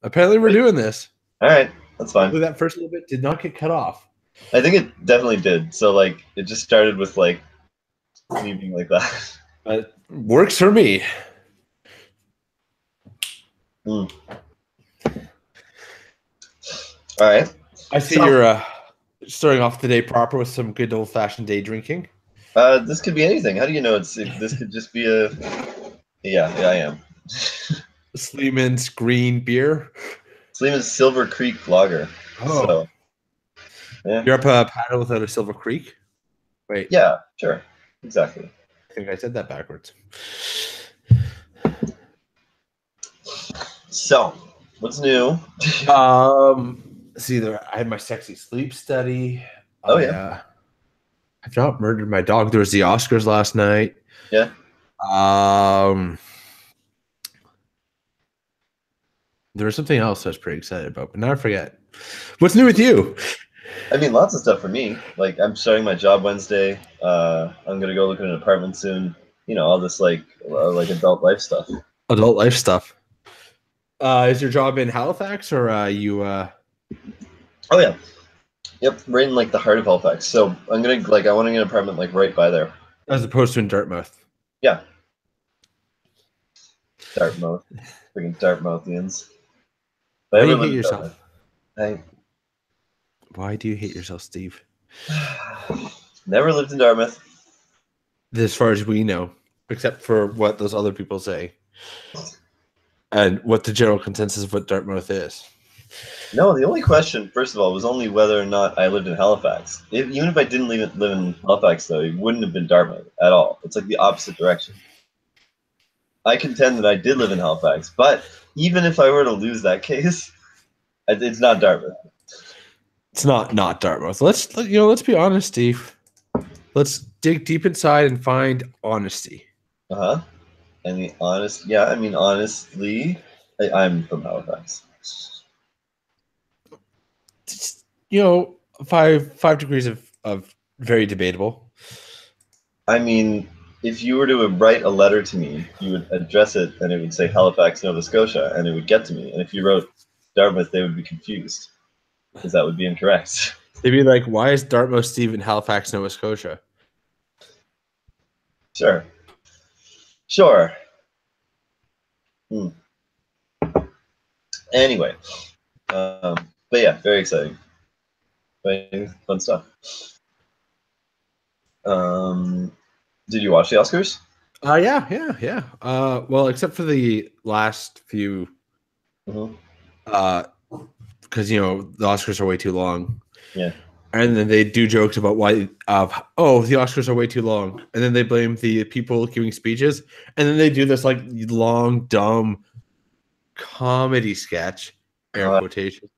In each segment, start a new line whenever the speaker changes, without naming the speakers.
Apparently, we're doing this.
All right, that's fine.
Hopefully that first little bit did not get cut off.
I think it definitely did. So like, it just started with like me being like that.
Works for me.
Mm. All right.
I see you're starting off the day proper with some good old-fashioned day drinking.
This could be anything. How do you know this could just be a? Yeah, I am.
Sleeman's green beer.
Sleeman's Silver Creek Lager.
Oh.
So, yeah.
You're up a paddle without a Silver Creek? Wait.
Yeah, sure. Exactly.
I think I said that backwards.
So, what's new?
See, I had my sexy sleep study.
Oh, yeah.
I've not murdered my dog. There was the Oscars last night.
Yeah.
There was something else I was pretty excited about, but now I forget. What's new with you?
I mean, lots of stuff for me. Like, I'm starting my job Wednesday. I'm gonna go look at an apartment soon. You know, all this like adult life stuff.
Adult life stuff. Is your job in Halifax or you?
Oh yeah. Yep, right in like the heart of Halifax. So I'm gonna I want to get an apartment like right by there.
As opposed to in Dartmouth.
Yeah. Dartmouth. Freaking Dartmouthians.
Why do you hate yourself?
Why
do you hate yourself, Steve?
Never lived in Dartmouth.
As far as we know, except for what those other people say. And what the general consensus of what Dartmouth is.
No, the only question, first of all, was only whether or not I lived in Halifax. Even if I didn't live in Halifax, though, it wouldn't have been Dartmouth at all. It's like the opposite direction. I contend that I did live in Halifax, but even if I were to lose that case, it's not Dartmouth.
It's not Dartmouth. Let's be honest, Steve. Let's dig deep inside and find honesty.
Uh-huh. And the honest, yeah, I mean, honestly, I'm from Halifax.
You know, five degrees of very debatable.
I mean, if you were to write a letter to me, you would address it and it would say Halifax, Nova Scotia, and it would get to me. And if you wrote Dartmouth, they would be confused because that would be incorrect.
They'd be like, why is Dartmouth, Steve, in Halifax, Nova Scotia?
Sure. Anyway, but yeah, very exciting. Fun stuff. Did you watch the Oscars?
Yeah. Well, except for the last few, because you know the Oscars are way too long.
Yeah.
And then they do jokes about why, the Oscars are way too long, and then they blame the people giving speeches, and then they do this like long, dumb comedy sketch, air quotation.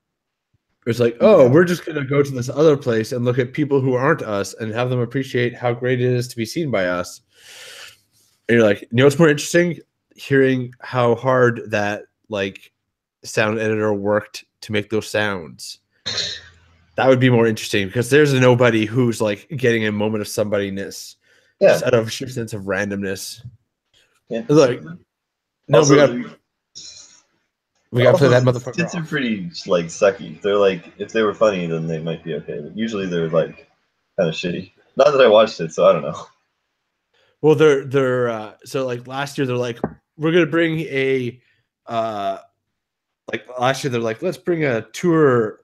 It's like, we're just gonna go to this other place and look at people who aren't us and have them appreciate how great it is to be seen by us. And you're like, you know what's more interesting? Hearing how hard that like sound editor worked to make those sounds. That would be more interesting because there's a nobody who's like getting a moment of somebodyness, just out of a sheer sense of randomness.
Yeah.
Like, no, also, we got to play that motherfucker.
Skits are pretty like sucky. They're like, if they were funny, then they might be okay. But usually they're like kind of shitty. Not that I watched it, so I don't know.
Well, they're so like last year they're like, we're gonna bring a like last year they're like, let's bring a tour.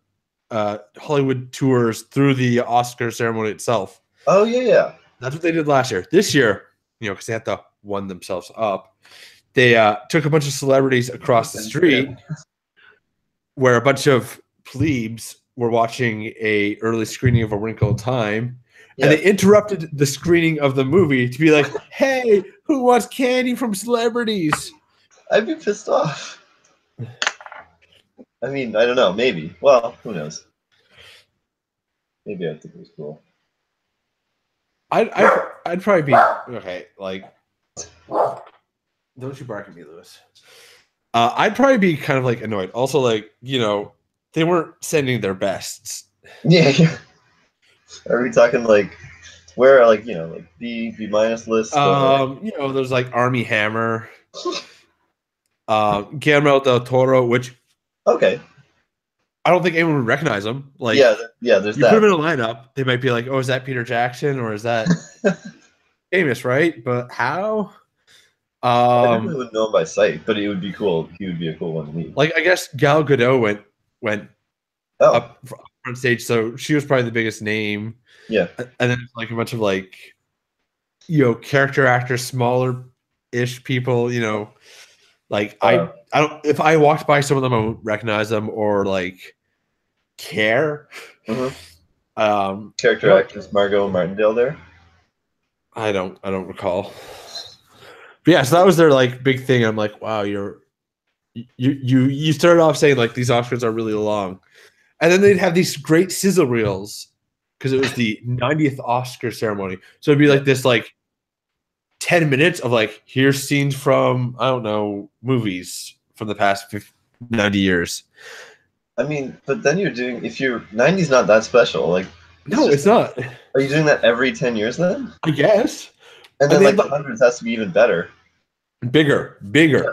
Hollywood tours through the Oscar ceremony itself.
Oh yeah.
That's what they did last year. This year, you know, because they had to one themselves up, they took a bunch of celebrities across the street, where a bunch of plebes were watching a early screening of A Wrinkle in Time, and they interrupted the screening of the movie to be like, "Hey, who wants candy from celebrities?"
I'd be pissed off. I mean, I don't know. Maybe. Well, who knows? Maybe I think it was cool.
I'd probably be okay. Like, don't you bark at me, Lewis. I'd probably be kind of like annoyed. Also, like, you know, they weren't sending their bests.
Yeah. Are we talking like where, like, you know, like B minus list?
You know, there's like Armie Hammer, Guillermo del Toro, which
Okay.
I don't think anyone would recognize him. Like,
Yeah. There's
you put
that.
him in a lineup, they might be like, "Oh, is that Peter Jackson or is that Amos?" Right? But how?
I definitely wouldn't know him by sight, but it would be cool. He would be a cool one to meet.
Like, I guess Gal Gadot went
Oh,
up front stage, so she was probably the biggest name.
yeah.
And then like a bunch of like, character actors, smaller ish people. Like I don't. If I walked by some of them, I wouldn't recognize them or like care.
Mhm.
Um,
Character
but
actress Margot Martindale there.
I don't recall. But yeah, so that was their like big thing. I'm like, wow, you started off saying like these Oscars are really long, and then they'd have these great sizzle reels because it was the 90th Oscar ceremony. So it'd be like this like 10 minutes of like, here's scenes from, I don't know, movies from the past 90 years.
I mean, but then you're doing, if you're 90's not that special. Like,
No, it's not.
Are you doing that every 10 years then?
I guess.
And then like the hundreds has to be even better.
Bigger,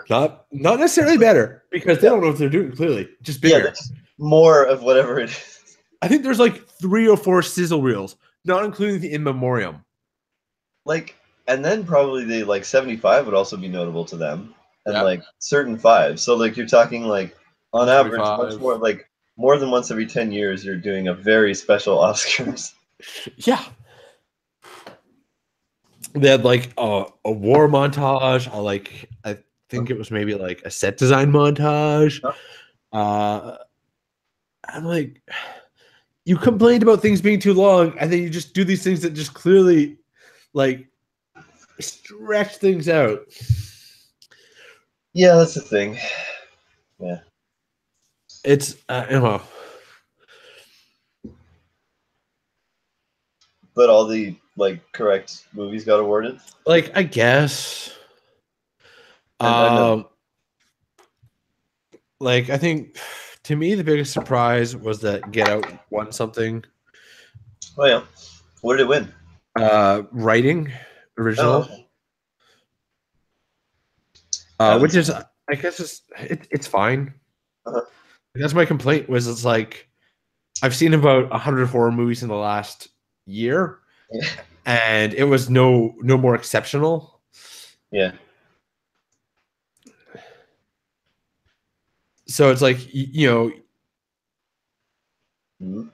not necessarily better because they don't know what they're doing. Clearly, just bigger.
Yeah, just more of whatever it is.
I think there's like 3 or 4 sizzle reels, not including the in memoriam.
Like, and then probably the like 75 would also be notable to them, and like certain fives. So like you're talking like on average, much more like more than once every 10 years, you're doing a very special Oscars.
Yeah. They had like a war montage. I think it was maybe like a set design montage. I'm like, you complained about things being too long, and then you just do these things that just clearly like stretch things out.
Yeah, that's the thing. Yeah,
it's
but all the like correct movies got awarded.
Like, I guess. Like, I think to me the biggest surprise was that Get Out won something.
Oh yeah, what did it win?
Writing original. Which is, I guess, it's fine. That's my complaint. Was it's like I've seen about 100 horror movies in the last year, and it was no more exceptional.
Yeah.
So it's like you give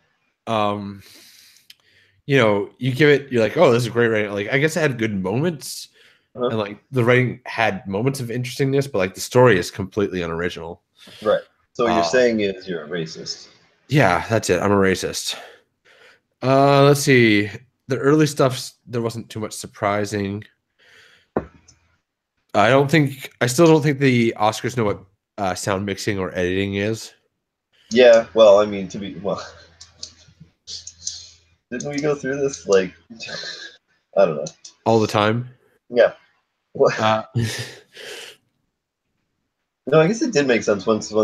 it. You're like, oh, this is a great writing. Like, I guess it had good moments. And like the writing had moments of interestingness, but like the story is completely unoriginal.
Right. So what you're saying is you're a racist.
Yeah, that's it. I'm a racist. Let's see. The early stuff, there wasn't too much surprising. I still don't think the Oscars know what sound mixing or editing is.
Yeah, well, I mean, didn't we go through this like I don't know,
all the time?
Yeah. No, I guess it did make sense once you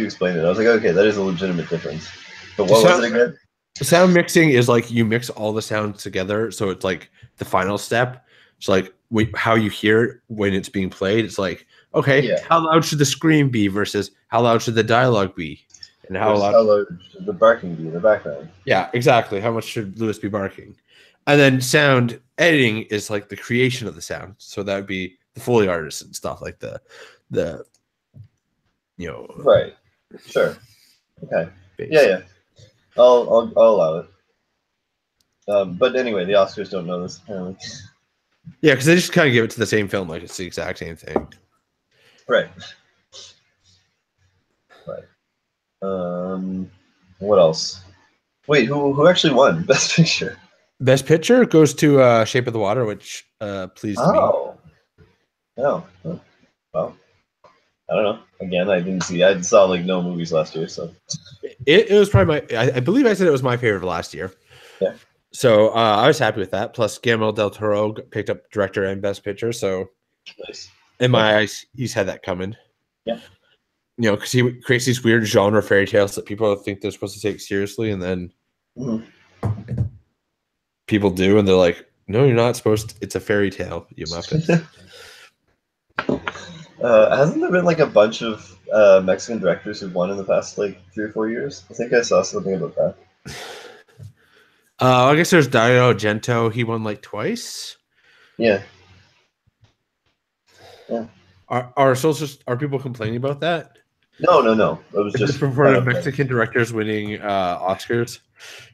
explained it. I was like, okay, that is a legitimate difference. But what was it again?
Sound mixing is like you mix all the sounds together, so it's like the final step. It's like how you hear it when it's being played. It's like, okay, how loud should the scream be versus how loud should the dialogue be, and how loud
should the barking be in the background?
Yeah, exactly. How much should Lewis be barking? And then sound editing is like the creation of the sound. So that would be the Foley artists and stuff like the
Right. Sure. Okay. Yeah. I'll allow it. But anyway, the Oscars don't know this apparently.
Yeah, because they just kind of give it to the same film, like it's the exact same thing.
Right. What else? Wait, who actually won Best Picture?
Best Picture goes to Shape of the Water, which pleased me.
Oh. Well, I don't know. Again, I saw like no movies last year, so
it was probably I believe I said it was my favorite of last year.
Yeah.
So I was happy with that. Plus, Guillermo del Toro picked up director and Best Picture, so
nice.
In my eyes, he's had that coming.
Yeah.
Because he creates these weird genre fairy tales that people think they're supposed to take seriously, and then people do, and they're like, "No, you're not supposed to. It's a fairy tale, you muppets."
Hasn't there been like a bunch of Mexican directors who've won in the past like 3 or 4 years? I think I saw something about that.
I guess there's Dario Argento. He won like twice.
Yeah. Yeah.
Are people complaining about that?
No. It was
Just
just
for
kind of
Mexican directors winning Oscars.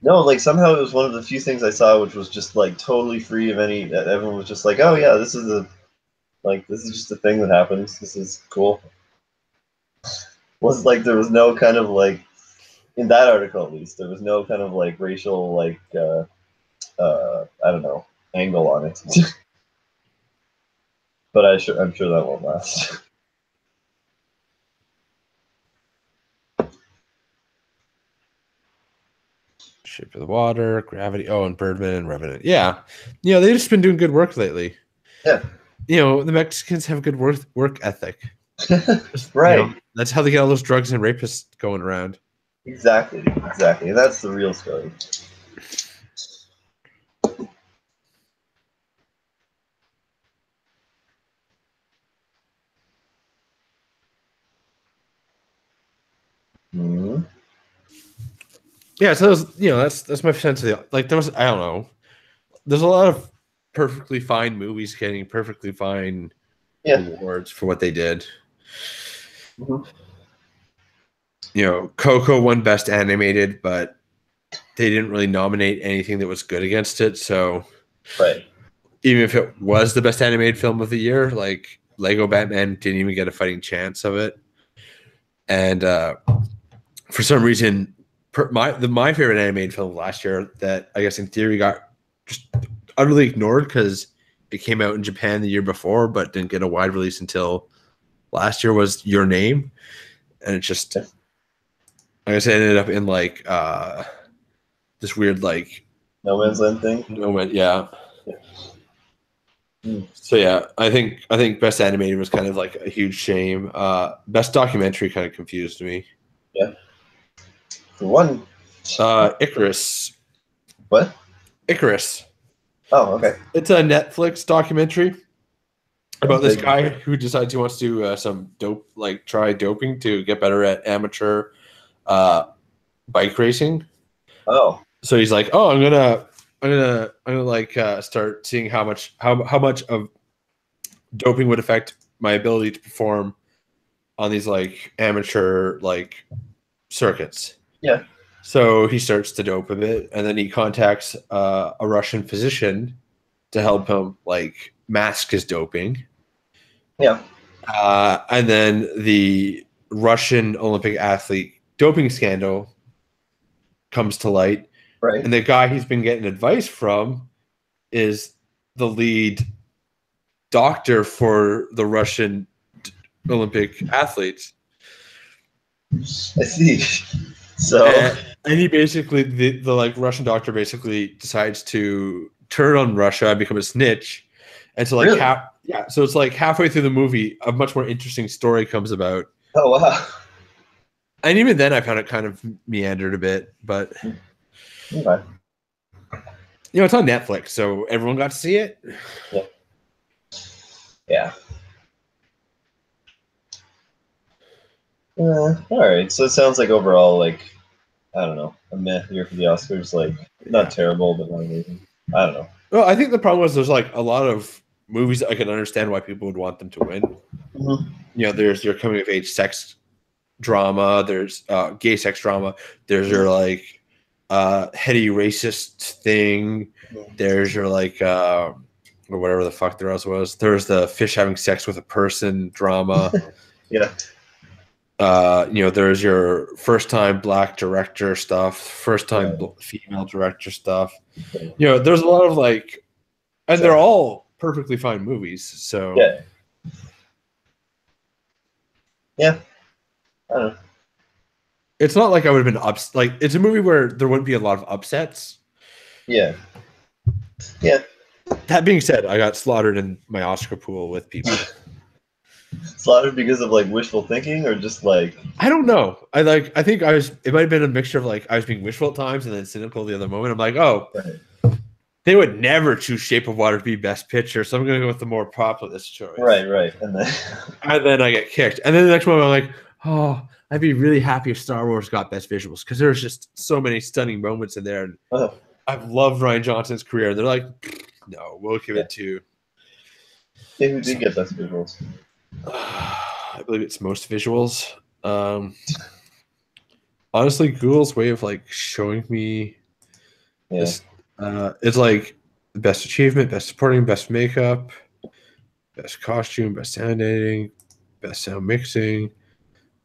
no, like somehow it was one of the few things I saw which was just like totally free of any. Everyone was just like, "Oh yeah, this is just a thing that happens. This is cool." Was like there was no kind of like in that article at least there was no kind of like racial like I don't know angle on it. But I'm sure that won't last.
Shape of the Water, Gravity. Oh, and Birdman and Revenant. Yeah, they've just been doing good work lately.
Yeah.
The Mexicans have a good work ethic.
Right.
That's how they get all those drugs and rapists going around.
Exactly. That's the real story. Mm-hmm.
Yeah, so that's my sense of the like. There was I don't know. There's a lot of perfectly fine movies getting perfectly fine awards for what they did.
Mm-hmm.
Coco won Best Animated, but they didn't really nominate anything that was good against it. So,
right.
Even if it was the best animated film of the year, like Lego Batman didn't even get a fighting chance of it. And for some reason, my favorite animated film last year that I guess in theory got just utterly ignored because it came out in Japan the year before, but didn't get a wide release until last year was Your Name, and it just, I guess, it ended up in like this weird like
No Man's Land thing.
Yeah. So yeah, I think Best Animated was kind of like a huge shame. Best Documentary kind of confused me.
Yeah. For one.
Icarus.
What?
Icarus.
Oh, okay.
It's a Netflix documentary about this guy who decides he wants to do try doping to get better at amateur bike racing.
Oh.
So he's like, oh, I'm gonna start seeing how much of doping would affect my ability to perform on these like amateur like circuits.
Yeah.
So he starts to dope a bit, and then he contacts a Russian physician to help him like mask his doping.
Yeah.
And then the Russian Olympic athlete doping scandal comes to light.
Right.
And the guy he's been getting advice from is the lead doctor for the Russian Olympic athletes.
I see. So
and he basically the like Russian doctor basically decides to turn on Russia and become a snitch. And so like
really?
So it's like halfway through the movie, a much more interesting story comes about.
Oh wow.
And even then I found it kind of meandered a bit, but
okay.
It's on Netflix, so everyone got to see it.
Yeah. Yeah. All right. So it sounds like overall, like, I don't know, a meh year for the Oscars. Like, not terrible, but not amazing. I don't know.
Well, I think the problem was there's like a lot of movies that I can understand why people would want them to win.
Mm-hmm.
There's your coming of age sex drama. There's gay sex drama. There's your like heady racist thing. There's your like or whatever the fuck there else was. There's the fish having sex with a person drama.
Yeah.
There's your first time black director stuff, first time female director stuff. There's a lot of like, and they're all perfectly fine movies. So
yeah. I don't know.
It's not like I would have been like it's a movie where there wouldn't be a lot of upsets.
Yeah. Yeah.
That being said, I got slaughtered in my Oscar pool with people.
Slaughtered because of like wishful thinking, or just like
I don't know. I think I was. It might have been a mixture of like I was being wishful at times and then cynical the other moment. I'm like, oh, they would never choose Shape of Water to be Best Picture, so I'm going to go with the more populist choice.
Right. And then
I get kicked, and then the next moment I'm like, Oh, I'd be really happy if Star Wars got best visuals because there's just so many stunning moments in there. And
Oh,
I've loved Ryan Johnson's career. They're like, no, we'll give
yeah.
it to.
Yeah, who did get best visuals?
I believe it's most visuals. Um, honestly, Google's way of like showing me
Yeah.
this, it's like best achievement, best supporting, best makeup, best costume, best sound editing, best sound mixing,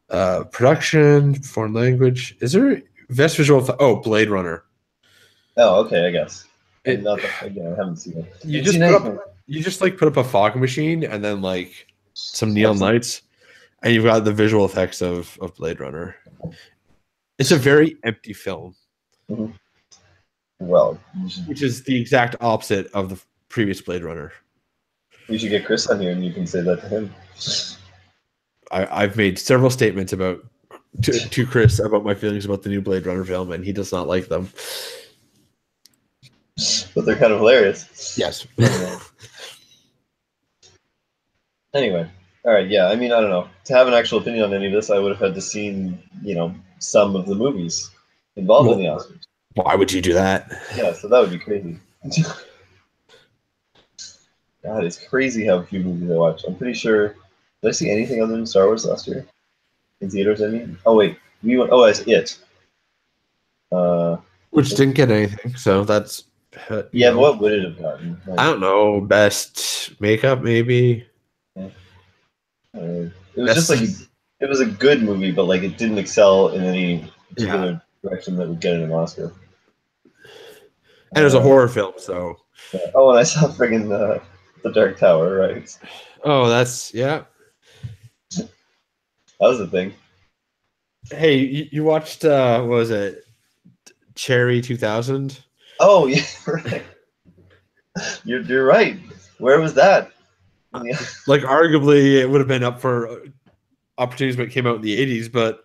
production, foreign language. Is there best visual? Oh, Blade Runner.
Oh, okay, I guess. And
It
not the, again, I haven't seen it.
you
Haven't
just
seen
put
anything.
up you just like put up a fog machine and then like some neon
Excellent.
lights, and you've got the visual effects of Blade Runner. It's a very empty film,
Mhm. Well, you should,
which is the exact opposite of the previous Blade Runner.
you should get Chris on here and you can say that to him.
I've made several statements about to Chris about my feelings about the new Blade Runner film, and he does not like them.
But they're kind of hilarious.
Yes.
Anyway, all right, yeah. I mean, I don't know. To have an actual opinion on any of this, I would have had to seen, some of the movies involved in the
Well,
Oscars.
why would you do that?
Yeah, so that would be crazy. God, it's crazy how few movies I watched. I'm pretty sure. Did I see anything other than Star Wars last year in theaters? I mean, oh wait, we went. Oh, I see it.
Which didn't get anything, so that's
Yeah, but what would it have gotten?
I don't know. Best makeup, maybe.
It was just like it was a good movie, but like it didn't excel in any particular direction that would get it an Oscar.
And it was a horror film, so.
Yeah. Oh, and I saw friggin' the Dark Tower, right?
Oh, that's yeah.
That was the thing.
Hey, you watched what was it? Cherry 2000?
Oh yeah, right. You're right. Where was that? Yeah.
Like arguably it would have been up for opportunities when it came out in the 80s, but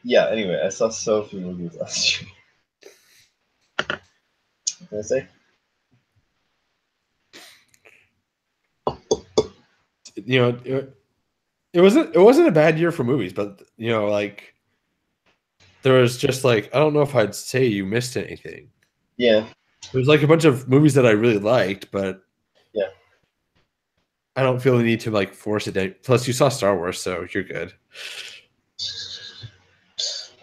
Yeah, anyway, I saw so few movies last year. What can I say?
it wasn't a bad year for movies, but like there was just like I don't know if I'd say you missed anything.
Yeah.
There's like a bunch of movies that I really liked, but
Yeah.
I don't feel the need to like force it in. Plus, you saw Star Wars, so you're good.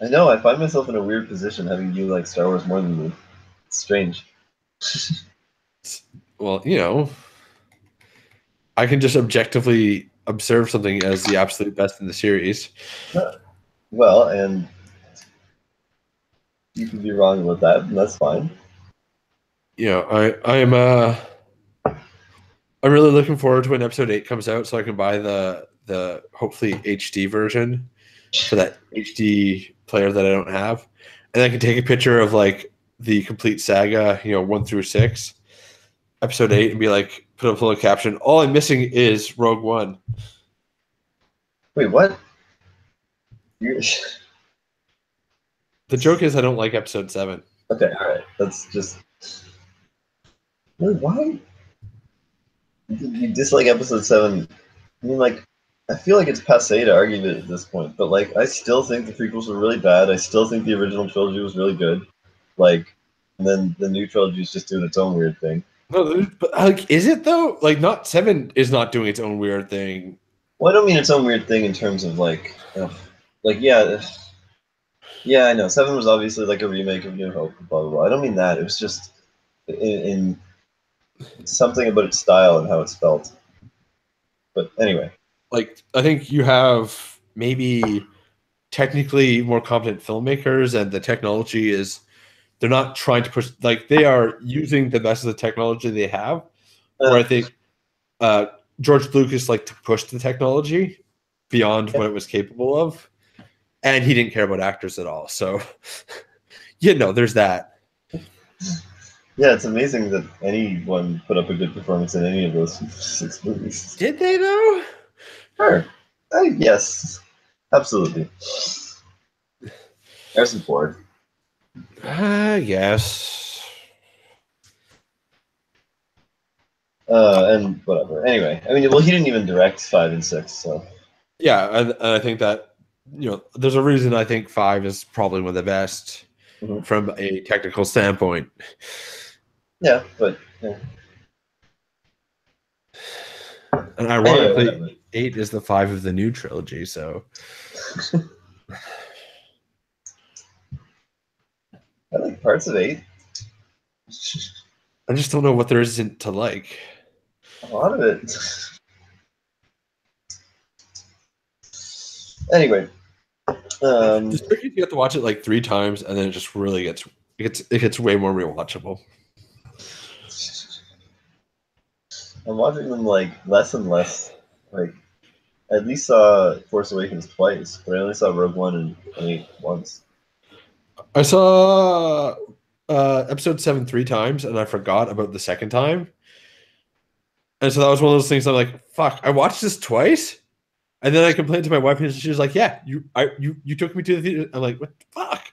I know, I find myself in a weird position having you like Star Wars more than me. It's strange.
Well, I can just objectively observe something as the absolute best in the series.
Well, and you can be wrong about that, and that's fine.
I'm really looking forward to when episode 8 comes out so I can buy the hopefully HD version for that HD player that I don't have. And I can take a picture of like the complete saga, 1 through 6, episode 8, and be like, put up a little caption. All I'm missing is Rogue One.
Wait, what?
The joke is I don't like episode 7.
Okay, alright. That's just. Wait, why? You dislike episode 7. I mean, like, I feel like it's passe to argue it at this point, but, like, I still think the prequels were really bad. I still think the original trilogy was really good. Like, and then the new trilogy is just doing its own weird thing.
No, but like, is it though? Like, not 7 is not doing its own weird thing.
Well, I don't mean its own weird thing in terms of, like, yeah. Yeah, I know. 7 was obviously, like, a remake of New Hope, blah, blah, blah. I don't mean that. It was just in something about its style and how it's felt. But anyway.
Like, I think you have maybe technically more competent filmmakers, and the technology is they're not trying to push, like they are using the best of the technology they have. Where I think George Lucas liked to push the technology beyond what it was capable of, and he didn't care about actors at all. So, there's that.
Yeah, it's amazing that anyone put up a good performance in any of those 6 movies.
Did they though?
Sure. Yes, absolutely. Harrison Ford.
Yes.
And whatever. Anyway, I mean, well, he didn't even direct 5 and 6, so
Yeah, and I think that there's a reason I think 5 is probably one of the best
mhm.
from a technical standpoint.
Yeah, but yeah.
And
Anyway, whatever.
ironically, 8 is the 5 of the new trilogy. So
I like parts of 8.
I just don't know what there isn't to like.
A lot of it. Anyway,
Just tricky if you have to watch it like 3 times, and then it just really gets way more rewatchable.
I'm watching them like less and less. Like, I at least saw Force Awakens twice, but I only saw Rogue One and 8 once.
I saw episode 7 3 times, and I forgot about the second time. And so that was one of those things I'm like, fuck, I watched this twice? And then I complained to my wife, and she was like, "Yeah, you took me to the theater." I'm like, "What the fuck?"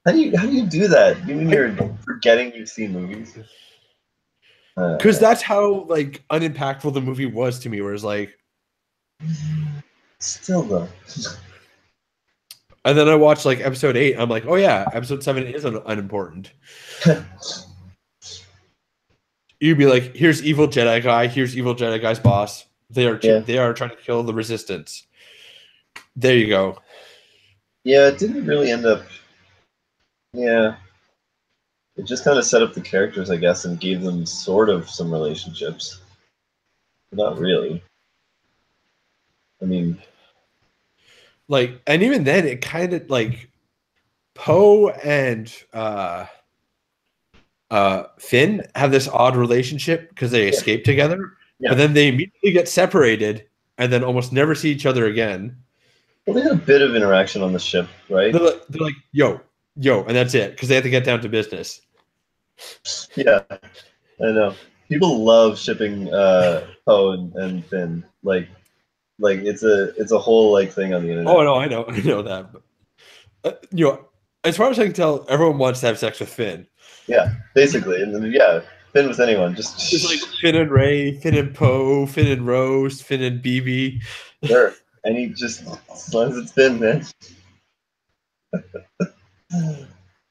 How do you do that? You mean you're forgetting you've seen movies?
Because that's how like unimpactful the movie was to me. Where it's like,
Still though.
and then I watched like episode 8. I'm like, "Oh yeah, episode 7 is unimportant." You'd be like, "Here's evil Jedi guy. Here's evil Jedi guy's boss.
Yeah.
They are trying to kill the Resistance." There you go.
Yeah, it didn't really end up. Yeah, it just kind of set up the characters, I guess, and gave them sort of some relationships. But not really. I mean,
Like, and even then, it kind of like Poe and Finn have this odd relationship because they
yeah,
escape together,
yeah.
but then they immediately get separated and then almost never see each other again.
Well, they had a bit of interaction on the ship, right?
They're like, yo, and that's it because they have to get down to business.
Yeah, I know. People love shipping Poe and Finn. Like it's a whole like thing on the internet.
Oh no, I know that. But, as far as I can tell, everyone wants to have sex with Finn.
Yeah, basically, and then yeah, Finn with anyone. Just
It's like Finn and Ray, Finn and Poe, Finn and Rose, Finn and BB.
sure. And he just as long as it's Finn, man.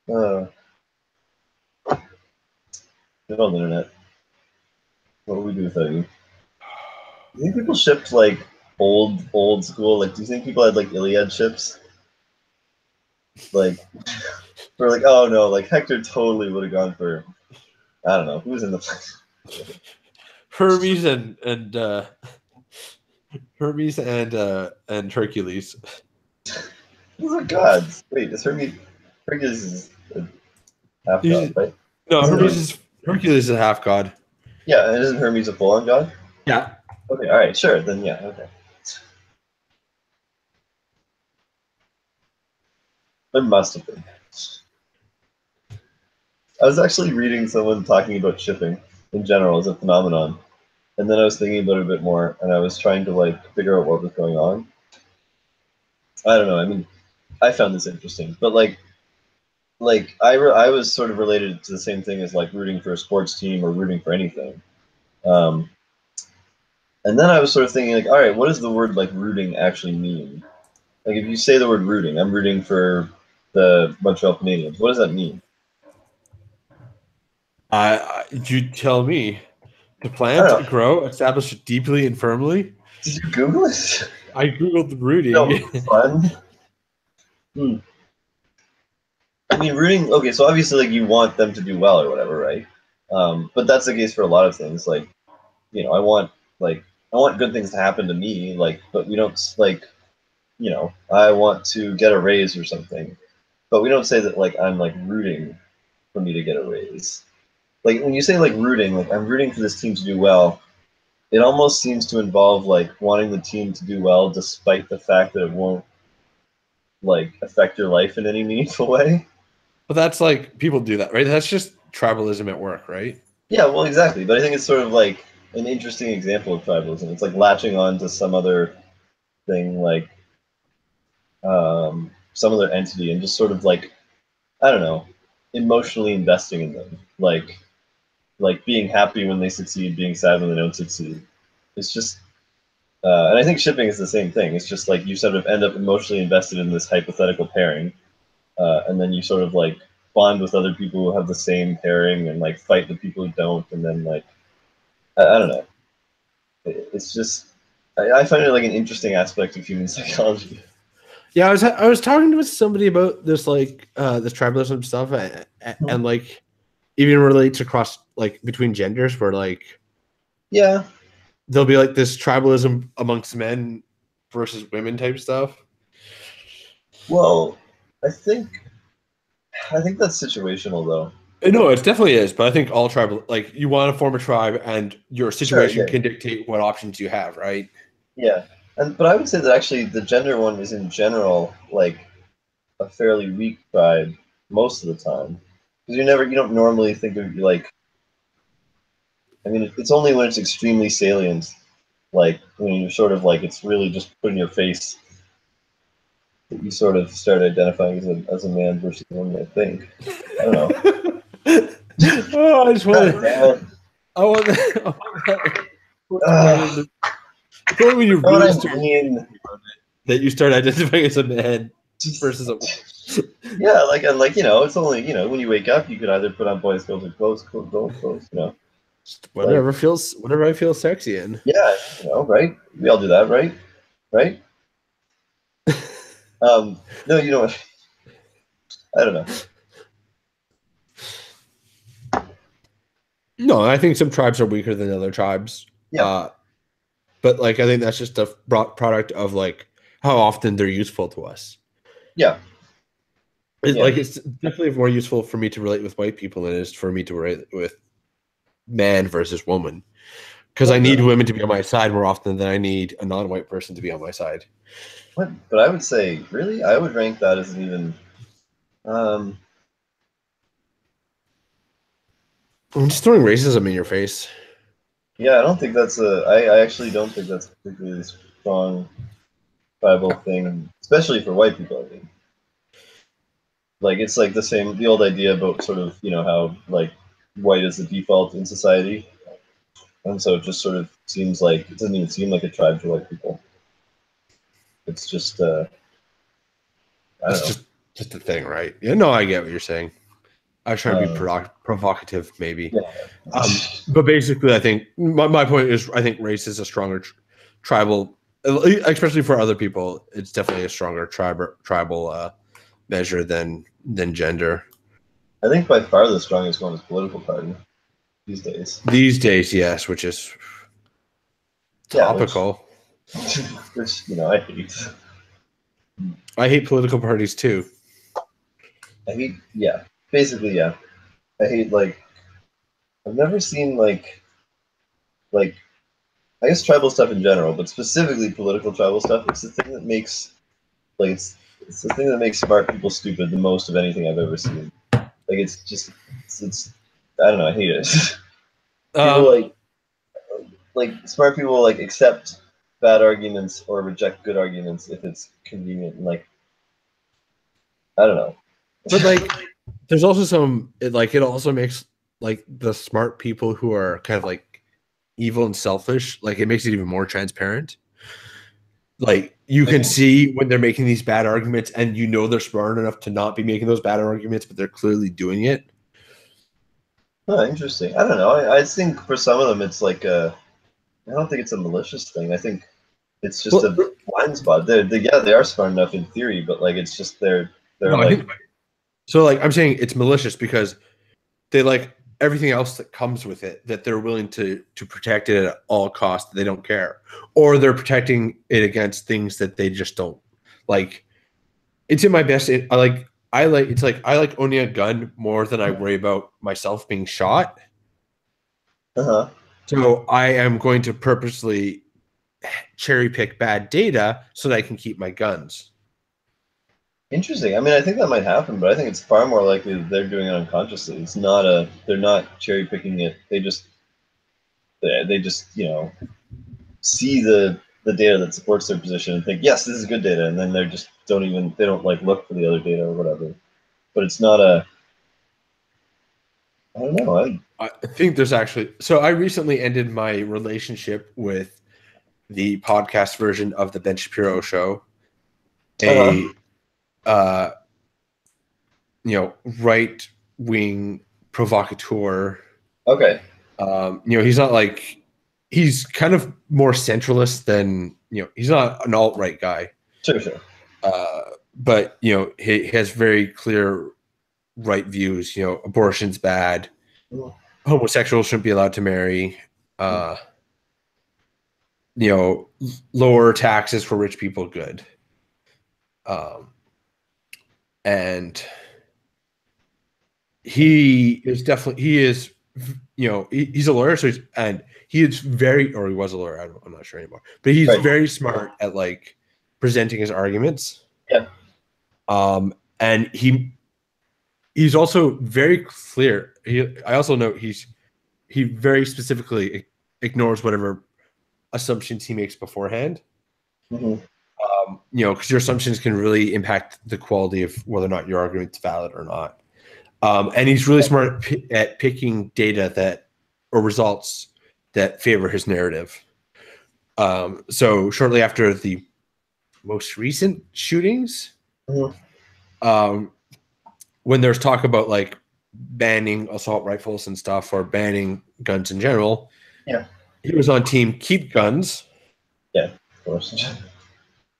Uh, good old internet. What would we do without you? Do you think people shipped like old school? Like, do you think people had like Iliad ships? Like, we're like, oh no, like Hector totally would have gone for, I don't know, who was in the
Hermes and Hermes and Hercules.
Those are gods. Wait, is Hercules is a half god, right?
No,
Isn't
Hercules is a half god.
Yeah, and isn't Hermes a full-on god?
Yeah.
Okay, all right, sure. Then yeah, okay. There must have been. I was actually reading someone talking about shipping in general as a phenomenon, and then I was thinking about it a bit more, and I was trying to like figure out what was going on. I don't know. I mean, I found this interesting, but I was sort of related to the same thing as like rooting for a sports team or rooting for anything. Um, and then I was sort of thinking like, all right, what does the word like rooting actually mean? Like if you say the word rooting, I'm rooting for the Montreal Canadiens. What does that mean?
You tell me. To
I don't
plant,
know.
grow, establish deeply and firmly.
Did you Google it?
I googled rooting.
No, fun. Hmm. I mean, rooting. Okay, so obviously, like you want them to do well or whatever, right? But that's the case for a lot of things. Like, like I want good things to happen to me. Like, but we don't like, I want to get a raise or something. But we don't say that like I'm like rooting for me to get a raise. Like when you say like rooting, like I'm rooting for this team to do well. It almost seems to involve like wanting the team to do well, despite the fact that it won't like affect your life in any meaningful way.
But that's like people do that, right? That's just tribalism at work, right?
Yeah, well, exactly. But I think it's sort of like an interesting example of tribalism. It's like latching on to some other thing, like some other entity, and just sort of like I don't know, emotionally investing in them. Like like being happy when they succeed, being sad when they don't succeed. It's just, and I think shipping is the same thing. It's just like you sort of end up emotionally invested in this hypothetical pairing, and then you sort of like bond with other people who have the same pairing and like fight the people who don't, and then like I don't know. It's just I find it like an interesting aspect of human psychology.
Yeah, I was talking with somebody about this like this tribalism stuff and like even relates across like between genders where like
Yeah.
there'll be like this tribalism amongst men versus women type stuff.
Well, I think I think that's situational though.
No, it definitely is, but I think all tribal like you want to form a tribe and your
Sure.
situation
Yeah.
can dictate what options you have, right?
Yeah. And but I would say that actually the gender one is in general like a fairly weak tribe most of the time because you don't normally think of like I mean it's only when it's extremely salient like when you're sort of like it's really just put in your face that you sort of start identifying as a man versus a woman. I think I don't know.
Oh, I just want
God damn it.
I want that, I want that
Ugh,
it's only when you
you know
really
what I
start
mean?
that you start identifying as a man versus a woman.
Yeah, like and like it's only when you wake up you could either put on boys clothes or girls clothes. Like
Whatever I feel sexy in.
yeah, right? We all do that, right? Right? No, you know what? I don't know.
No, I think some tribes are weaker than other tribes.
Yeah,
But like I think that's just a product of like how often they're useful to us.
yeah, yeah.
Like it's definitely more useful for me to relate with white people than it is for me to relate with man versus woman. Because I need
Okay.
women to be on my side more often than I need a non-white person to be on my side.
What? But I would say, really, I would rank that as an even. Um,
I'm just throwing racism in your face.
yeah, I don't think that's a. I actually don't think that's a particularly strong tribal thing, especially for white people. I think. Like it's like the old idea about sort of how like white is the default in society, and so it just sort of seems like it doesn't even seem like a tribe to white people. It's just I don't
It's
know.
just a thing, right? Yeah, no, I get what you're saying. I was trying to be
Uh,
provocative, maybe.
yeah.
But basically, I think my point is I think race is a stronger tribal, especially for other people. It's definitely a stronger tribal measure than gender
I think by far the strongest one is political party these days.
these days. Yes, which is
Yeah,
topical.
which I hate.
I hate political parties too.
I hate yeah, basically yeah. I hate like I've never seen like I guess tribal stuff in general, but specifically political tribal stuff. It's the thing that makes like it's the thing that makes smart people stupid the most of anything I've ever seen. Like it's just it's I don't know, I hate it. People
Um,
like smart people like accept bad arguments or reject good arguments if it's convenient and like I don't know.
but like, there's also it also makes like the smart people who are kind of like evil and selfish. Like it makes it even more transparent. Like you can see when they're making these bad arguments and you know they're smart enough to not be making those bad arguments, but they're clearly doing it.
Oh, interesting. I don't know. I think for some of them it's like I don't think it's a malicious thing. I think it's just
Well,
a blind spot. Yeah, they are smart enough in theory, but like it's just they're
no, I
like
think so. Like I'm saying, it's malicious because they like everything else that comes with it that they're willing to protect it at all costs. They don't care, or they're protecting it against things that they just don't like. It's in my best. It's like I like owning a gun more than I worry about myself being shot.
uh-huh.
So I am going to purposely cherry pick bad data so that I can keep my guns.
Interesting. I mean, I think that might happen, but I think it's far more likely that they're doing it unconsciously. It's not a they're not cherry picking it. They just see the data that supports their position and think yes, this is good data, and then they're just they don't like look for the other data or whatever. But it's not a I don't know.
I think there's actually. So I recently ended my relationship with the podcast version of the Ben Shapiro show,
Uh-huh.
a right wing provocateur.
Okay.
He's not like he's kind of more centralist than he's not an alt right guy,
Sure, sure.
but he has very clear right views. Abortion's bad,
Mhm.
homosexuals shouldn't be allowed to marry. Uh, lower taxes for rich people, good. And he's a lawyer, so he is very, or he was a lawyer. I'm not sure anymore, but he's
Right.
very smart at like presenting his arguments.
Yeah.
And he's also very clear. I also know he very specifically ignores whatever assumptions he makes beforehand.
Hmm.
Because your assumptions can really impact the quality of whether or not your argument's valid or not. And he's really smart at picking data or results that favor his narrative. So shortly after the most recent shootings,
Hmm.
um, when there's talk about like banning assault rifles and stuff or banning guns in general,
Yeah.
he was on team keep guns.
Yeah. Of course.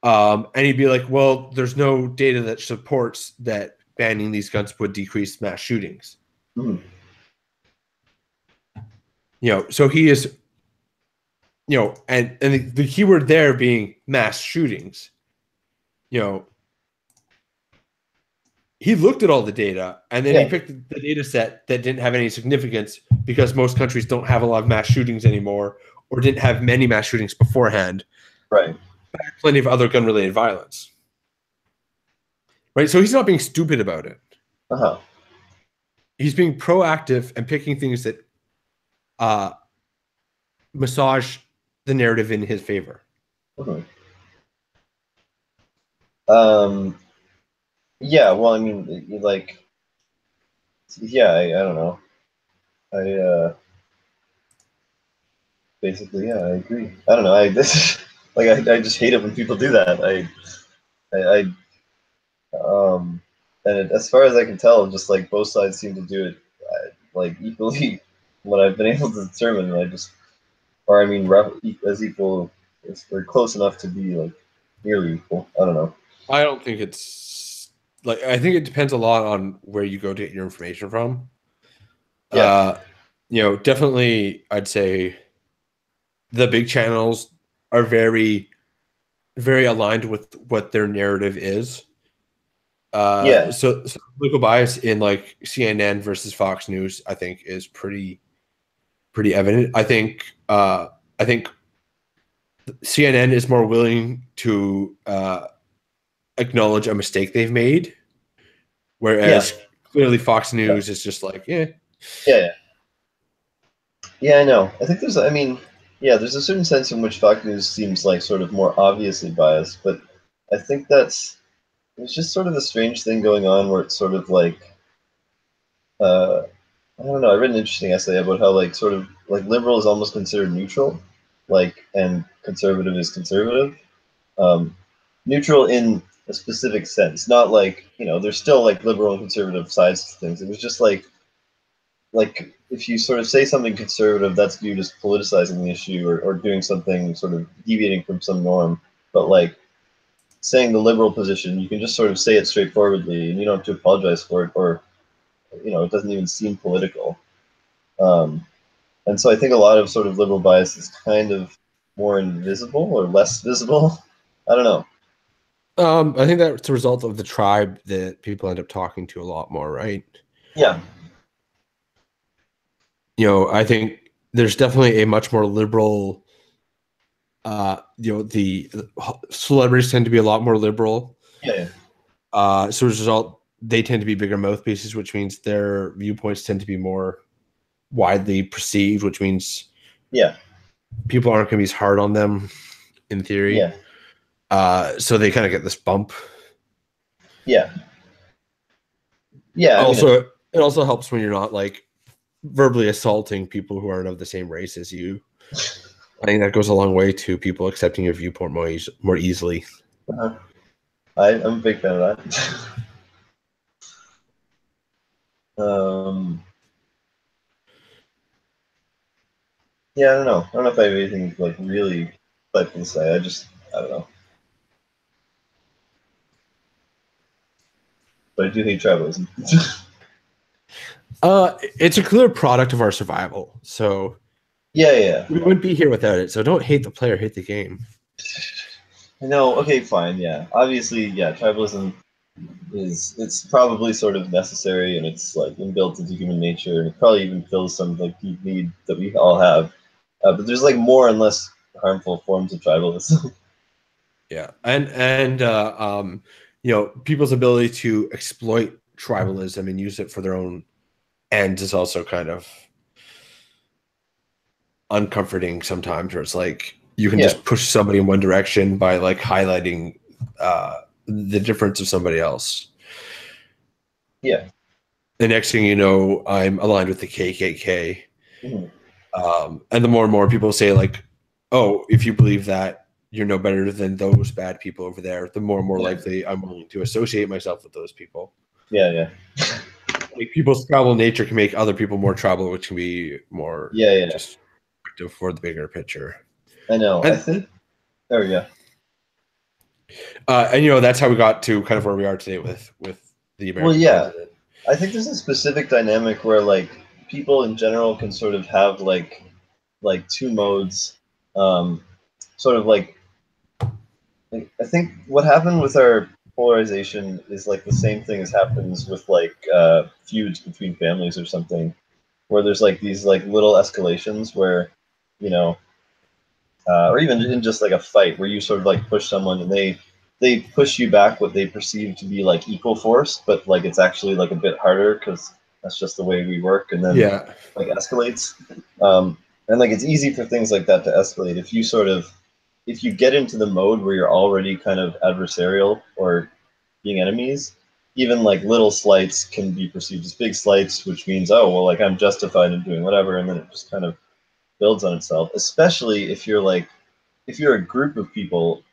And he'd be like, well, there's no data that supports that banning these guns would decrease mass shootings.
Mhm.
So he is, and the keyword there being mass shootings. He looked at all the data and then he
Yeah.
picked the data set that didn't have any significance because most countries don't have a lot of mass shootings anymore or didn't have many mass shootings beforehand.
Right.
Plenty of other gun-related violence. Right? So he's not being stupid about it.
Uh-huh.
He's being proactive and picking things that massage the narrative in his favor.
Mhm. Um, yeah, well, I mean, like, yeah, I don't know. Basically, yeah, I agree. I don't know. This like I just hate it when people do that. And as far as I can tell, just like both sides seem to do it like equally. What I've been able to determine, I just, or I mean, as equal, or close enough to be like nearly equal. I don't know.
I don't think it's like I think it depends a lot on where you go to get your information from.
Yeah,
Definitely I'd say the big channels are very, very aligned with what their narrative is.
yeah,
So political bias in like CNN versus Fox News, I think, is pretty evident. I think CNN is more willing to acknowledge a mistake they've made,
yeah,
whereas clearly Fox
yeah,
News is just like, yeah.
yeah. Yeah, I know. I think there's, I mean, yeah, there's a certain sense in which Fox News seems like sort of more obviously biased, but I think there's just sort of a strange thing going on where it's sort of like, uh, I don't know. I read an interesting essay about how like sort of like liberal is almost considered neutral, like, and conservative is conservative. Um, Neutral in a specific sense, not like there's still like liberal and conservative sides to things. It was just like if you sort of say something conservative, that's viewed as politicizing the issue or doing something sort of deviating from some norm. But like saying the liberal position, you can just sort of say it straightforwardly, and you don't have to apologize for it, or it doesn't even seem political. Um, and so I think a lot of sort of liberal bias is kind of more invisible or less visible. I don't know.
I think that's a result of the tribe that people end up talking to a lot more, right?
Yeah,
I think there's definitely a much more liberal. The celebrities tend to be a lot more liberal.
yeah,
So as a result, they tend to be bigger mouthpieces, which means their viewpoints tend to be more widely perceived, which means
yeah,
people aren't going to be as hard on them in theory.
yeah,
So they kind of get this bump.
yeah, yeah. I mean,
Also, it also helps when you're not like verbally assaulting people who aren't of the same race as you. I think that goes a long way to people accepting your viewpoint more easily.
I'm a big fan of that. Yeah, I don't know. I don't know if I have anything like really insightful to say. I don't know. But I do hate tribalism.
It's a clear product of our survival. So
yeah.
we wouldn't be here without it. So don't hate the player, hate the game.
I know. Okay, fine. Yeah, obviously, yeah. Tribalism it's probably sort of necessary, and it's like inbuilt into human nature, and it probably even fills some like deep need that we all have. But there's like more and less harmful forms of tribalism.
Yeah, and people's ability to exploit tribalism and use it for their own ends is also kind of uncomforting sometimes, where it's like you can just push somebody in one direction by like highlighting the difference of somebody else.
Yeah.
The next thing you know, I'm aligned with the KKK.
Mm-hmm.
And the more and more people say like, oh, if you believe that, you're no better than those bad people over there, the more and more likely I'm willing to associate myself with those people.
Yeah.
Like people's tribal nature can make other people more tribal, which can be more just for the bigger picture.
I know. I think there we go.
And that's how we got to kind of where we are today with the American president.
I think there's a specific dynamic where like people in general can sort of have like two modes, sort of like I think what happened with our polarization is like the same thing as happens with like feuds between families or something, where there's like these like little escalations where, or even in just like a fight where you sort of like push someone and they push you back what they perceive to be like equal force, but like it's actually like a bit harder because that's just the way we work, and then like escalates. And like it's easy for things like that to escalate if you get into the mode where you're already kind of adversarial or being enemies. Even like little slights can be perceived as big slights, which means, oh well, like I'm justified in doing whatever, and then it just kind of builds on itself. Especially if you're a group of people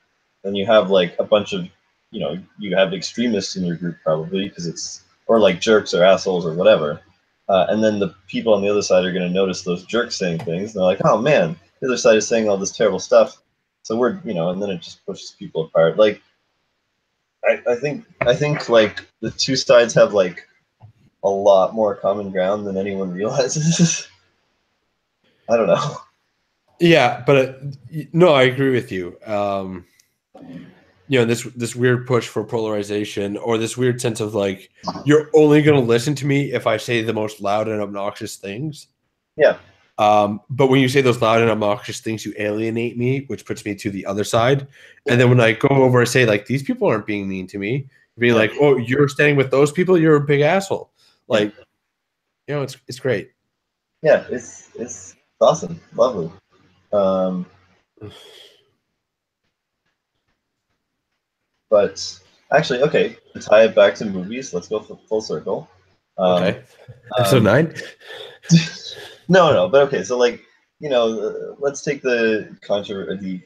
and you have like a bunch of, you have extremists in your group probably because or like jerks or assholes or whatever. And then the people on the other side are going to notice those jerks saying things. And they're like, oh man, the other side is saying all this terrible stuff. So we're, and then it just pushes people apart. Like, I think like the two sides have like a lot more common ground than anyone realizes. I don't know.
Yeah, but no, I agree with you. This weird push for polarization, or this weird sense of like, you're only going to listen to me if I say the most loud and obnoxious things.
Yeah.
But when you say those loud and obnoxious things, you alienate me, which puts me to the other side. And then when I go over and say like, these people aren't being mean to me, being like, oh, you're standing with those people, you're a big asshole. Like, it's great.
Yeah, it's awesome, lovely. But actually, okay, to tie it back to movies, let's go full circle.
Okay. Episode 9?
No, but okay, so like, let's take the controversy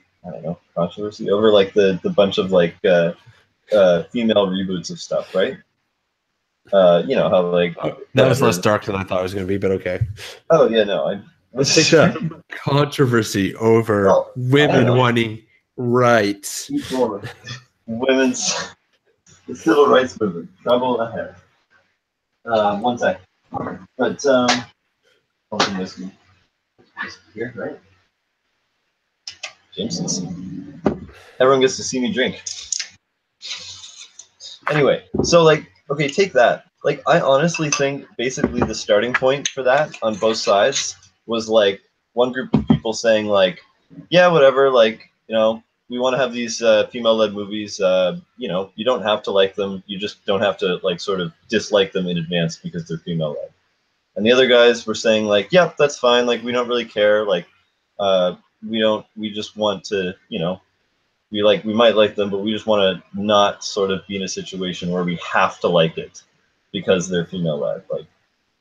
over like the bunch of like female reboots of stuff, right? How like
that was less dark than I thought it was going to be, but okay.
Oh yeah, no,
let's take the controversy over women wanting rights.
Women's the civil rights movement, trouble ahead. One sec. But something whiskey. Here, right? Jameson's. Everyone gets to see me drink. Anyway, so like, okay, take that. Like, I honestly think basically the starting point for that on both sides was like one group of people saying like, yeah, whatever, like, we want to have these female-led movies. You don't have to like them. You just don't have to like sort of dislike them in advance because they're female-led. And the other guys were saying like, yep, that's fine. Like, we don't really care. Like, we just want to, we might like them, but we just want to not sort of be in a situation where we have to like it because they're female-led. Like,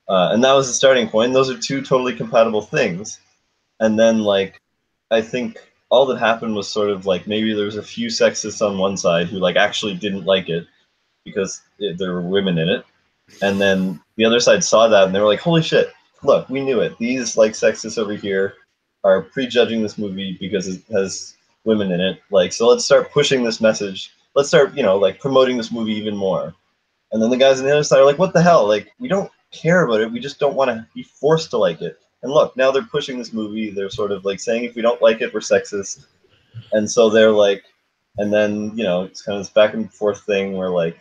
And that was the starting point. Those are two totally compatible things. And then, like, I think all that happened was sort of like maybe there was a few sexists on one side who like actually didn't like it because there were women in it, and then the other side saw that and they were like, "Holy shit! Look, we knew it. These like sexists over here are prejudging this movie because it has women in it. Like, so let's start pushing this message. Let's start, like promoting this movie even more." And then the guys on the other side are like, "What the hell? Like, we don't care about it. We just don't want to be forced to like it." And look, now they're pushing this movie. They're sort of like saying if we don't like it, we're sexist. And so they're like, and then it's kind of this back and forth thing where like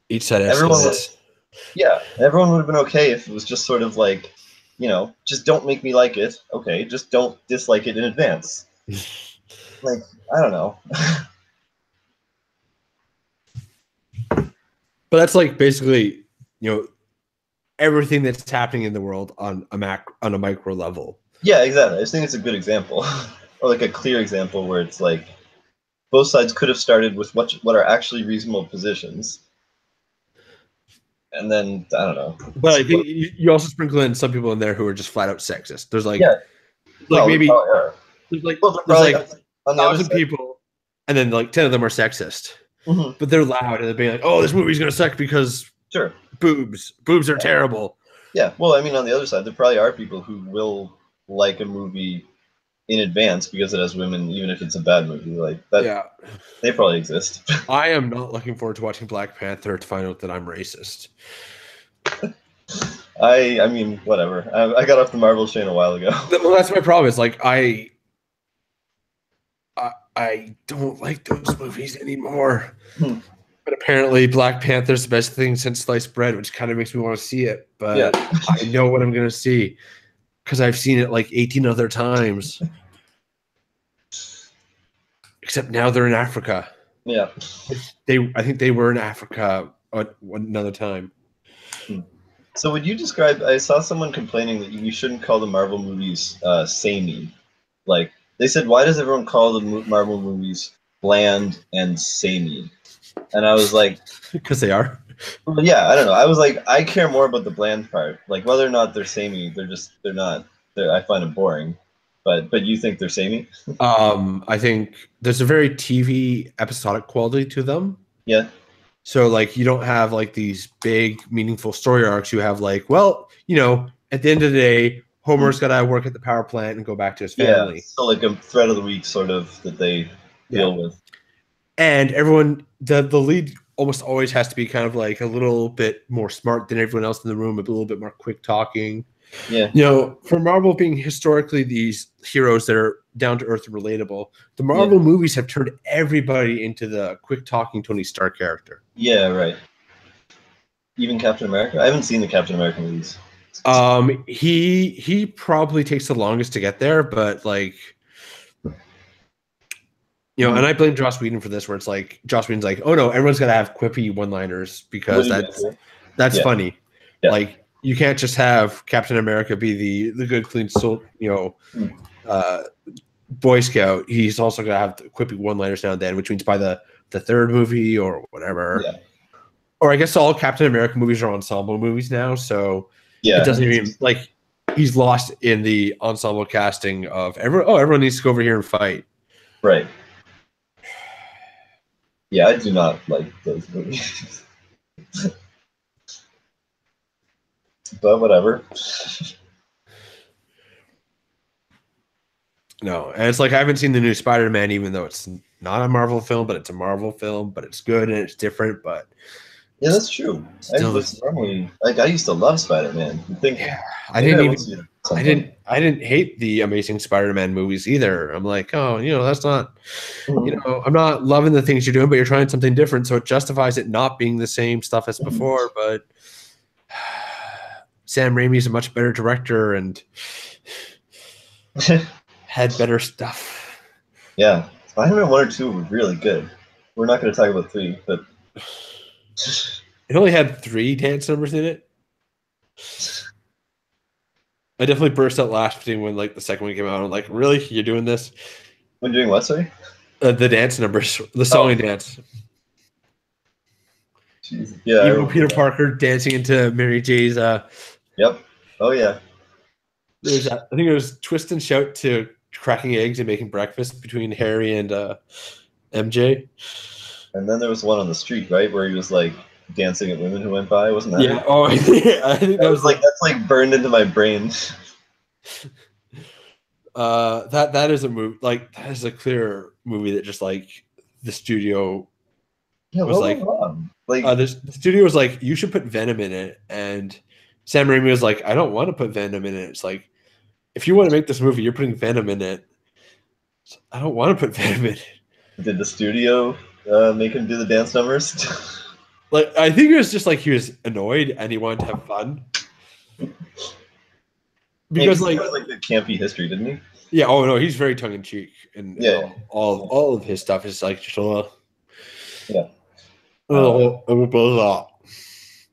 each side
everyone
escalates.
everyone would have been okay if it was just sort of like, just don't make me like it. Okay, just don't dislike it in advance. Like, I don't know.
But that's like basically, everything that's happening in the world on a micro level.
Yeah, exactly. I just think it's a good example, or like a clear example where it's like both sides could have started with what are actually reasonable positions, and then I don't know.
But I think you also sprinkle in some people in there who are just flat out sexist. There's like, maybe there's like 1,000 people, and then like 10 of them are sexist.
Mm-hmm.
But they're loud and they're being like, "Oh, this movie's gonna suck because boobs are terrible."
Yeah, well, I mean, on the other side, there probably are people who will like a movie in advance because it has women, even if it's a bad movie. Like that,
yeah,
they probably exist.
I am not looking forward to watching Black Panther to find out that I'm racist.
I mean, whatever. I got off the Marvel chain a while ago.
Well, that's my problem. Is like I don't like those movies anymore. But apparently Black Panther's the best thing since sliced bread, which kind of makes me want to see it. But I know what I'm going to see because I've seen it like 18 other times. Except now they're in Africa.
Yeah.
I think they were in Africa another time.
So would you describe, I saw someone complaining that you shouldn't call the Marvel movies samey. Like, they said, why does everyone call the Marvel movies bland and samey? And I was like,
because they are.
Well, yeah, I don't know. I was like, I care more about the bland part. Like, whether or not they're samey, they're not. I find them boring. But you think they're samey?
I think there's a very TV episodic quality to them.
Yeah.
So like you don't have like these big meaningful story arcs. You have like, well, at the end of the day, Homer's got to work at the power plant and go back to his family.
Yeah, so like a thread of the week sort of that they deal with. And
everyone, the lead almost always has to be kind of like a little bit more smart than everyone else in the room, a little bit more quick talking.
Yeah.
For Marvel being historically these heroes that are down to earth and relatable, the Marvel movies have turned everybody into the quick talking Tony Stark character.
Yeah, right. Even Captain America? I haven't seen the Captain America movies.
He probably takes the longest to get there, but like, and I blame Joss Whedon for this, where it's like Joss Whedon's like, oh no, everyone's got to have quippy one-liners because that's funny. Yeah. Like you can't just have Captain America be the good, clean soul, Boy Scout. He's also got to have quippy one-liners now and then, which means by the third movie or whatever. Yeah. Or I guess all Captain America movies are ensemble movies now, so it doesn't even like he's lost in the ensemble casting of everyone needs to go over here and fight.
Right. Yeah, I do not like those movies. But whatever.
No, and it's like I haven't seen the new Spider-Man, even though it's not a Marvel film, but it's a Marvel film, but it's good and it's different. But
yeah, that's true. I used to love Spider-Man.
I didn't hate the Amazing Spider-Man movies either. I'm like, oh, that's not, I'm not loving the things you're doing, but you're trying something different, so it justifies it not being the same stuff as before. But Sam Raimi's a much better director and had better stuff.
Yeah, Spider-Man 1 or 2 were really good. We're not going to talk about 3, but
it only had 3 dance numbers in it. I definitely burst out laughing when like the second one came out. I'm like, really? You're doing this?
When doing what, sorry?
The dance numbers, the song and dance.
Jeez. Yeah.
Even Peter Parker dancing into Mary J's
Yep. Oh yeah.
There's that. I think it was twist and shout to cracking eggs and making breakfast between Harry and MJ.
And then there was one on the street, right, where he was like dancing at women who went by. Wasn't that
Yeah.
it?
Oh, I think that was
Like that's like burned into my brain.
that is a movie. Like that is a clear movie that just like the studio
Yeah,
was
what
like,
went wrong? Like,
the studio was like, you should put Venom in it, and Sam Raimi was like, I don't want to put Venom in it. It's like, if you want to make this movie, you're putting Venom in it. I don't want to put Venom in it.
did the studio make him do the dance numbers?
Like, I think it was just like he was annoyed and he wanted to have fun. Because
he has like the campy history, didn't he?
yeah, oh no, he's very tongue in cheek, and
Yeah.
all of his stuff is like just a little,
Yeah.
blah.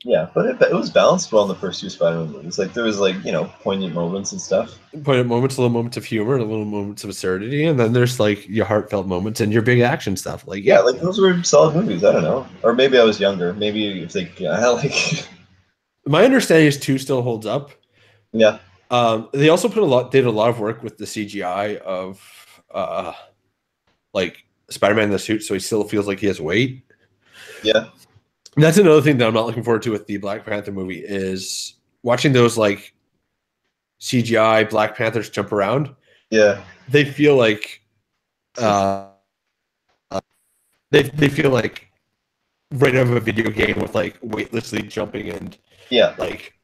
Yeah, but it was balanced well in the first two Spider-Man movies. Like there was like poignant moments and stuff.
Poignant moments, little moments of humor, and little moments of absurdity, and then there's like your heartfelt moments and your big action stuff. Like
Yeah, like those were solid movies. I don't know, or maybe I was younger. Maybe if they like.
My understanding is 2 still holds up.
Yeah.
They also did a lot of work with the CGI of like Spider-Man in the suit, so he still feels like he has weight.
Yeah.
And that's another thing that I'm not looking forward to with the Black Panther movie is watching those like CGI Black Panthers jump around.
Yeah.
They feel like they feel like right out of a video game with like weightlessly jumping and
Yeah.
like.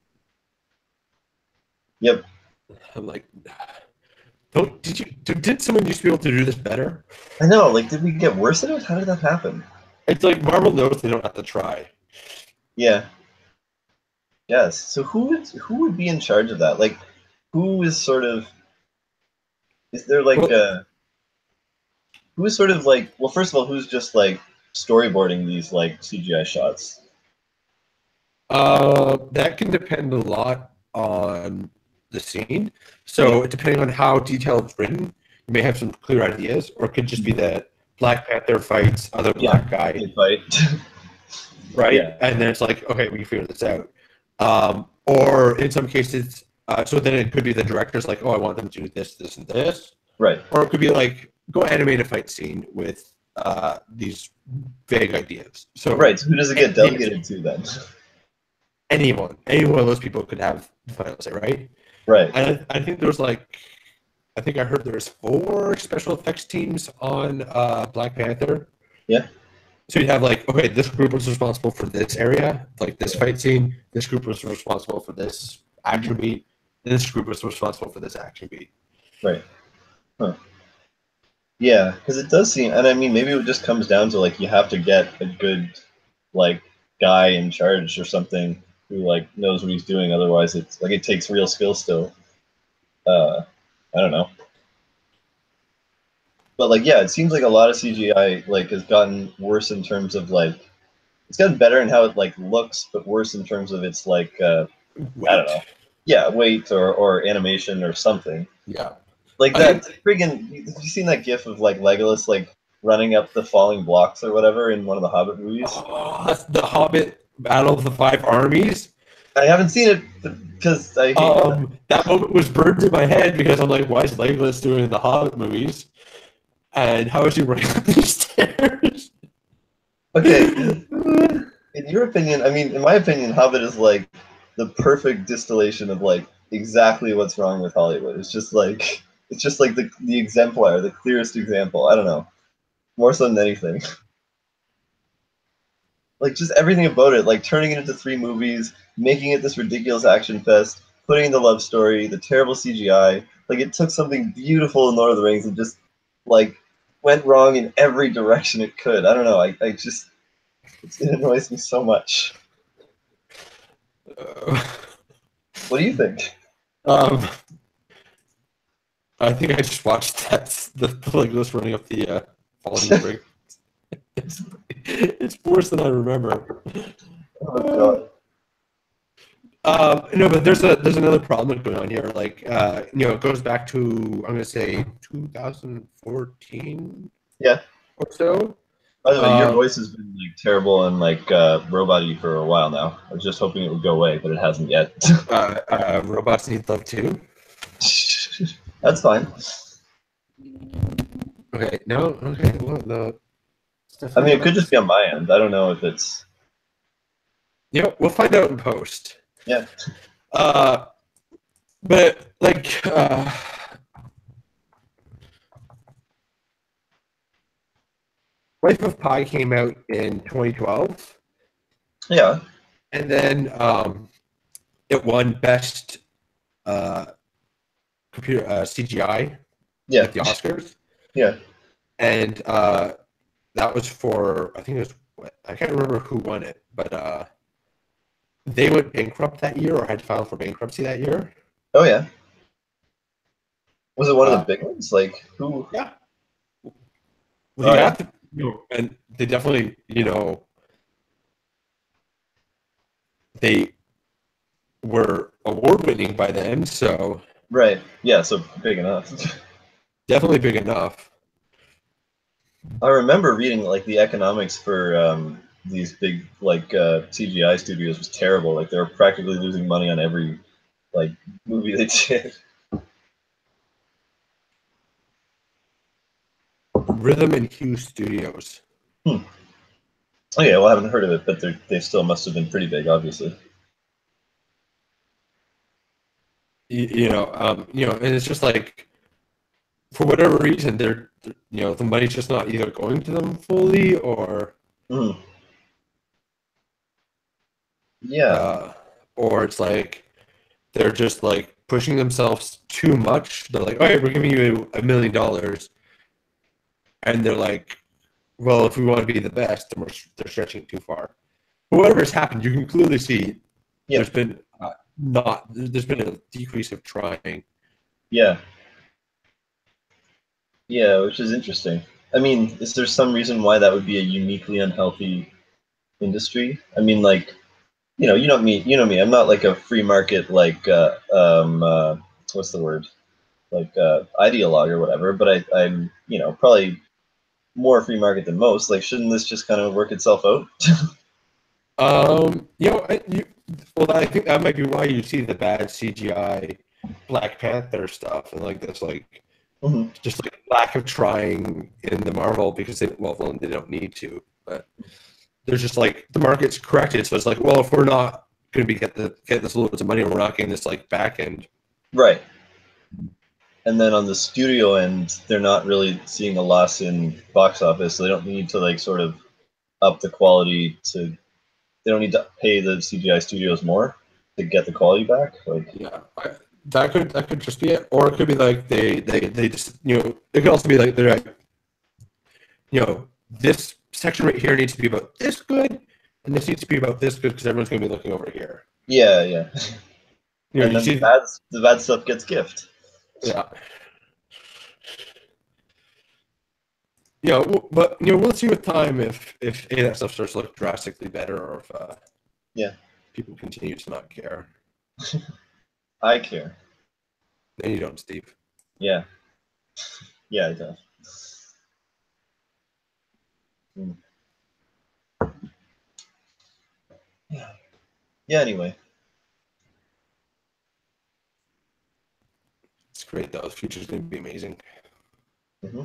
Yep.
I'm like, did someone used to be able to do this better?
I know. Like, did we get worse at it? How did that happen?
It's like Marvel knows they don't have to try.
Yeah. Yes. So who would be in charge of that? Like, who is sort of? Is there like who is sort of like? Well, first of all, who's just like storyboarding these like CGI shots?
That can depend a lot on the scene. So depending on how detailed it's written, you may have some clear ideas, or it could just be that Black Panther fights other black guy,
They fight.
right?
Yeah.
And then it's like, okay, we can figure this out. Or in some cases, so then it could be the director's like, oh, I want them to do this, this, and this.
Right.
Or it could be like, go animate a fight scene with these vague ideas. So
Right. So who does it get delegated to then?
Anyone of those people could have the final say, right?
Right.
And I think there's like, I think I heard there's 4 special effects teams on Black Panther.
Yeah.
So you'd have like, okay, this group was responsible for this area, like this fight scene. This group was responsible for this action beat. And this group was responsible for this action beat.
Right. Huh. Yeah, because it does seem, and I mean, maybe it just comes down to like you have to get a good like guy in charge or something who like knows what he's doing. Otherwise, it's like it takes real skill still. I don't know, but like yeah, it seems like a lot of CGI like has gotten worse in terms of like it's gotten better in how it like looks, but worse in terms of its like I don't know, yeah, weight or animation or something.
Yeah.
Like that friggin' have you seen that gif of like Legolas like running up the falling blocks or whatever in one of the Hobbit movies?
Oh, that's the Hobbit Battle of the 5 Armies.
I haven't seen it because I hate
that moment was burned in my head because I'm like, why is Legolas doing the Hobbit movies? And how is he running up these stairs?
Okay. In your opinion, I mean, in my opinion, Hobbit is like the perfect distillation of like exactly what's wrong with Hollywood. It's just like the exemplar, the clearest example. I don't know. More so than anything. Like just everything about it, like turning it into 3 movies, making it this ridiculous action fest, putting in the love story, the terrible CGI. Like it took something beautiful in Lord of the Rings and just like went wrong in every direction it could. I don't know. I just it annoys me so much. What do you think?
I think I just watched the Legolas running up the falling ring. It's worse than I remember.
Oh
god. No, but there's another problem going on here. Like, it goes back to I'm gonna say 2014.
Yeah.
Or so.
By the way, your
Uh,
voice has been like terrible and like robot-y for a while now. I was just hoping it would go away, but it hasn't yet.
robots need love too.
That's fine.
Okay, no, okay, well, no, it's
I
definitely
mean, it could
not.
just be on my end. I don't know if it's.
We'll find out in post.
Yeah.
Uh, but like, Life of Pi came out in 2012,
Yeah.
and then it won best uh, computer CGI
Yeah.
at the Oscars,
Yeah.
and that was for I think it was I can't remember who won it, but they went bankrupt that year or had to file for bankruptcy that year.
Oh yeah. Was it one of the
Uh,
big ones? Like who?
yeah, well,
Oh
you
yeah.
have to, and they definitely, they were award winning by then, so
Right. Yeah. So big enough.
definitely big enough.
I remember reading like the economics for these big like CGI studios was terrible. Like they were practically losing money on every like movie they did.
Rhythm and Hue Studios.
Hmm. Oh yeah, well I haven't heard of it, but they still must have been pretty big, obviously.
And it's just like for whatever reason, the money's just not either going to them fully or
Mm. Yeah.
uh, or it's like they're just like pushing themselves too much. They're like, all right, we're giving you $1 million, and they're like, well, if we want to be the best, then they're stretching too far. But whatever's happened, you can clearly see
Yeah.
there's been not there's been a decrease of trying.
Yeah. Yeah, which is interesting. I mean, is there some reason why that would be a uniquely unhealthy industry? I mean, like, you know me. I'm not like a free market like what's the word? Like ideologue or whatever, but I'm probably more free market than most. Like, shouldn't this just kind of work itself out?
Um, you know, I- you, well, I think that might be why you see the bad CGI Black Panther stuff and like this, like
Hmm.
just like lack of trying in the Marvel because one, they don't need to, but there's just like the market's corrected, so it's like, well, if we're not going to be get this loads of money, and we're not getting this like back end.
Right. And then on the studio end, they're not really seeing a loss in box office, so they don't need to like sort of up the quality to. They don't need to pay the CGI studios more to get the quality back. Like,
Yeah, that could just be it, or it could be like they just it could also be like they're like this section right here needs to be about this good, and this needs to be about this good because everyone's going to be looking over here.
yeah, yeah. And
You
then
see,
the bad stuff gets gift.
yeah, but we'll see with time if any of that stuff starts to look drastically better, or if
Yeah,
people continue to not care.
I care.
Then you don't, Steve.
Yeah, yeah, it does. Mm. Yeah. Yeah. Anyway,
It's great though. The future's going to be amazing.
hmm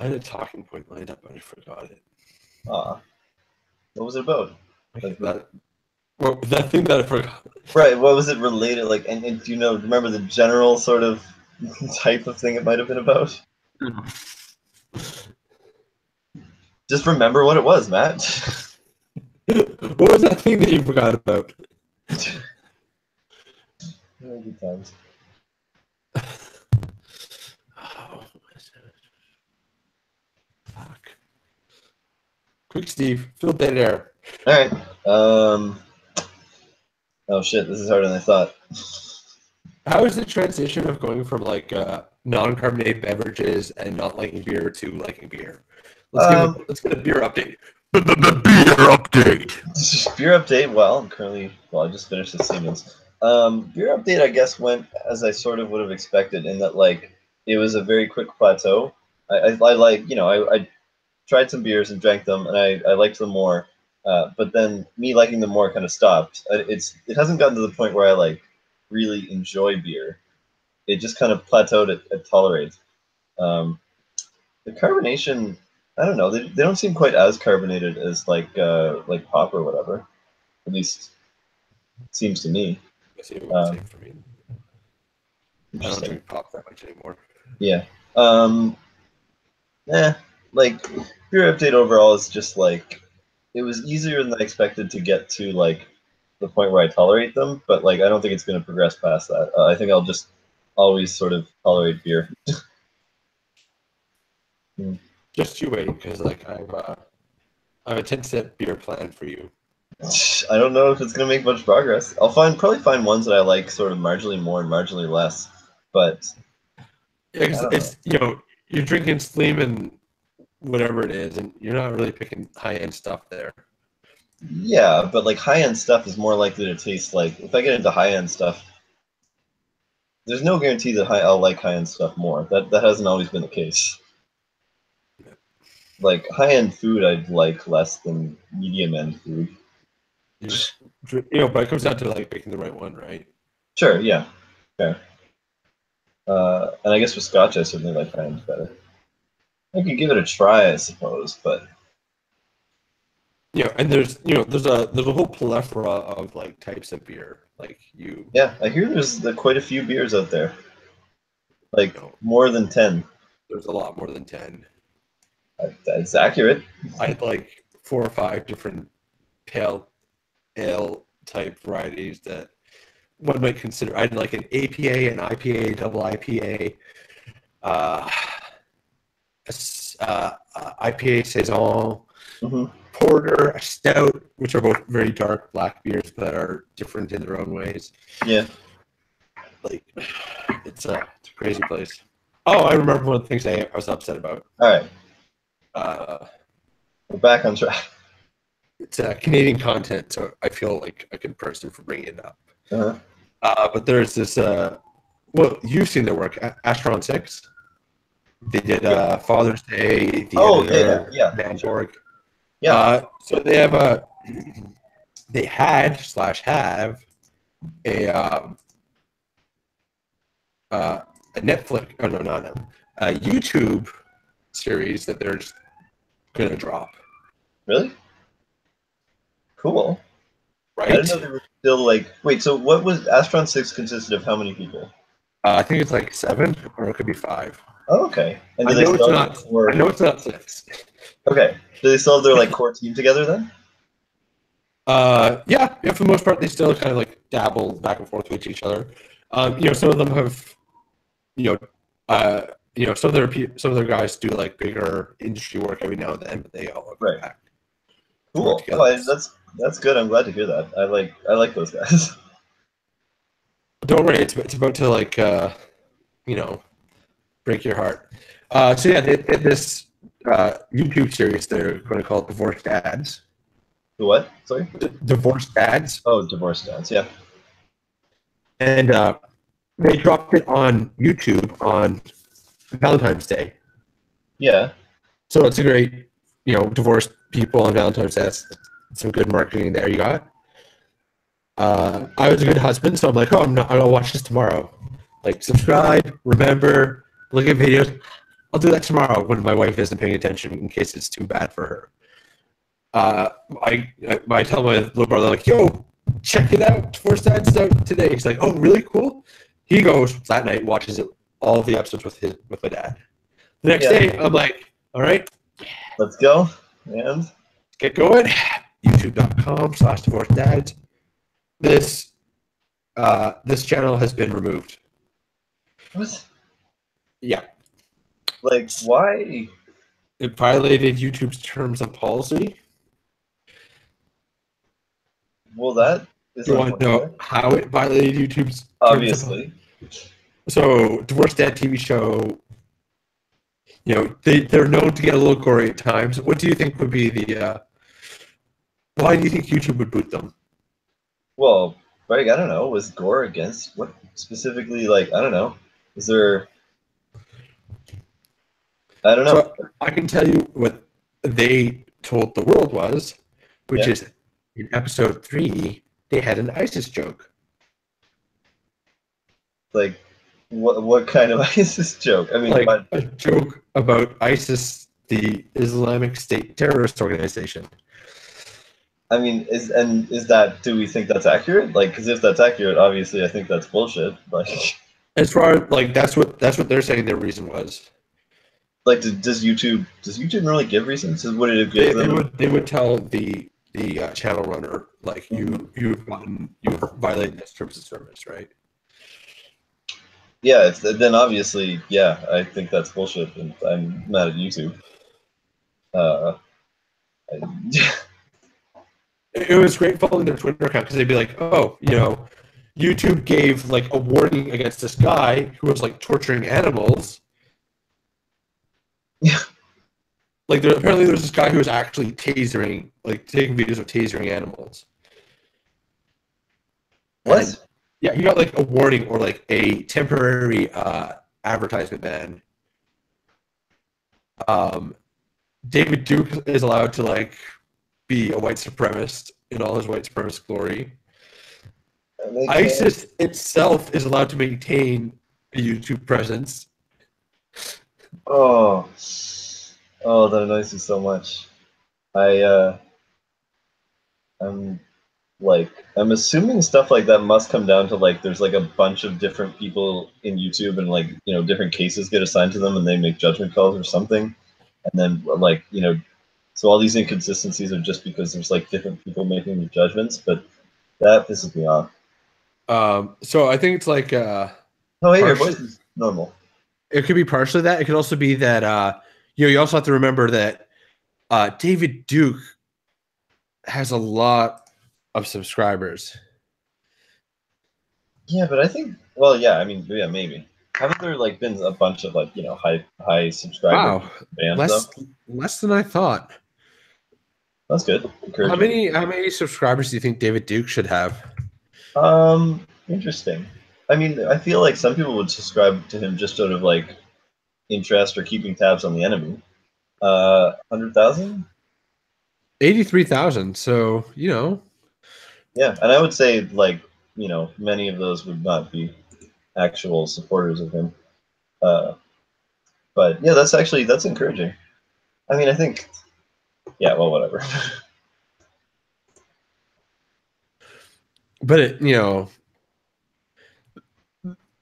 I had a talking point lined up, but I forgot it.
what was it about?
Like
Like,
that. Well, that thing that I forgot.
right, what was it related? Like, and do you remember the general sort of type of thing it might have been about? Just remember what it was, Matt.
What was that thing that you forgot about?
Oh, good times.
Oh, fuck. Quick, Steve. Fill dead air.
All right. Oh shit, this is harder than I thought.
How is the transition of going from like non-carbonated beverages and not liking beer to liking beer?
Um,
Let's get a beer update. Beer update.
beer update. Well, I just finished the Siemens. Beer update, I guess, went as I sort of would have expected, in that like it was a very quick plateau. I like, I tried some beers and drank them, and I liked them more. But then me liking them more kind of stopped. It hasn't gotten to the point where I like really enjoy beer. It just kind of plateaued at tolerate. Um, the carbonation, I don't know. They don't seem quite as carbonated as like pop or whatever. At least it seems to me.
Same
Um,
for me. I don't
Interesting.
drink pop that much anymore.
Yeah. Um, eh, like beer update overall is just like it was easier than I expected to get to like the point where I tolerate them, but like I don't think it's going to progress past that. I think I'll just always sort of tolerate beer. Mm.
Just you wait, because like I have a 10-step beer plan for you.
I don't know if it's going to make much progress. I'll probably find ones that I like sort of marginally more and marginally less, but
Yeah,
I
because
don't know.
it's you're drinking Sleeman whatever it is, and you're not really picking high end stuff there.
Yeah, but like high end stuff is more likely to taste like if I get into high end stuff, there's no guarantee that I'll like high end stuff more. That hasn't always been the case. Like high end food, I'd like less than medium end food.
You just but it comes down to like picking the right one, right?
Sure, yeah, fair. And I guess with Scotch, I certainly like high end better. I could give it a try, I suppose, but
And there's a whole plethora of like types of beer. Like
yeah, I hear there's quite a few beers out there, like
know,
more than 10.
there's a lot more than 10.
That's accurate.
I had like 4 or 5 different pale ale type varieties that one might consider. I had like an APA, an IPA, double IPA, uh, IPA saison,
Hmm.
porter, a stout, which are both very dark black beers that are different in their own ways.
Yeah.
Like it's a crazy place. Oh, I remember one of the things I was upset about.
All right,
Uh,
we're back on track.
it's Canadian content, so I feel like a good person for bringing it up.
Uh-huh.
But there's this. Well, you've seen their work, Astron 6. They did
Yeah.
Father's Day, The
Oh, yeah, yeah,
Editor,
yeah.
Van
Sure.
Borg.
Yeah.
So they have they had slash have a a Netflix. Oh no, not them. A YouTube series that they're just gonna drop.
Really? Cool. I didn't know
Right?
they were still like. Wait, so what was Astron 6 consisted of how many people?
I think it's like 7, or it could be 5.
Oh, okay. And
I
do they
know it's
still have their
not. I
core?
know it's not 6.
Okay. Do they still have their like core team together then?
Yeah, for the most part, they still kind of like dabble back and forth with each other. Some of them have, you know, some of their guys do like bigger industry work every now and then, but they all come
Right.
back to work
Cool.
together.
Oh, that's good. I'm glad to hear that. I like those guys.
Don't worry, it's about to like you know break your heart. So yeah, they this YouTube series they're going to call it Divorced Dads.
What? Sorry.
Divorced Dads,
Oh, divorce dance. Yeah.
and they dropped it on YouTube on Valentine's Day.
Yeah.
So it's a great, divorced people on Valentine's Day. That's some good marketing there you got. I was a good husband, so I'm like, I'll watch this tomorrow. Like, subscribe, remember, look at videos. I'll do that tomorrow when my wife isn't paying attention in case it's too bad for her. I tell my little brother, like, yo, check it out. Divorced Dad's out today. He's like, oh, really cool. He goes that night, watches all the episodes with my dad. The next
Yeah.
day, I'm like, all right,
Let's go. And
get going. YouTube.com/divorceddads. This channel has been removed.
what?
Yeah.
Like, why?
It violated YouTube's terms of policy.
Well, that is
You want to know
unfortunate.
how it violated YouTube's terms of policy?
Obviously.
So, Divorced Dad TV show, they're known to get a little gory at times. What do you think would be why do you think YouTube would boot them?
Well, Greg, I don't know. Was gore against what specifically? Like, I don't know. Is there? I don't know.
So I can tell you what they told the world was, which
Yeah.
is in episode 3, they had an ISIS joke.
Like, what kind of ISIS joke? I mean,
Like
but
a joke about ISIS, the Islamic State terrorist organization.
I mean, is that, do we think that's accurate? Like, because if that's accurate, obviously, I think that's bullshit. Like,
As far as like that's what they're saying their reason was.
like does YouTube really give reasons? Would it give
They
them?
would tell the channel runner like you violated this terms of service, right?
Yeah, then obviously, yeah, I think that's bullshit, and I'm mad at YouTube. Uh, I,
It was great following their Twitter account because they'd be like, oh, YouTube gave like a warning against this guy who was like torturing animals.
yeah.
Like apparently there's this guy who was actually tasering, like taking videos of tasering animals. And
What?
yeah, he got like a warning or like a temporary advertisement ban. Um, David Duke is allowed to like be a white supremacist in all his white supremacist glory.
They can't.
ISIS itself is allowed to maintain a YouTube presence.
Oh, oh, that annoys me so much. I I'm I'm assuming stuff like that must come down to like there's like a bunch of different people in YouTube and like different cases get assigned to them and they make judgment calls or something, and then so all these inconsistencies are just because there's like different people making the judgments, but that pisses me off.
So I think it's like
Oh, hey, your
partially
voice is normal.
it could be partially that. It could also be that you also have to remember that David Duke has a lot of subscribers.
Yeah, but I think, well, yeah, I mean, yeah, maybe. Haven't there like been a bunch of like high subscriber
Wow,
bands though?
less than I thought.
That's good,
How
encouraging.
many subscribers do you think David Duke should have?
Interesting. I mean, I feel like some people would subscribe to him just out of like interest or keeping tabs on the enemy. 100,000?
83,000. So
Yeah, and I would say like many of those would not be actual supporters of him. Uh, but yeah, that's encouraging. I mean, I think yeah, well, whatever.
but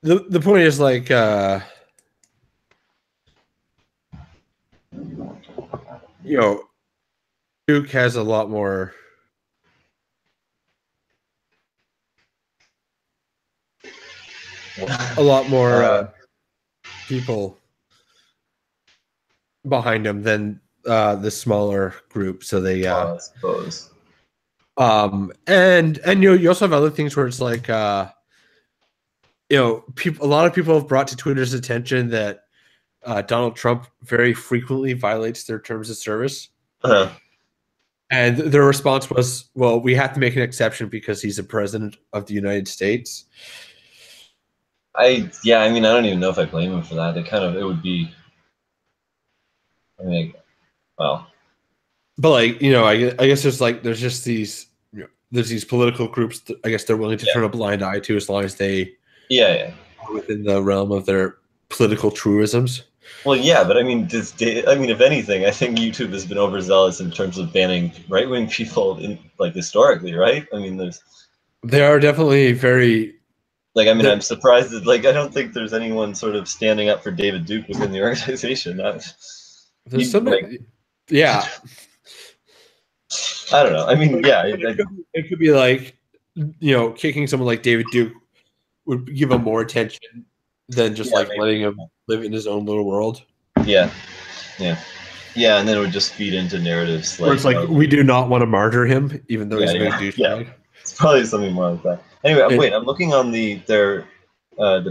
the point is like you know Duke has a lot more
uh,
people behind him than the smaller group. So they
well, I suppose.
and you also have other things where it's like people, a lot of people have brought to Twitter's attention that Donald Trump very frequently violates their terms of service.
Uh,
And their response was, well, we have to make an exception because he's the president of the United States.
yeah, I mean, I don't even know if I blame him for that. It would be. I mean, well,
But like, I guess there's just these there's these political groups that I guess they're willing to
yeah,
turn a blind eye to as long as they
yeah.
are within the realm of their political truisms.
Well, yeah, but I mean, I mean, if anything, I think YouTube has been overzealous in terms of banning right-wing people in like historically, right? I mean,
They are definitely very
like, I mean,
they're-
I'm surprised that like I don't think there's anyone sort of standing up for David Duke within the organization.
there's some yeah.
I don't know. I mean, yeah,
It could be like kicking someone like David Duke would give him more attention than just
yeah,
like
maybe.
letting him live in his own little world.
Yeah, yeah, yeah, and then it would just feed into narratives
Where it's like we do not want to martyr him, even though he's a big douchebag.
yeah. It's probably something more like that. Anyway, wait, I'm looking on the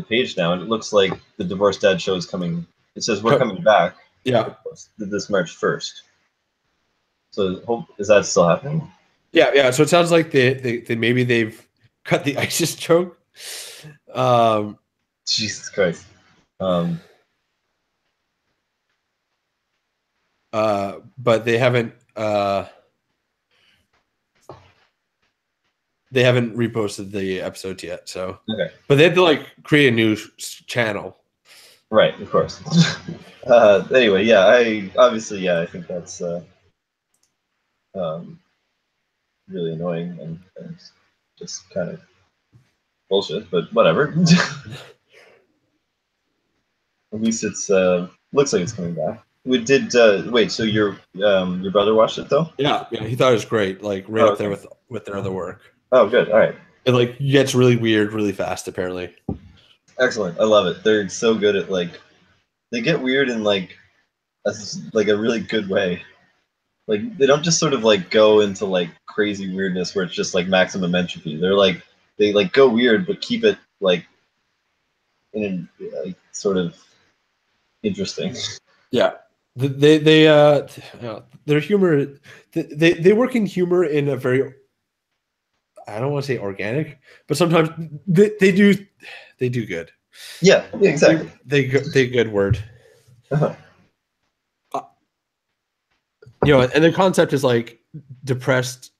page now, and it looks like the Divorced Dad show is coming. It says we're coming back.
Yeah,
This March 1st. So is that still happening?
yeah. So it sounds like they maybe they've cut the ISIS joke.
Jesus Christ.
but they haven't reposted the episodes yet. So,
Okay.
but they have to like create a new channel.
Right, of course. Anyway, yeah, I think that's um, really annoying and just kind of bullshit, but whatever. At least it's looks like it's coming back. We did wait, so your brother watched it though?
Yeah, he thought it was great, like right
Oh,
up there
okay.
with their other work.
Oh, good. All right.
It like gets really weird really fast, apparently.
Excellent. I love it. They're so good at like they get weird in like a really good way. Like they don't just sort of like go into like crazy weirdness where it's just like maximum entropy. They like go weird but keep it like in like sort of interesting.
Yeah, their humor, they work in humor in a very, I don't want to say organic, but sometimes they do good.
Yeah, exactly.
They good word.
Uh-huh.
And the concept is like depressed,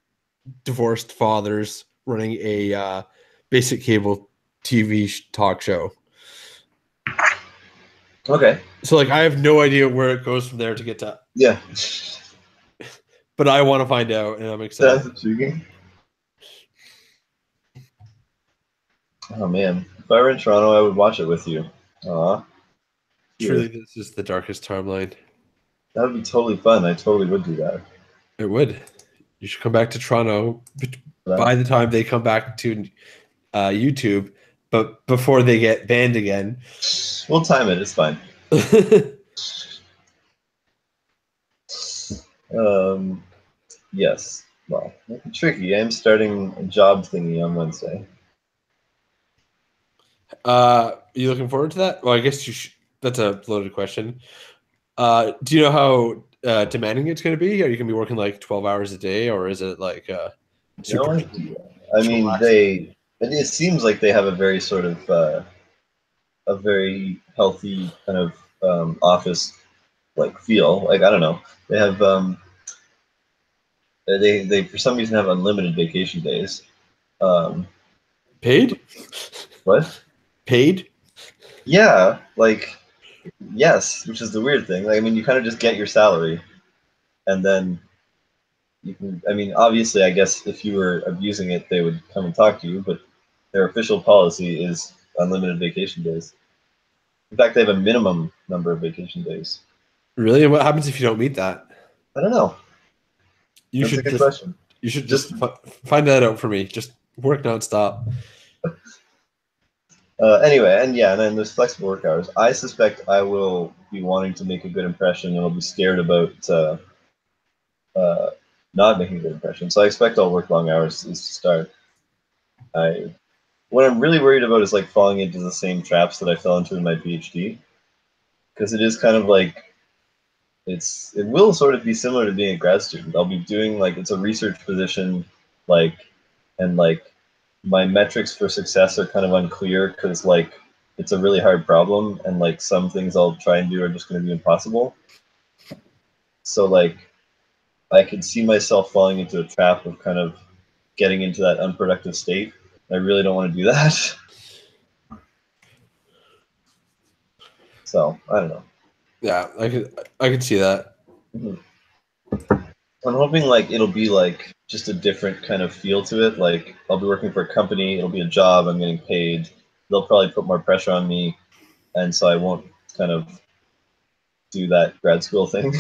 divorced fathers running a basic cable TV talk show.
Okay.
So like I have no idea where it goes from there to get to.
Yeah.
But I want to find out, and I'm excited.
That's intriguing. Oh man, if I were in Toronto, I would watch it with you. Aw.
Truly, this is the darkest timeline.
That would be totally fun. I totally would do that.
It would. You should come back to Toronto by the time they come back to YouTube, but before they get banned again.
We'll time it. It's fine. Yes. Well, that'd be tricky. I'm starting a job thingy on Wednesday.
You looking forward to that? Well, I guess that's a loaded question. Do you know how demanding it's going to be? Are you going to be working like 12 hours a day, or is it like super?
No idea. I mean, it seems like they have a very sort of a very healthy kind of office like feel. Like I don't know. They have they for some reason have unlimited vacation days.
Paid?
What?
Paid?
Yeah, like yes, which is the weird thing. Like I mean, you kind of just get your salary, and then you can. I mean, obviously, I guess if you were abusing it, they would come and talk to you. But their official policy is unlimited vacation days. In fact, they have a minimum number of vacation days.
Really? And what happens if you don't meet that?
I don't know. That's a good question.
You should just find that out for me. Just work nonstop.
Anyway, and then there's flexible work hours. I suspect I will be wanting to make a good impression, and I'll be scared about not making a good impression. So I expect I'll work long hours to start. What I'm really worried about is like falling into the same traps that I fell into in my PhD, because it is kind of like it will sort of be similar to being a grad student. I'll be doing like it's a research position, and my metrics for success are kind of unclear because like it's a really hard problem, and like some things I'll try and do are just going to be impossible. So like I could see myself falling into a trap of kind of getting into that unproductive state. I really don't want to do that. So I don't know.
Yeah, I could see that.
Mm-hmm. I'm hoping like it'll be like just a different kind of feel to it. Like I'll be working for a company, it'll be a job, I'm getting paid. They'll probably put more pressure on me, and so I won't kind of do that grad school thing.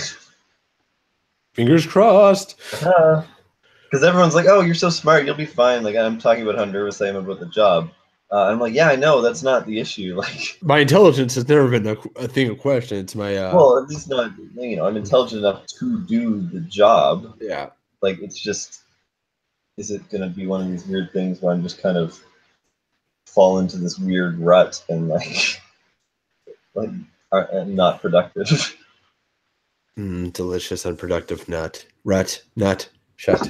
Fingers crossed.
Because everyone's like, "Oh, you're so smart, you'll be fine." Like I'm talking about how nervous I am about the job. I'm like, "Yeah, I know. That's not the issue." Like
my intelligence has never been a thing of question. It's my
well, at least not. I'm intelligent enough to do the job.
Yeah.
Like it's just, is it gonna be one of these weird things where I'm just kind of fall into this weird rut and like not productive?
Delicious, unproductive nut. Nut. Shut.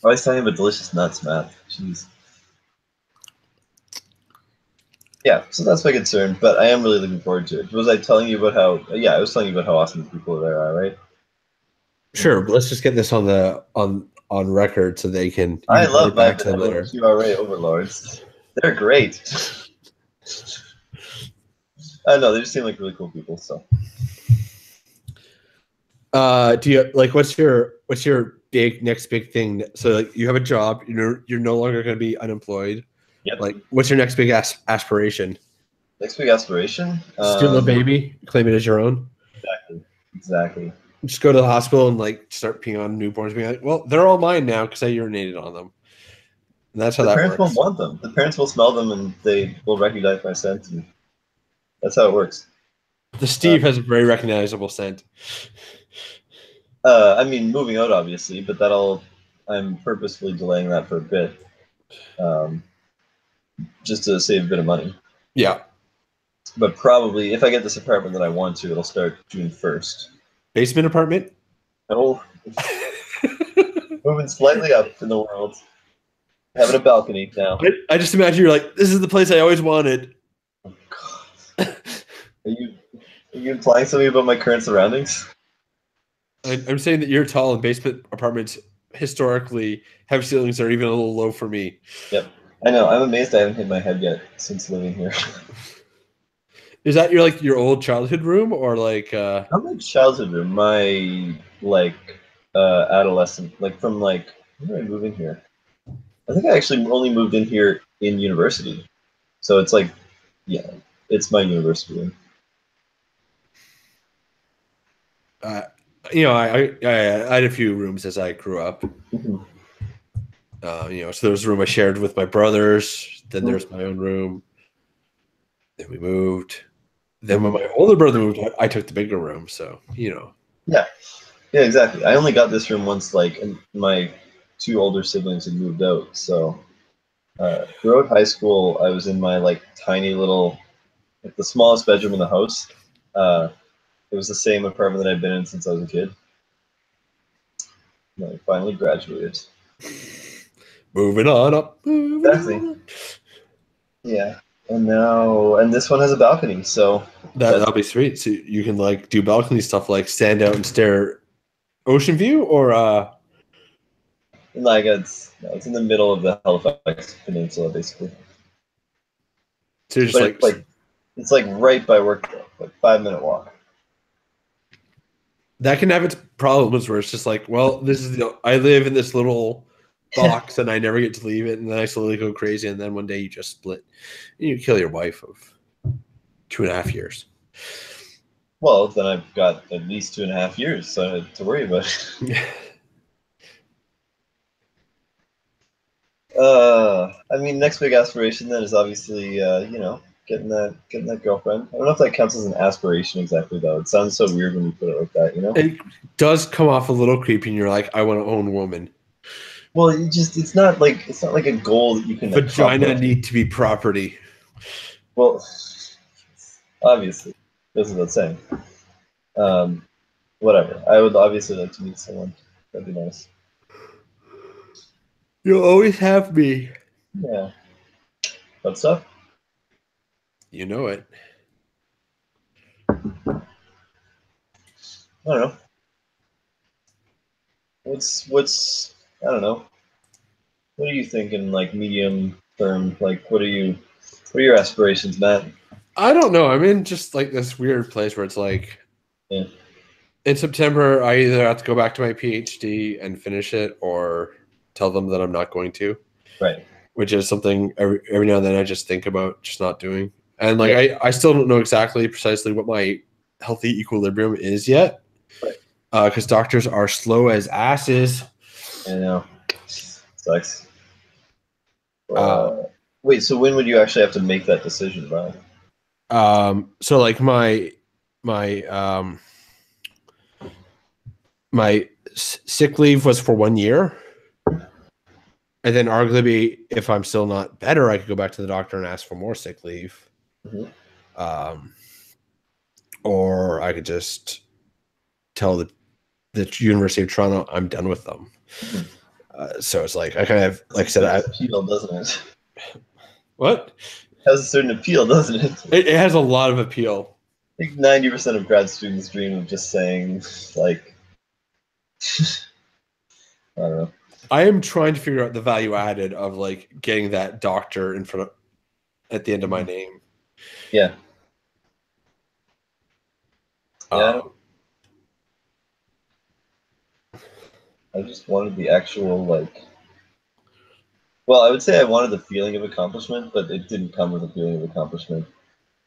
Always talking about delicious nuts, Matt. Jeez. Yeah, so that's my concern. But I am really looking forward to it. Was I telling you about how? Yeah, I was telling you about how awesome the people there are, right?
Sure, but let's just get this on the on record so they can you
I
can put
love
it back to
vibing
them
out with
later.
QRA overlords. They're great. I know they just seem like really cool people. So
Do you like what's your big next big thing? So like, you have a job, you're no longer going to be unemployed.
yep.
Like, what's your next big aspiration?
Next big aspiration.
Steal a baby, claim it as your own.
Exactly.
Just go to the hospital and like start peeing on newborns, being like, "Well, they're all mine now because I urinated on them." And that's how
The
that
parents won't
works.
want them. The parents will smell them and they will recognize my scent. And that's how it works.
The Steve has a very recognizable scent.
I mean, moving out obviously, but that'll. I'm purposefully delaying that for a bit, um, just to save a bit of money.
Yeah,
But probably, if I get this apartment that I want to, it'll start June 1st.
basement apartment.
Oh, moving slightly up in the world, having a balcony now.
I just imagine you're like, "This is the place I always wanted."
Oh, God. Are you implying something about my current surroundings?
I'm saying that you're tall and basement apartments historically have ceilings that are even a little low for me.
Yep, I know. I'm amazed I haven't hit my head yet since living here.
Is that your old childhood room or like
Not my childhood room, my like adolescent, like from like when did I move in here? I think I actually only moved in here in university, so it's like, yeah, it's my university room.
uh, I had a few rooms as I grew up.
Mhm.
So there was a room I shared with my brothers. Then
Mhm.
there's my own room. Then we moved. Then when my older brother moved, I took the bigger room. So
Yeah, yeah, exactly. I only got this room once, like, and my two older siblings had moved out. So throughout high school, I was in my like tiny little, like the smallest bedroom in the house. Uh, it was the same apartment that I'd been in since I was a kid. And I finally graduated.
moving on up. Moving
Exactly.
on up.
Yeah. And this one has a balcony, so
That'll be sweet. So you can like do balcony stuff, like stand out and stare ocean view, or
like it's in the middle of the Halifax Peninsula, basically.
so you're just
But
like
it's like right by work, like 5 minute walk.
that can have its problems where it's just like, well, this is I live in this little box and I never get to leave it, and then I slowly go crazy, and then one day you just split, and you kill your wife of 2.5 years.
Well, then I've got at least 2.5 years to worry about. I mean, next big aspiration then is obviously, getting that girlfriend. I don't know if that counts as an aspiration exactly, though. It sounds so weird when you put it like that, you know?
It does come off a little creepy, and you're like, I want to own a woman.
Well, it's not like a goal that you can
Vagina
accomplish.
need to be property.
Well, obviously, goes without saying. Whatever. I would obviously like to meet someone. That'd be nice.
You'll always have me.
Yeah. What's up?
You know it.
I don't know. What's I don't know. What are you thinking, like medium term? Like, what are your aspirations, Matt?
I don't know. I'm in just like this weird place where it's like,
Yeah.
in September, I either have to go back to my PhD and finish it, or tell them that I'm not going to.
Right.
Which is something every now and then I just think about just not doing. And like I still don't know exactly precisely what my healthy equilibrium is yet.
Right.
Because doctors are slow as asses.
I know. Sucks.
Uh,
Wait, so when would you actually have to make that decision, Brian?
so like my sick leave was for 1 year. And then arguably, if I'm still not better, I could go back to the doctor and ask for more sick leave.
Mm-hmm.
Or I could just tell the University of Toronto I'm done with them.
Mm-hmm.
So it's like I kind of, like I said,
appeal, doesn't it?
What?
has a certain appeal, doesn't it?
It has a lot of appeal.
I think 90% of grad students dream of just saying, like, I don't know.
I am trying to figure out the value added of like getting that doctor in front of at the end of my name.
Yeah. Yeah.
Um,
I just wanted the actual, like, well, I would say I wanted the feeling of accomplishment, but it didn't come with a feeling of accomplishment.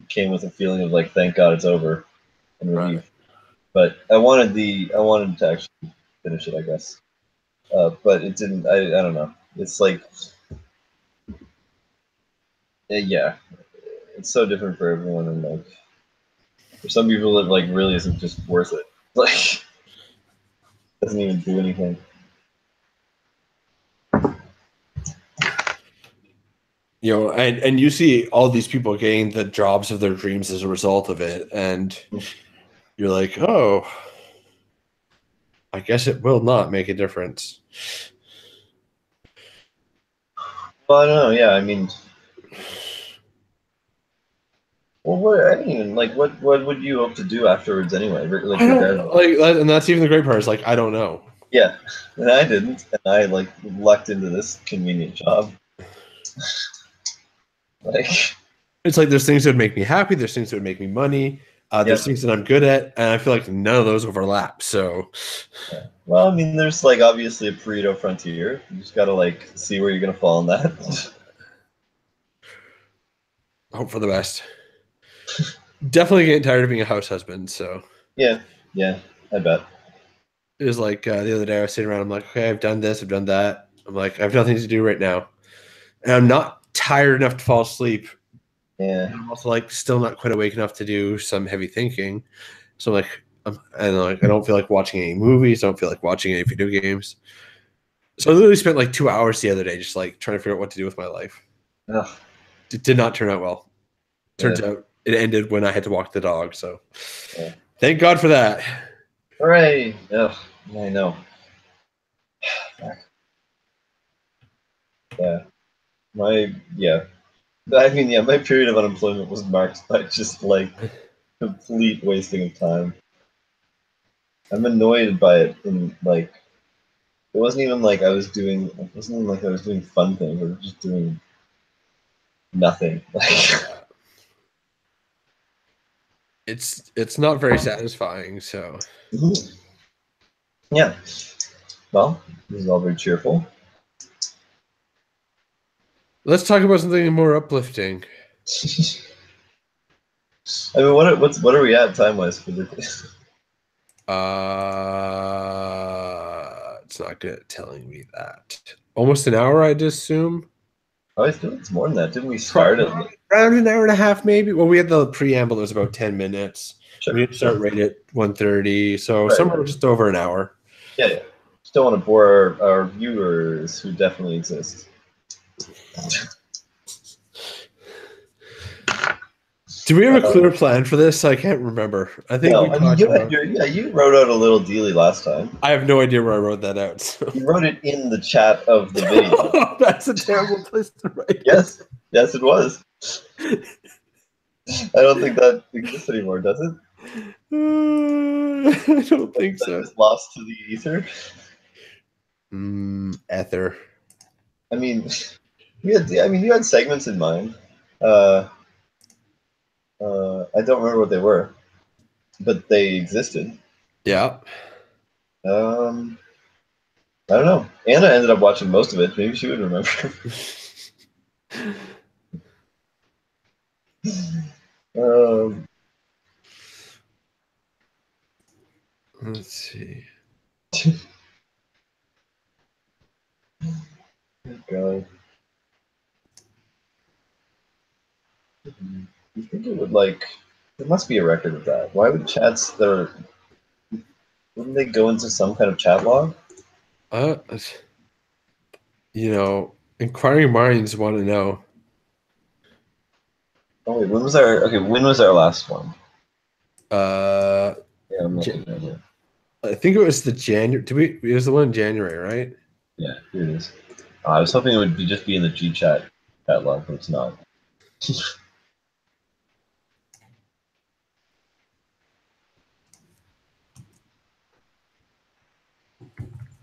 It came with a feeling of, like, thank God it's over and relief.
Right.
But I wanted to actually finish it, I guess. But it didn't, I don't know. It's like, yeah, it's so different for everyone, and, like, for some people, it, like, really isn't just worth it. Like, doesn't even do anything.
You know, and you see all these people getting the jobs of their dreams as a result of it, and you're like, oh, I guess it will not make a difference.
Well, I don't know. Yeah, I mean, well, what I don't even like. What would you hope to do afterwards anyway? Like,
I don't like, and that's even the great part. Is like I don't know.
Yeah, and I didn't, and I like lucked into this convenient job. Like,
It's like there's things that would make me happy. There's things that would make me money. There's things that I'm good at, and I feel like none of those overlap. So,
yeah. Well, I mean, there's like obviously a Pareto frontier. You just gotta like see where you're gonna fall in that.
hope for the best. Definitely getting tired of being a house husband. So,
yeah, I bet.
it was like the other day I was sitting around. I'm like, okay, I've done this, I've done that. I'm like, I have nothing to do right now, and I'm not tired enough to fall asleep.
Yeah,
I'm also like still not quite awake enough to do some heavy thinking. So I'm like, I don't feel like watching any movies. I don't feel like watching any video games. So I literally spent like 2 hours the other day just like trying to figure out what to do with my life.
ugh,
It did not turn out well. Turns
yeah.
out it ended when I had to walk the dog. So
Yeah.
thank God for that.
Hooray! Ugh, I know. Yeah, yeah. I mean, yeah, my period of unemployment was marked by just like complete wasting of time. I'm annoyed by it, and like it wasn't even like I was doing. It wasn't even like I was doing fun things. I was just doing nothing. Like,
It's not very satisfying. So
yeah. Well, this is all very cheerful.
let's talk about something more uplifting.
I mean, what are we at time wise for the day?
It's not good at telling me that. Almost an hour, I'd assume.
Oh, I feel it's more than that. Didn't we start at
Around an hour and a half, maybe. Well, we had the preamble that was about 10 minutes.
Sure,
We didn't start right at 1:30, so
Right,
somewhere
right.
just over an hour.
Yeah. Still want to bore our viewers who definitely exist.
Do we have a clear plan for this? I can't remember. I think
No,
we
I mean
talked about.
you wrote out a little dealy last time.
I have no idea where I wrote that out. So.
You wrote it in the chat of the video.
That's a terrible place to write.
Yes, it was. I don't think that exists anymore, does it?
I don't think so.
It's lost to the ether.
Ether.
I mean, you had segments in mind. I don't remember what they were, but they existed.
Yeah.
I don't know. Anna ended up watching most of it. Maybe she would remember.
Let's see.
God. You think it would like? There must be a record of that. Why would chats that are? Wouldn't they go into some kind of chat log?
Inquiring minds want to know.
Oh wait, when was our last one?
Yeah,
I'm looking right here.
I think it was the January. It was the one in January, right?
Yeah, here it is. I was hoping it would just be in the G chat log, but it's not.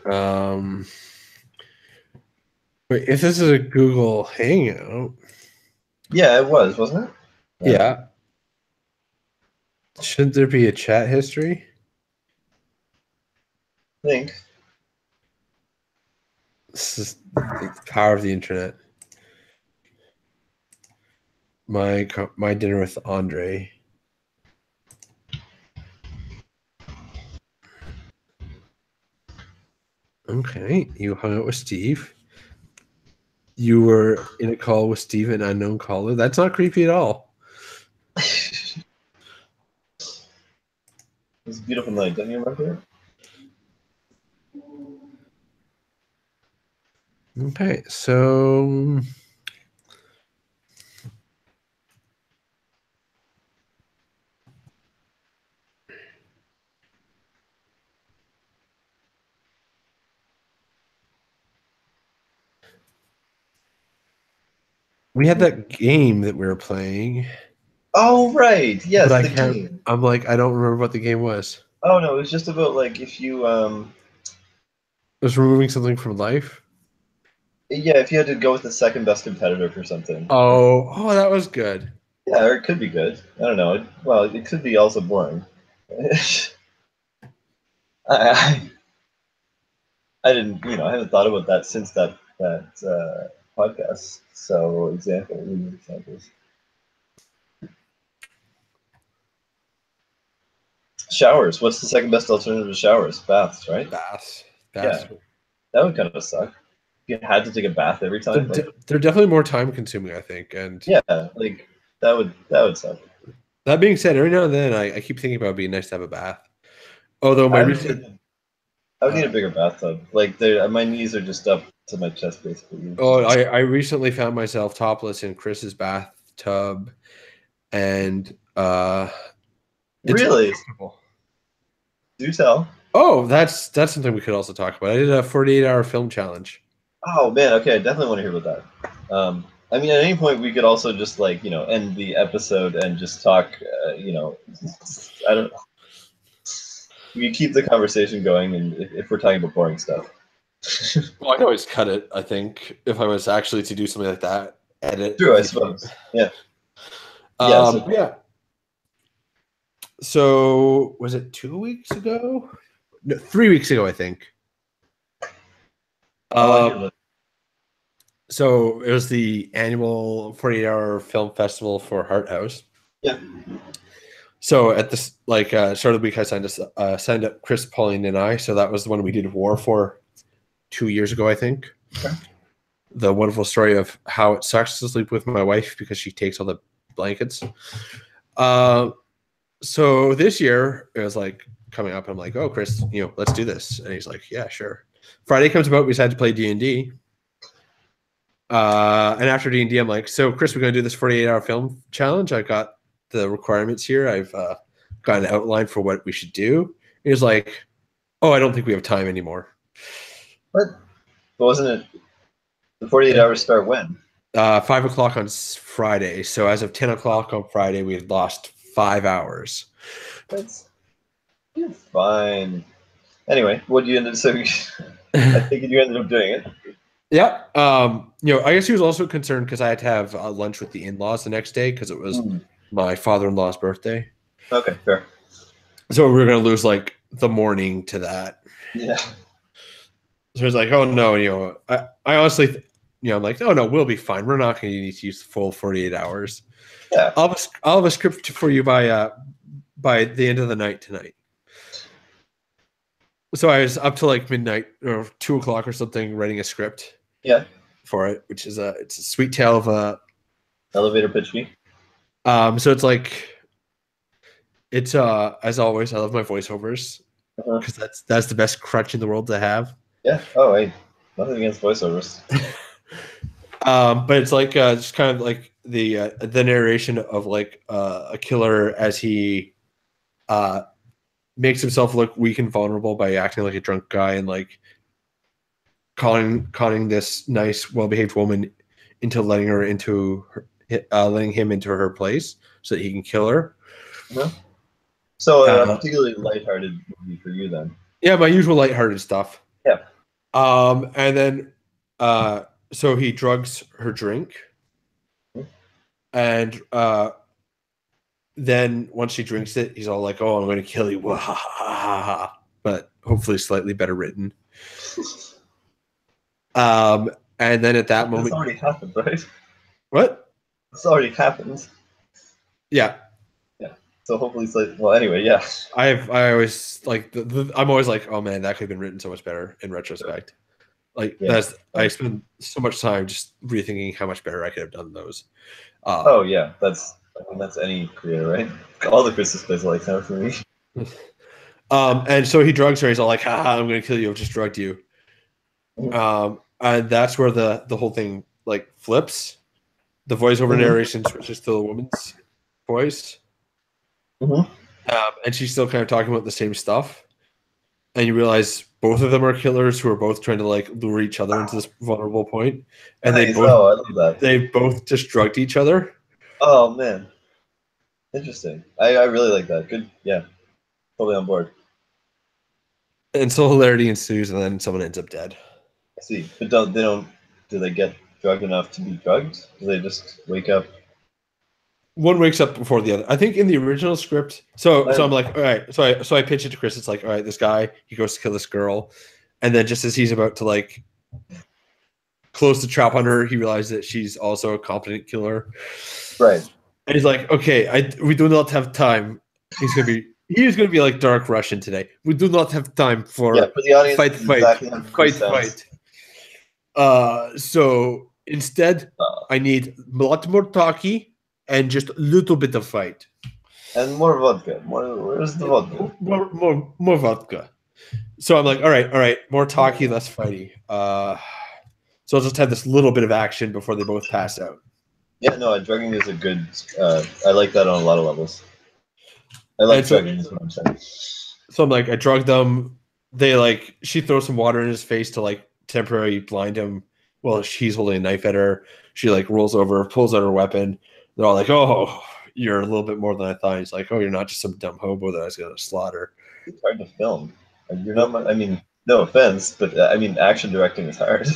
Um, wait, if this is a Google Hangout,
Yeah, it was, wasn't it?
yeah, shouldn't there be a chat history?
I think.
This is the power of the internet. My dinner with Andre. Okay, you hung out with Steve. You were in a call with Steve, an unknown caller. That's not creepy at all.
It was a beautiful night. Don't you remember it?
Okay, so we had that game that we were playing,
Oh, right.
but
Yes,
I
the
can't.
game.
I'm like, I don't remember what the game was.
Oh no, it was just about like if you
It was removing something from life.
yeah, if you had to go with the second best competitor for something.
Oh, that was good.
Yeah, or it could be good. I don't know. Well, it could be also boring. I, I didn't, I haven't thought about that since that podcast. So examples. Showers. What's the second best alternative to showers? Baths, right?
Baths.
Yeah, that would kind of suck. If you had to take a bath every time, like
They're definitely more time consuming, I think. And
yeah, like that would suck.
that being said, every now and then I keep thinking about it being nice to have a bath. Although my
I
recent
would need a bigger bathtub. Like my knees are just up to my chest, basically.
I recently found myself topless in Chris's bathtub, and it's
Really?
uncomfortable.
Do tell.
Oh, that's something we could also talk about. I did a 48-hour film challenge.
Oh man, okay, I definitely want to hear about that. I mean, at any point we could also just like end the episode and just talk. I don't. We keep the conversation going, and if we're talking about boring stuff.
Well, I could always cut it, I think, if I was actually to do something like that. Edit.
True, I suppose. Yeah.
Yeah. So was it 2 weeks ago? No, 3 weeks ago, I think. So it was the annual 48-hour film festival for Heart House.
Yeah.
So at this start of the week, I signed up Chris, Pauline, and I. So that was the one we did War for 2 years ago, I think.
Okay.
The wonderful story of how it sucks to sleep with my wife because she takes all the blankets. So this year it was like coming up. I'm like, oh, Chris, let's do this. And he's like, yeah, sure. Friday comes about. We decided to play D&D. And after D&D, I'm like, so Chris, we're going to do this 48-hour film challenge. I've got the requirements here. I've got an outline for what we should do. He was like, oh, I don't think we have time anymore.
What? Wasn't it the 48 hours start when?
5 o'clock on Friday. So as of 10 o'clock on Friday, we had lost 5 hours.
You're fine. Anyway, what did you end up saying? I think you ended up doing it.
Yeah. I guess he was also concerned because I had to have lunch with the in-laws the next day because it was my father-in-law's birthday.
Okay, fair.
So we were going to lose like the morning to that.
Yeah.
So it's like, oh no, I honestly, I'm like, oh no, we'll be fine. We're not going to need to use the full 48 hours.
Yeah.
I'll have a script for you by the end of the night tonight. So I was up to like midnight or 2 o'clock or something writing a script.
Yeah.
For it, which is it's a sweet tale of a
elevator pitch me.
So it's like as always, I love my voiceovers because that's the best crutch in the world to have.
Yeah. Oh, hey, nothing against voiceovers.
But it's like just kind of like the narration of like a killer as he makes himself look weak and vulnerable by acting like a drunk guy and like conning this nice, well-behaved woman into letting her into letting him into her place so that he can kill her.
No? So a particularly lighthearted movie for you then.
Yeah, my usual lighthearted stuff.
Yeah.
And then so he drugs her drink. And then once she drinks it, he's all like, "Oh, I'm going to kill you." But hopefully slightly better written. And then at that moment,
it's already happened, right?
What?
It's already happened.
Yeah.
Yeah. So hopefully it's like, well, anyway, yeah.
I always like I'm always like, oh man, that could have been written so much better in retrospect. Like I spend so much time just rethinking how much better I could have done those.
Oh yeah, that's any creator, right? All the Christmas plays like that for me.
And so he drugs her. He's all like, "Ha, I'm going to kill you. I've just drugged you." And that's where the whole thing like flips. The voiceover narration switches to the woman's voice, and she's still kind of talking about the same stuff. And you realize both of them are killers who are both trying to like lure each other into this vulnerable point, and
I love that.
They both just drugged each other.
Oh man, interesting. I really like that. Good, yeah, totally on board.
And so hilarity ensues, and then someone ends up dead.
I see, but do they get drugged enough to be drugged? Do they just wake up?
One wakes up before the other. I think in the original script. So I'm like, all right. So I pitch it to Chris. It's like, all right, this guy, he goes to kill this girl, and then just as he's about to like close the trap on her, he realizes that she's also a competent killer.
Right.
And he's like, okay, we do not have time. He is gonna be like Dark Russian today. We do not have time for
the audience
fight. So instead, I need a lot more talkie and just a little bit of fight.
And more vodka. Where's the vodka?
More vodka. So I'm like, all right, more talkie, less fighty. So I'll just have this little bit of action before they both pass out.
Yeah, no, drugging is a good. I like that on a lot of levels. I like drugging, is what I'm saying.
So I'm like, I drugged them. She throws some water in his face to like temporarily blind him. Well, she's holding a knife at her. She like rolls over, pulls out her weapon. They're all like, "Oh, you're a little bit more than I thought." He's like, "Oh, you're not just some dumb hobo that I was gonna slaughter."
It's hard to film. You're not. I mean, no offense, but I mean, action directing is hard.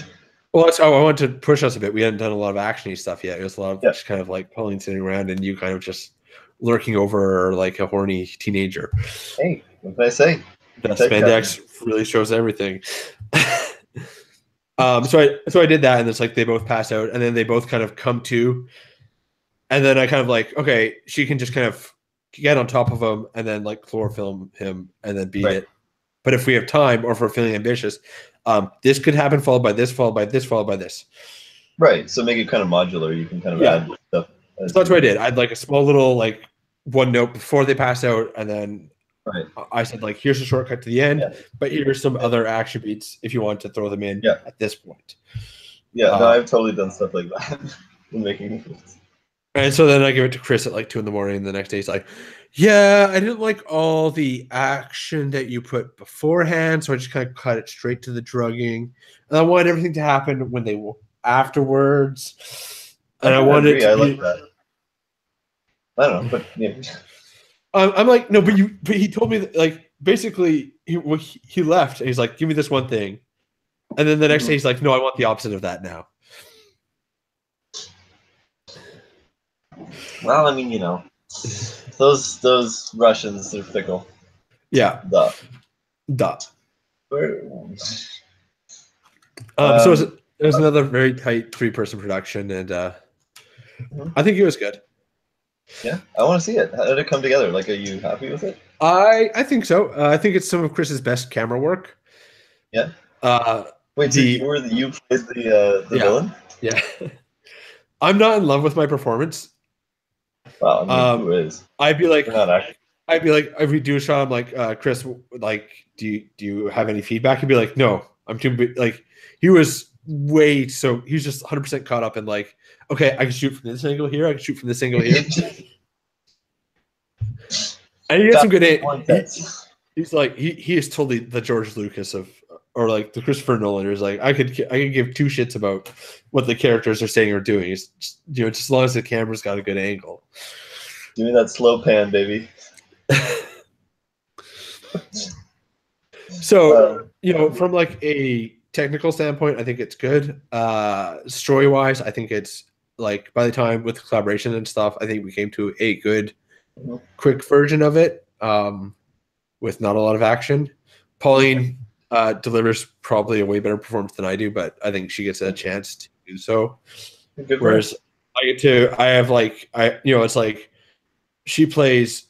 Well, I wanted to push us a bit. We hadn't done a lot of actiony stuff yet. It was a lot of just kind of like pulling, sitting around, and you kind of just lurking over like a horny teenager.
Hey, what did I say?
That spandex really shows everything. So I did that, and it's like they both pass out, and then they both kind of come to, and then I kind of like, okay, she can just kind of get on top of him, and then like chloroform him, and then beat it. But if we have time, or if we're feeling ambitious, this could happen, followed by this, followed by this, followed by this.
Right. So make it kind of modular. You can kind of add stuff.
So that's what I did. I had like a small little like one note before they pass out, and then I said like, here's a shortcut to the end, but here's some other action beats if you want to throw them in at this point.
Yeah, no, I've totally done stuff like that in making movies.
And so then I give it to Chris at like 2 a.m. The next day he's like, yeah, I didn't like all the action that you put beforehand, so I just kind of cut it straight to the drugging. And I wanted everything to happen when they afterwards. And I wanted
I like that. I don't know, but yeah.
I'm like, no, but he told me that, like, basically he left and he's like, give me this one thing. And then the next day he's like, no, I want the opposite of that now.
Well, I mean, you know, those Russians, they're fickle.
Yeah.
Duh.
So it was another very tight 3-person production, and I think it was good.
Yeah, I want to see it. How did it come together? Like, are you happy with it?
I think so. I think it's some of Chris's best camera work.
Yeah. Wait, so you played the villain?
Yeah. I'm not in love with my performance.
Wow, I mean, who is?
I'd be like, if we do a shot, I'm like, Chris, like, do you have any feedback? He'd be like, no, I'm too big. Like, he was he was just 100% caught up in like, okay, I can shoot from this angle here, I can shoot from this angle here. And he had some good. He's like he is totally the George Lucas of or like the Christopher Nolaners, like I could give two shits about what the characters are saying or doing. It's just, just as long as the camera's got a good angle.
Give me that slow pan, baby.
So from like a technical standpoint, I think it's good. Story wise, I think it's like by the time with collaboration and stuff, I think we came to a good, quick version of it with not a lot of action. Pauline delivers probably a way better performance than I do, but I think she gets a chance to do so. Whereas I have like it's like she plays,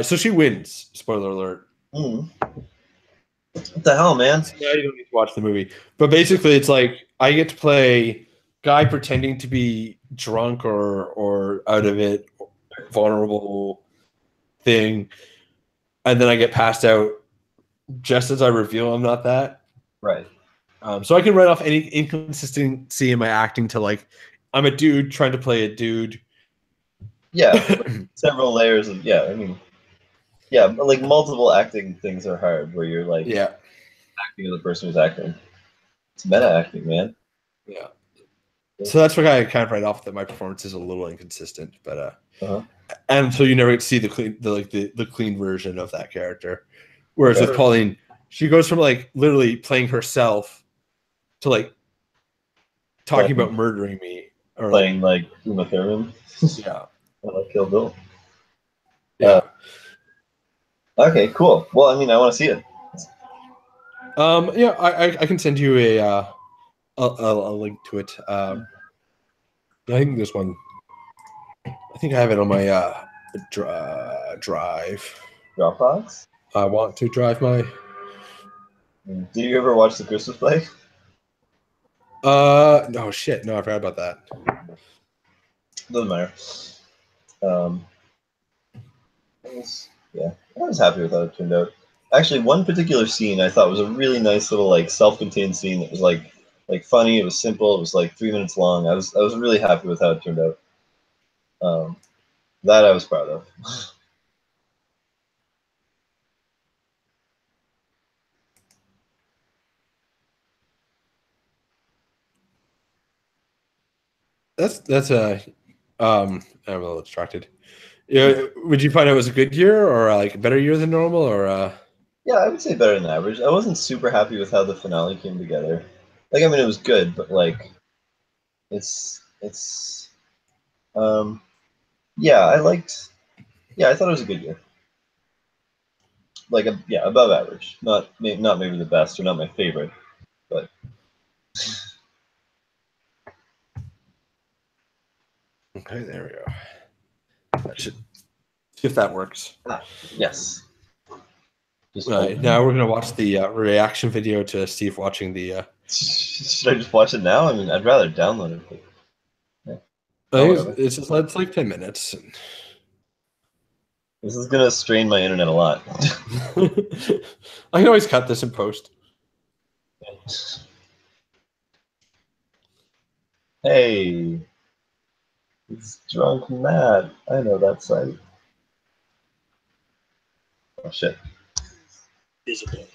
so she wins. Spoiler alert.
What the hell, man?
Yeah, you don't need to watch the movie. But basically, it's like I get to play guy pretending to be drunk or out of it, vulnerable thing, and then I get passed out just as I reveal I'm not that.
Right.
So I can write off any inconsistency in my acting to like I'm a dude trying to play a dude.
Yeah, several layers of but like multiple acting things are hard where you're like acting as the person who's acting. It's meta acting, man.
Yeah. So that's what I kind of write off that my performance is a little inconsistent, but and so you never get to see the clean version of that character. Whereas with Pauline, she goes from like literally playing herself to like talking about murdering me or
playing like Uma Thurman.
Yeah.
I like Kill Bill.
Yeah.
Okay, cool. Well, I mean, I want to see it.
Yeah, I can send you a link to it. I think this one. I think I have it on my drive.
Dropbox.
I want to drive my.
Did you ever watch The Christmas Play?
No shit. No, I forgot about that.
Doesn't matter. I was happy with how it turned out. Actually, one particular scene I thought was a really nice little like self-contained scene that was like funny. It was simple. It was like 3 minutes long. I was really happy with how it turned out. That I was proud of.
That's I'm a little distracted. Yeah, would you find it was a good year or like a better year than normal or?
Yeah, I would say better than average. I wasn't super happy with how the finale came together. Like, I mean, it was good, but like, yeah, I liked. Yeah, I thought it was a good year. Like, above average. Not maybe the best or not my favorite, but.
Okay, there we go. That should, if that works.
Yes.
Now we're gonna watch the reaction video to Steve watching the.
Should I just watch it now? I mean, I'd rather download it. But...
Yeah. It's like 10 minutes.
This is gonna strain my internet a lot.
I can always cut this in post.
Hey, it's Drunk Mad. I know that site. Oh shit. Visible.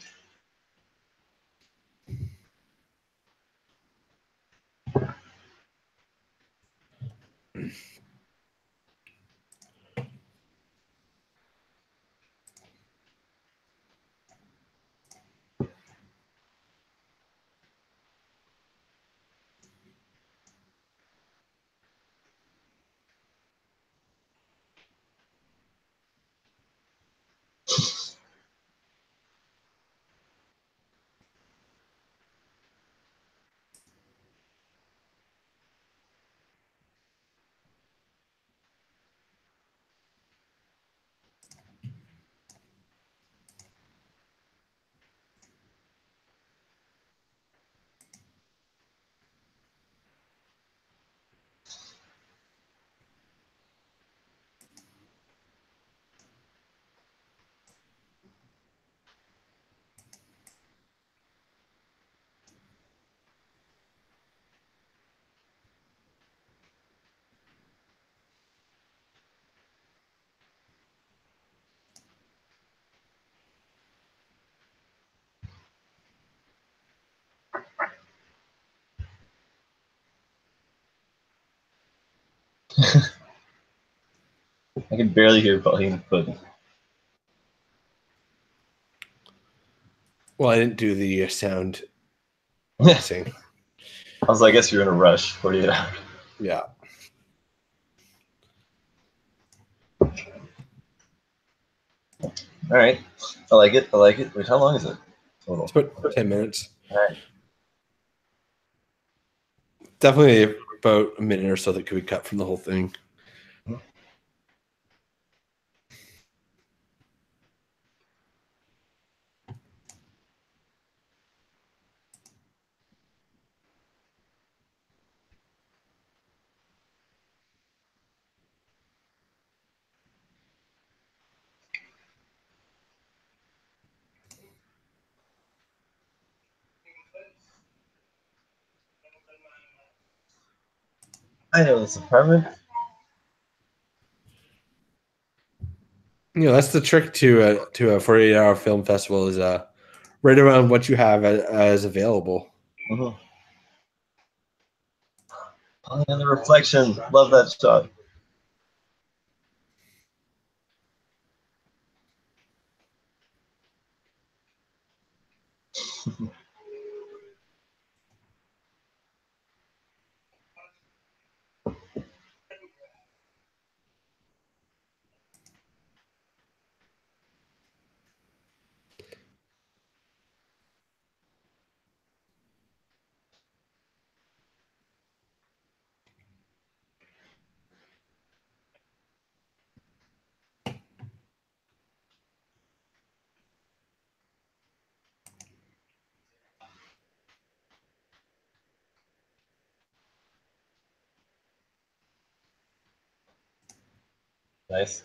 I can barely hear Pauline, but
Well, I didn't do the sound
I
mixing.
was like, I guess you're in a rush. 48 hours.
Yeah.
All right, I like it. I like it. Wait, how long is it total?
It's about 10 minutes.
All right.
Definitely about a minute or so that could be cut from the whole thing.
I know this apartment.
That's the trick to a 48-hour film festival is right around what you have as available.
Mm-hmm. Oh, and the reflection. Love that shot. Nice.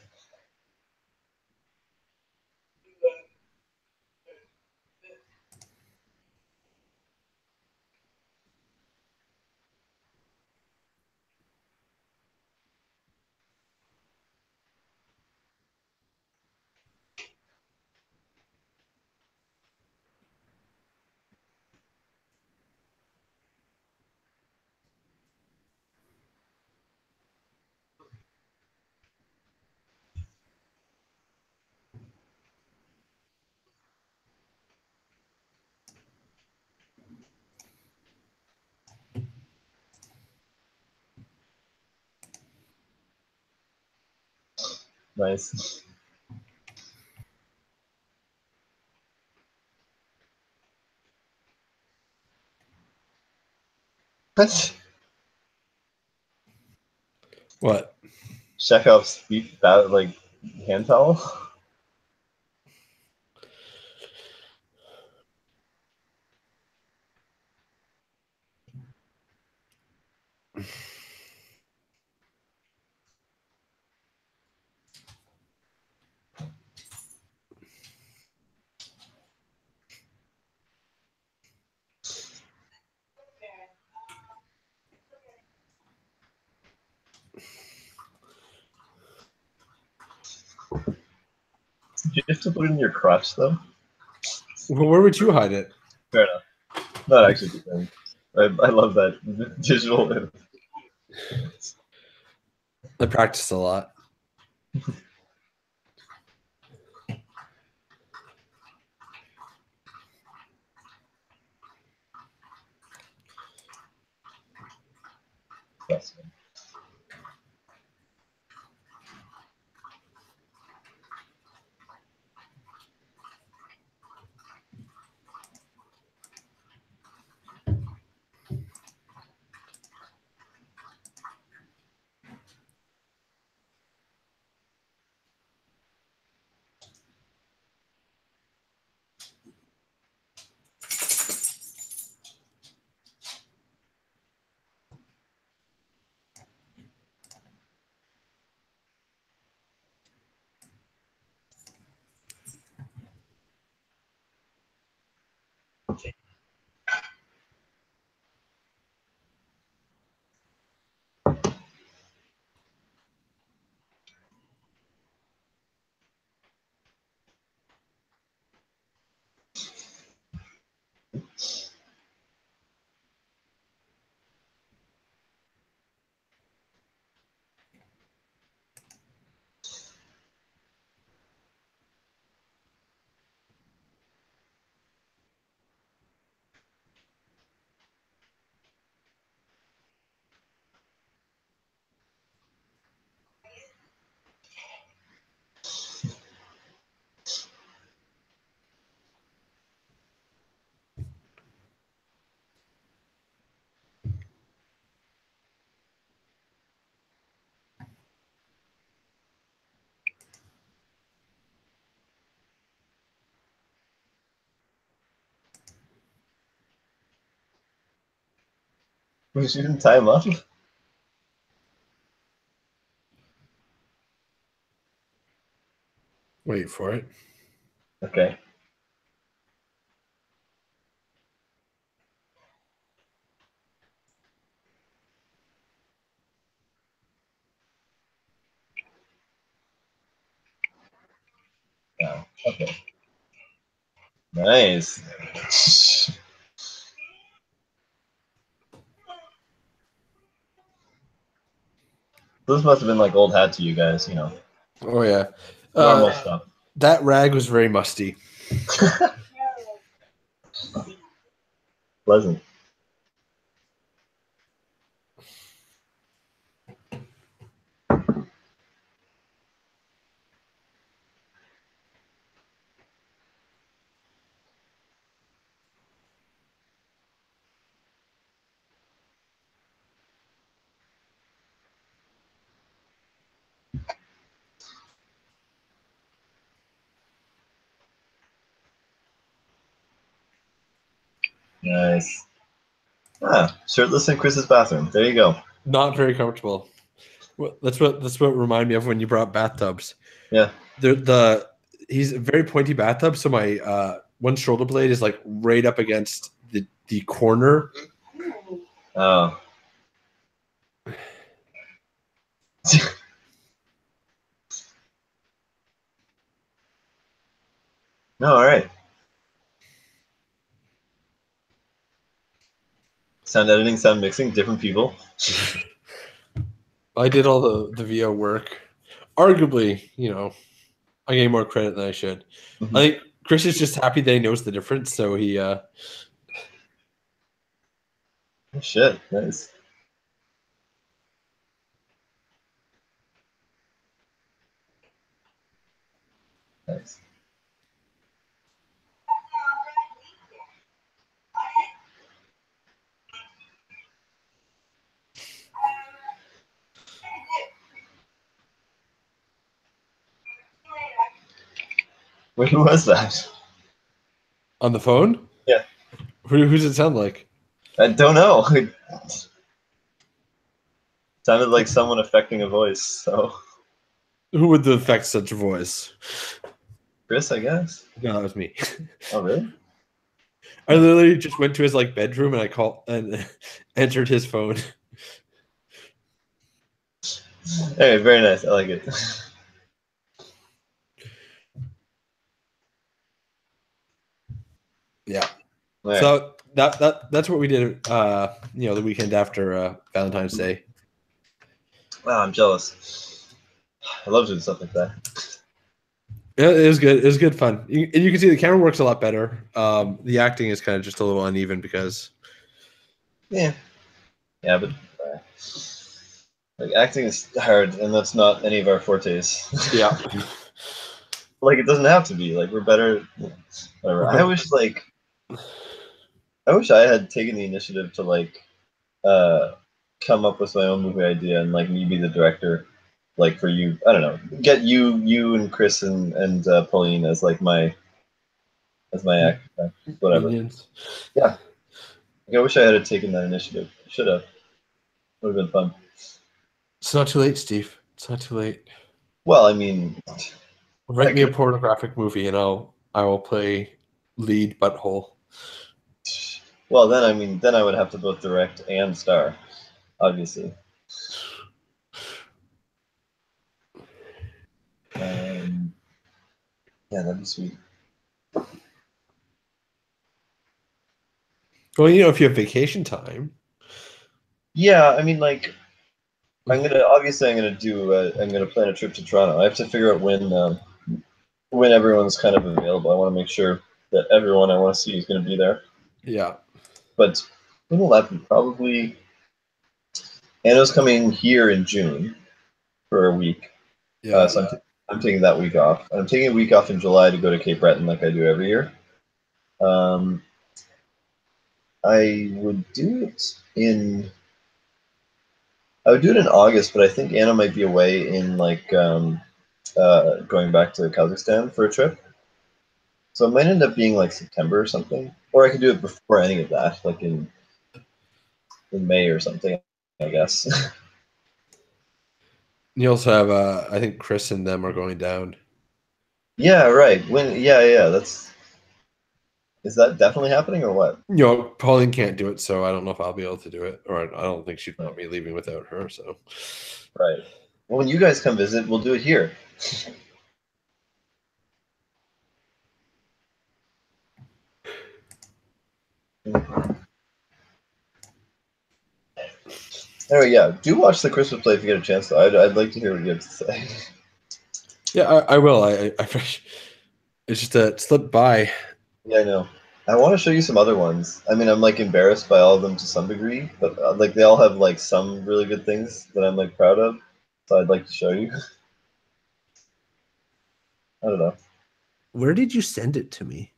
Nice. What?
What?
Chekhov's feet, that like hand towel. Do you have to put it in your crotch though?
Well, where would you hide it?
Fair enough. Not actually the thing. I love that visual.
I practice a lot.
Yes. We shouldn't tie him up.
Wait for it.
Okay. Yeah. Okay. Nice. Those must have been like old hat to you guys, you know.
Oh yeah.
Normal stuff.
That rag was very musty.
Pleasant. Nice. Ah, shirtless in Chris's bathroom. There you go.
Not very comfortable. That's what reminded me of when you brought bathtubs.
Yeah.
He's a very pointy bathtub, so my one shoulder blade is like right up against the corner.
Oh. No, all right. Sound editing, sound mixing, different people.
I did all the VO work. Arguably, I gave more credit than I should.
Mhm.
I think Chris is just happy that he knows the difference, so he
Oh, shit, nice. Nice. Wait, who was that?
on the phone.
Yeah.
Who's it sound like?
I don't know. It sounded like someone affecting a voice, so
Who would affect such a voice?
Chris, I guess.
No, that was me.
Oh, really?
I literally just went to his bedroom and I called and entered his phone.
Hey, very nice. I like it.
Yeah.
All right.
So that's what we did. The weekend after Valentine's Day.
Wow, I'm jealous. I love doing stuff like that.
Yeah, it was good. It was good fun. You can see the camera works a lot better. The acting is kind of just a little uneven because
Yeah, but like acting is hard, and that's not any of our fortes.
yeah.
Like it doesn't have to be. Like we're better. Whatever. I wish I had taken the initiative to come up with my own movie idea and me be the director. Like for you, I don't know, get you and Chris and Pauline as my actor, whatever.
Minions.
Yeah. I wish I had taken that initiative. Should have. Would have been fun.
It's not too late, Steve. It's not too late.
Well, I mean,
Write me a pornographic movie and I will play lead butthole.
well then I would have to both direct and star, obviously. Yeah, that'd be sweet.
Well, if you have vacation time.
Yeah, I mean, I'm gonna plan a trip to Toronto. I have to figure out when everyone's kind of available. I want to make sure that everyone I want to see is going to be there.
Yeah.
But when will that be? Probably. Anna's coming here in June for a week.
Yeah.
So I'm taking that week off. I'm taking a week off in July to go to Cape Breton like I do every year. I would do it in August, but I think Anna might be away in going back to Kazakhstan for a trip. So it might end up being September or something. Or I could do it before any of that, in May or something, I guess.
You also have, I think Chris and them are going down.
Yeah, right. Yeah. Is that definitely happening or what?
Pauline can't do it, so I don't know if I'll be able to do it, or I don't think she'd want me leaving without her. So,
Right. Well, when you guys come visit, we'll do it here. Anyway, yeah, do watch the Christmas play if you get a chance. Though. I'd like to hear what you have to say.
yeah, I will. It's just a slip by.
Yeah, I know. I want to show you some other ones. I mean, I'm like embarrassed by all of them to some degree, but like they all have like some really good things that I'm like proud of. So I'd like to show you. I don't know.
Where did you send it to me?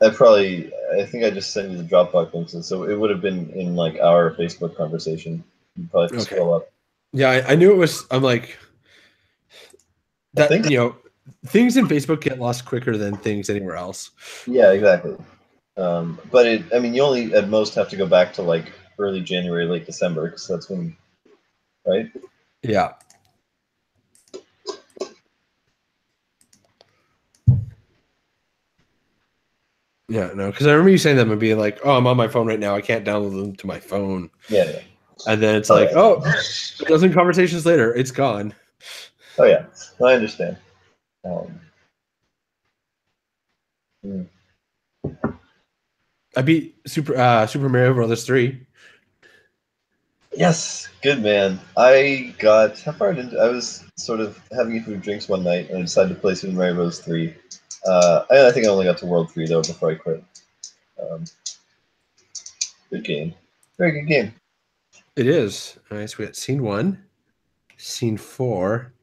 I think I just sent you the Dropbox links, so it would have been in like our Facebook conversation. You probably have to scroll up.
Yeah, I knew it was. I'm like
I think.
Things in Facebook get lost quicker than things anywhere else.
Yeah, exactly. But I mean, you only at most have to go back to like early January, late December, because that's when, right?
Yeah. Yeah, no, because I remember you saying them and being like, "Oh, I'm on my phone right now. I can't download them to my phone."
Yeah.
And then it's like, "Oh, a dozen conversations later, it's gone."
Oh yeah, I understand.
I beat Super Mario Brothers 3.
Yes, good man. I got how far into I was sort of having a few drinks one night and I decided to play Super Mario Bros. 3. I think I only got to World 3 though before I quit. Good game. Very good game.
It is. All right, so we got scene 1, scene 4,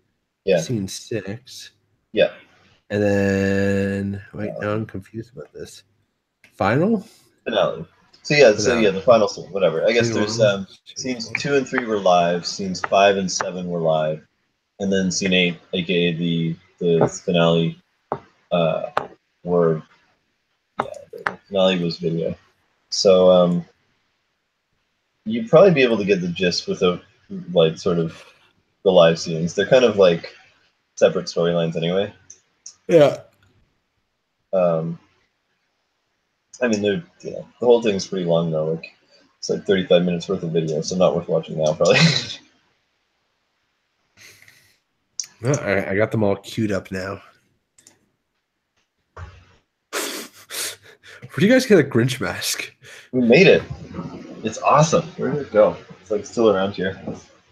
Yeah.
scene 6.
Yeah.
And then wait, now I'm confused about this. Final?
Finale. So yeah, the final scene, whatever. I guess
Scene
there's
1.
scenes 2 and 3 were live, scenes 5 and 7 were live, and then scene 8, aka the finale, were the finale was video. So you'd probably be able to get the gist without like sort of the live scenes. They're kind of like separate storylines anyway.
Yeah.
I mean, the whole thing's pretty long though. Like it's like 35 minutes worth of video, so not worth watching now probably.
I got them all queued up now. Where do you guys get a Grinch mask?
We made it. It's awesome. Where did it go? It's like still around here.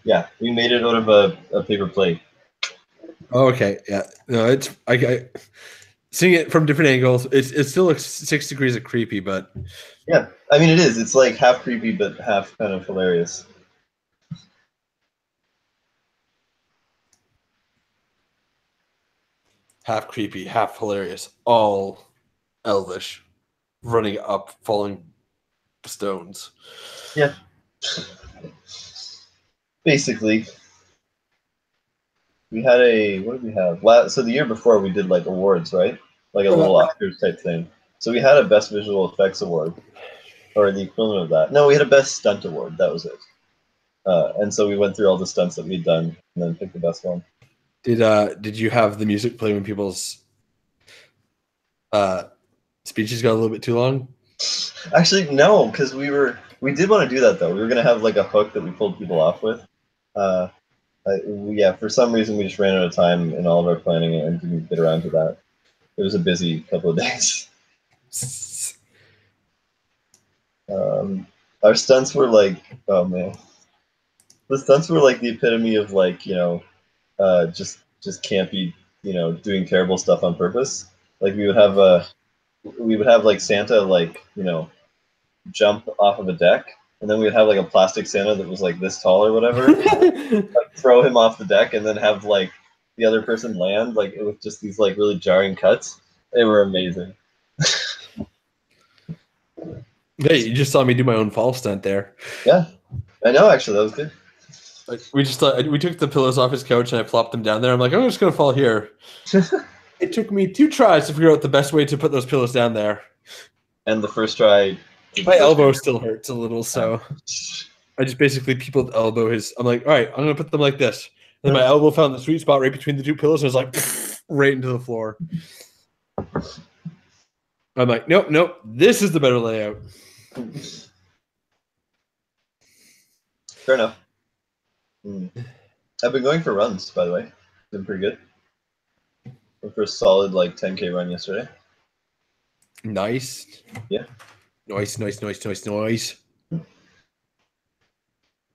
Yeah, we made it out of a paper plate.
Oh, okay. Yeah. No, it's I seeing it from different angles. It still looks 6 degrees of creepy, but
yeah, I mean it is. It's like half creepy but half kind of hilarious.
half creepy, half hilarious, all elvish, running up, falling stones.
Yeah. Basically, we had what did we have? So the year before we did like awards, right? Like a little Oscars type thing. So we had a Best Visual Effects award, or the equivalent of that. No, we had a Best Stunt award. That was it. And so we went through all the stunts that we'd done, and then picked the best one.
Did you have the music play when people's speeches got a little bit too long?
Actually, no, because we did want to do that though. We were gonna have like a hook that we pulled people off with. For some reason we just ran out of time in all of our planning and didn't get around to that. It was a busy couple of days. Our stunts were like, oh man, the stunts were like the epitome of like just campy, doing terrible stuff on purpose. Like we would have like Santa like jump off of a deck, and then we would have like a plastic Santa that was like this tall or whatever, like, throw him off the deck, and then have like the other person land like with just these like really jarring cuts. They were amazing.
Hey, you just saw me do my own fall stunt there.
Yeah, I know. Actually, that was good.
Like, we took the pillows off his couch and I plopped them down there. I'm like, I'm just gonna fall here. It took me 2 tries to figure out the best way to put those pillows down there.
And the first try,
my elbow still hurts a little. So I just basically people elbow his. I'm like, all right, I'm gonna put them like this. And my elbow found the sweet spot right between the two pillows, and it was like right into the floor. I'm like, nope, nope. This is the better layout.
Fair enough. I've been going for runs, by the way. Been pretty good. Went for a solid like 10K run yesterday.
Nice.
Yeah.
Nice.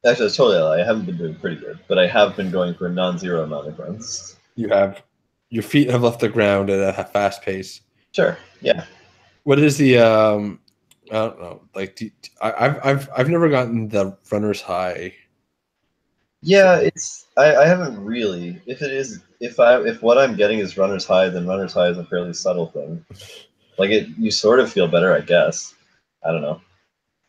Actually, that's totally a lie. I haven't been doing pretty good, but I have been going for a non-zero amount of runs.
You have your feet have left the ground at a fast pace.
Sure. Yeah.
What is the I don't know. Like I've never gotten the runner's high.
Yeah, it's I haven't really. If what I'm getting is runner's high, then runner's high is a fairly subtle thing. Like you sort of feel better, I guess. I don't know.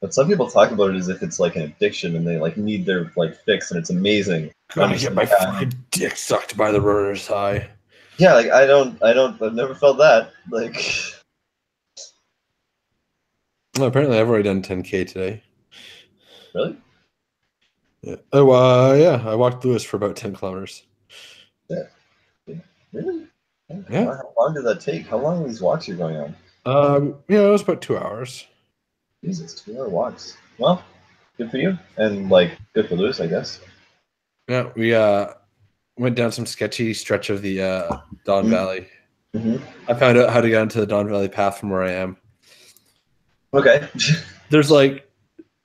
But some people talk about it as if it's like an addiction and they like need their like fix, and it's amazing.
Gotta get my fucking dick sucked by the runner's high.
Yeah, like I've never felt that. Like
well, apparently I've already done 10K today.
Really?
Yeah. Oh yeah, I walked Lewis for about 10 kilometers.
Yeah. Really?
Yeah.
How long did that take? How long are these walks you're going on?
Yeah, it was about 2 hours.
Jesus, 2 hour walks. Well, good for you. And like good for Lewis, I guess.
Yeah, we went down some sketchy stretch of the Don Valley.
Mm-hmm.
I found out how to get onto the Don Valley path from where I am.
Okay.
There's like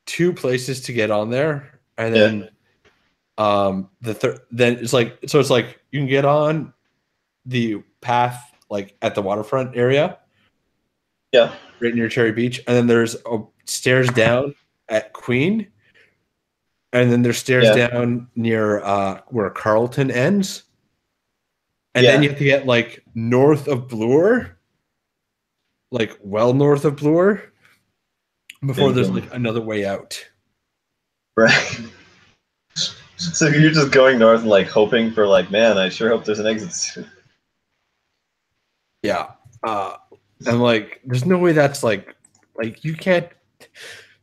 2 places to get on there, and then then it's like you can get on the path like at the waterfront area.
Yeah.
Right near Cherry Beach, and then there's stairs down at Queen, and then there's stairs down near where Carlton ends, and then you have to get like north of Bloor, like well north of Bloor, before there's like another way out.
Right. So you're just going north and like hoping for like, man, I sure hope there's an exit soon.
Yeah. And like, there's no way that's like you can't.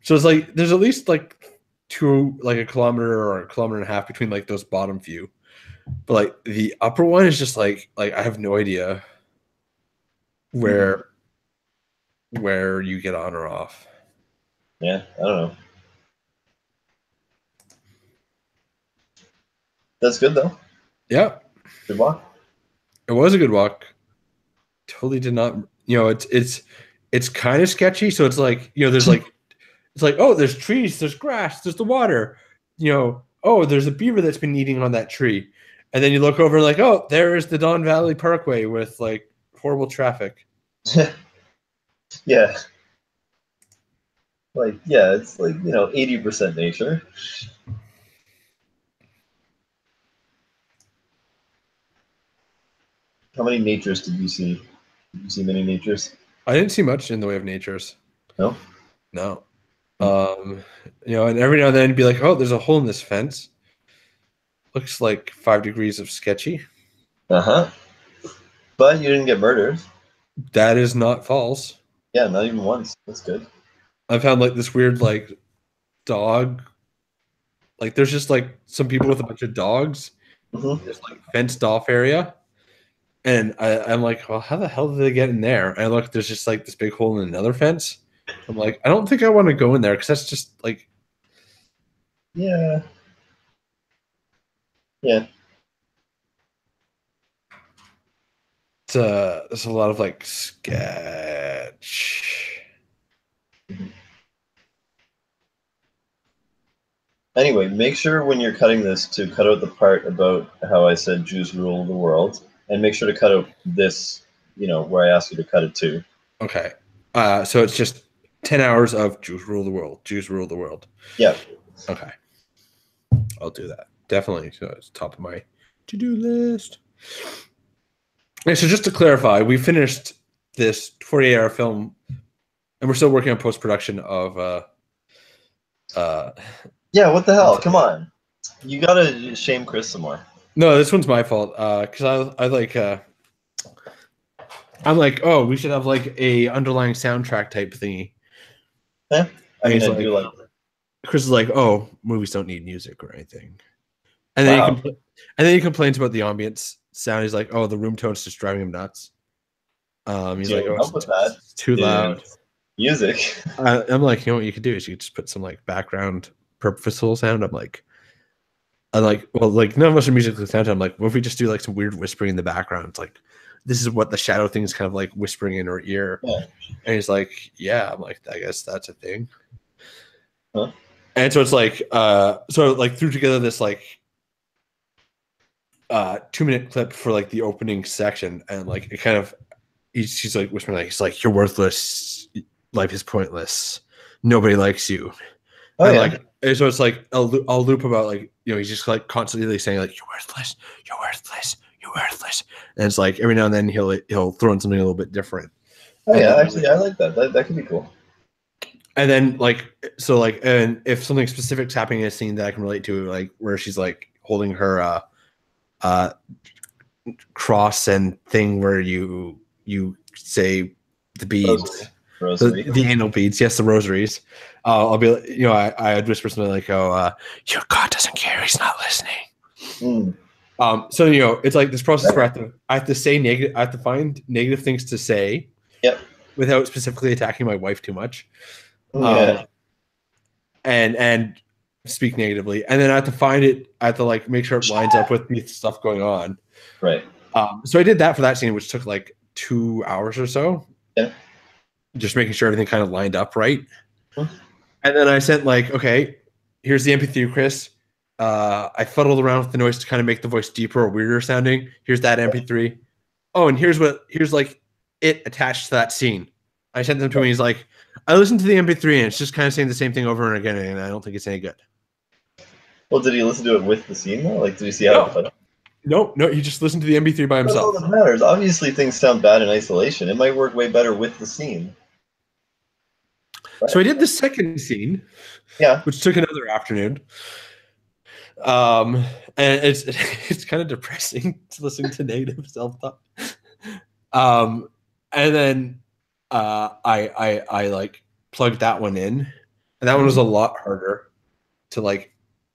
So it's like there's at least like a kilometer or a kilometer and a half between like those bottom few, but like the upper one is just like I have no idea where you get on or off.
Yeah, I don't know. That's good though.
Yeah,
good walk.
It was a good walk. Totally did not. It's kind of sketchy. So it's like there's like it's like there's trees, there's grass, there's the water. There's a beaver that's been eating on that tree, and then you look over and like there is the Don Valley Parkway with like horrible traffic.
Yeah. Like it's like 80% nature. How many natures did you see? Did you see many natures?
I didn't see much in the way of natures.
No?
No. And every now and then it'd be like, there's a hole in this fence. Looks like 5 degrees of sketchy.
Uh-huh. But you didn't get murdered.
That is not false.
Yeah, not even once. That's good.
I found like this weird like dog. Like there's just like some people with a bunch of dogs.
Mm-hmm.
There's like fenced off area. And I'm like, well, how the hell did they get in there? And I look, there's just like this big hole in another fence. I'm like, I don't think I want to go in there because that's just like.
Yeah. Yeah.
There's a lot of like sketch.
Anyway, make sure when you're cutting this to cut out the part about how I said Jews rule the world, and make sure to cut out this, where I asked you to cut it to.
Okay. So it's just 10 hours of Jews rule the world. Jews rule the world.
Yeah.
Okay. I'll do that. Definitely. So it's top of my to-do list. Okay, so just to clarify, we finished this 48-hour film, and we're still working on post-production of
yeah, what the hell? Come on. You gotta shame Chris some more.
No, this one's my fault. Because I like I'm like, we should have like a underlying soundtrack type thingy.
Yeah. I mean, I do like it.
Chris is like, "Oh, movies don't need music or anything," and then
Wow.
he complains about the ambience sound. He's like, "Oh, the room tone's just driving him nuts." He's
Do
like,
you
"Oh,
help with that?
it's too loud."
Is music.
I'm like, you know what you could do is you could just put some like background purposeful sound. I'm like, well, like none of us are musically talented. I'm like, what if we just do like some weird whispering in the background? It's like, this is what the shadow thing is kind of like whispering in her ear.
Yeah.
And he's like, yeah. I'm like, I guess that's a thing.
Huh?
And so it's like, threw together this like 2-minute clip for like the opening section, and like it kind of, she's like whispering, like, he's like, you're worthless, life is pointless, nobody likes you.
Oh
And
yeah.
like, and so it's like I'll loop about like, you know, he's just like constantly saying like, you're worthless, you're worthless, you're worthless. And it's like every now and then he'll throw in something a little bit different.
Oh
And
yeah.
then
Actually, I like that. That could be cool.
and then like, so like, and if something specific's happening in a scene that I can relate to, like where she's like holding her uh cross and thing where you say the beads,
Rosary.
the anal beads, yes, the rosaries. I'll be, you know, I'd whisper something like, "Oh, your God doesn't care; he's not listening."
Mm.
So you know, it's like this process where I have to say negative, I have to find negative things to say,
Yep.
without specifically attacking my wife too much,
Yeah.
and speak negatively, and then I have to find it. I have to like make sure it lines up with the stuff going on.
Right.
So I did that for that scene, which took like 2 hours or so.
Yeah.
Just making sure everything kind of lined up right.
Hmm.
And then I sent like, okay, here's the MP3, Chris. I fuddled around with the noise to kind of make the voice deeper or weirder sounding. Here's that MP3. Oh, and here's like it attached to that scene. I sent them to him. He's like, I listened to the MP3 and it's just kind of saying the same thing over and again, and I don't think it's any good.
Well, did he listen to it with the scene though? Like, did you see how it played?
No, he just listened to the MP3 by
That's all
himself.
that matters. Obviously, things sound bad in isolation. It might work way better with the scene.
So I did the second scene,
Yeah.
which took another afternoon. And it's kind of depressing to listen to negative self-talk. And then I like plugged that one in, and that one was a lot harder to like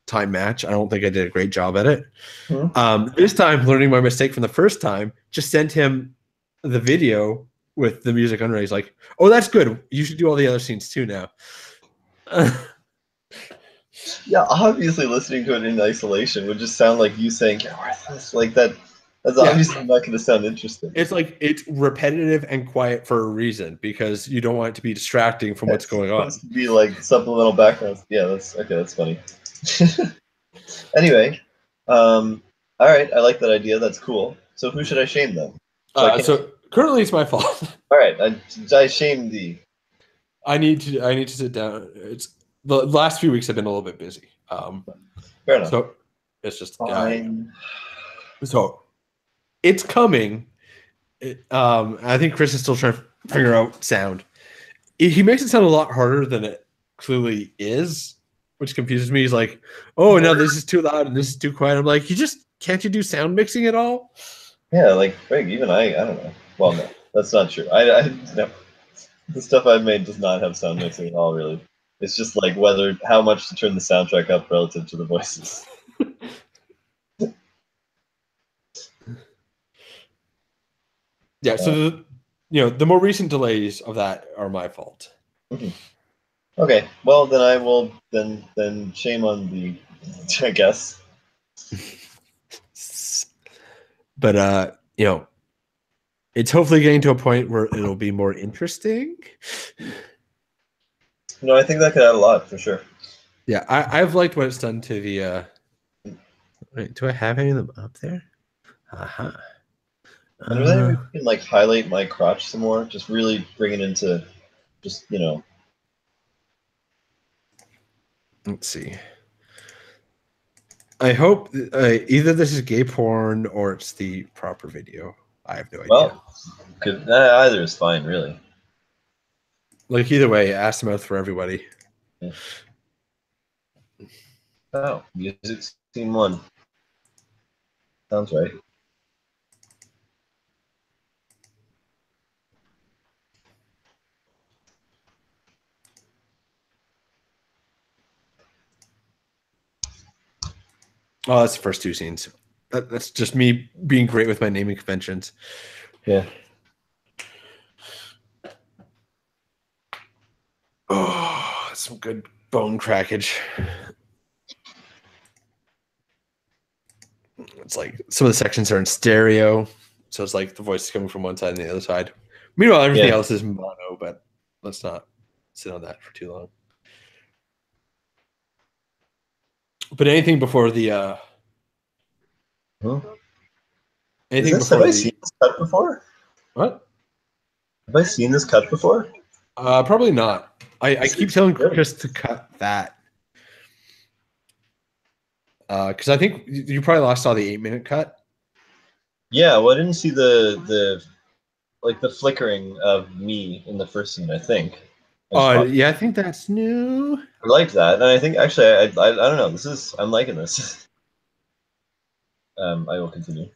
time match. I don't think I did a great job at it. This time, learning my mistake from the first time, just sent him the video with the music under it. He's like, "Oh, that's good. You should do all the other scenes too now."
Yeah, obviously listening to it in isolation would just sound like you saying "you're worthless," like that. That's obviously not going to sound interesting.
It's like it's repetitive and quiet for a reason, because you don't want it to be distracting from what's going on.
It's supposed to be like supplemental background. Yeah, that's okay. That's funny. Anyway, all right. I like that idea. That's cool. So who should I shame then?
So currently it's my fault.
All right, I shame thee.
I need to sit down. It's the last few weeks have been a little bit busy.
Fair enough.
So it's just
Fine.
so it's coming. I think Chris is still trying to figure out sound. He makes it sound a lot harder than it clearly is, which confuses me. He's like, "Oh, no, this is too loud and this is too quiet." I'm like, can't you do sound mixing at all?"
Yeah, like Greg, even I don't know. Well, no, that's not true. I no. The stuff I've made does not have sound mixing at all, really. It's just like how much to turn the soundtrack up relative to the voices.
Yeah, so the more recent delays of that are my fault.
Okay, well then I will then shame on the, I guess.
But it's hopefully getting to a point where it'll be more interesting.
No, I think that could add a lot for sure.
Yeah, I've liked what it's done to the. Wait, do I have any of them up there? Uh-huh.
And really, we can like highlight my crotch some more, just really bring it into, just
Let's see. I hope either this is gay porn or it's the proper video. I have no idea.
Well, either is fine, really.
Like either way, ass to mouth for everybody.
Yeah. Oh, music scene 1. Sounds right.
Oh, that's the first two scenes. That's just me being great with my naming conventions.
Yeah.
Oh, some good bone crackage. It's like some of the sections are in stereo, so it's like the voice is coming from one side and the other side. Meanwhile, everything
Yeah.
else is mono, but let's not sit on that for too long. But anything before the
Huh? Is
anything
this? Have
before
I
the
seen this cut before?
what?
Have I seen this cut before?
Probably not. I
This
keep
looks
telling
good.
Chris to cut that because I think you probably last saw the 8 minute cut.
Yeah. Well, I didn't see the like the flickering of me in the first scene. I think. I just watched.
Yeah, I think that's new.
I like that, and I think actually I don't know. This is I'm liking this. I will continue.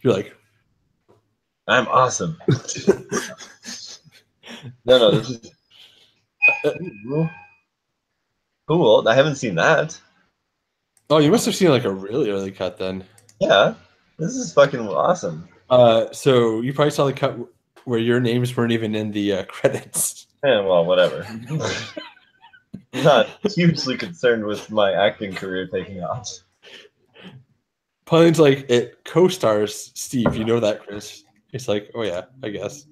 You're like,
I'm awesome. No, this is cool. Cool. I haven't seen that.
oh, you must have seen like a really early cut then.
Yeah, this is fucking awesome.
So you probably saw the cut where your names weren't even in the credits.
Yeah, well, whatever. I'm not hugely concerned with my acting career taking off.
Puns like it co-stars Steve. You know that, Chris. It's like, oh yeah, I guess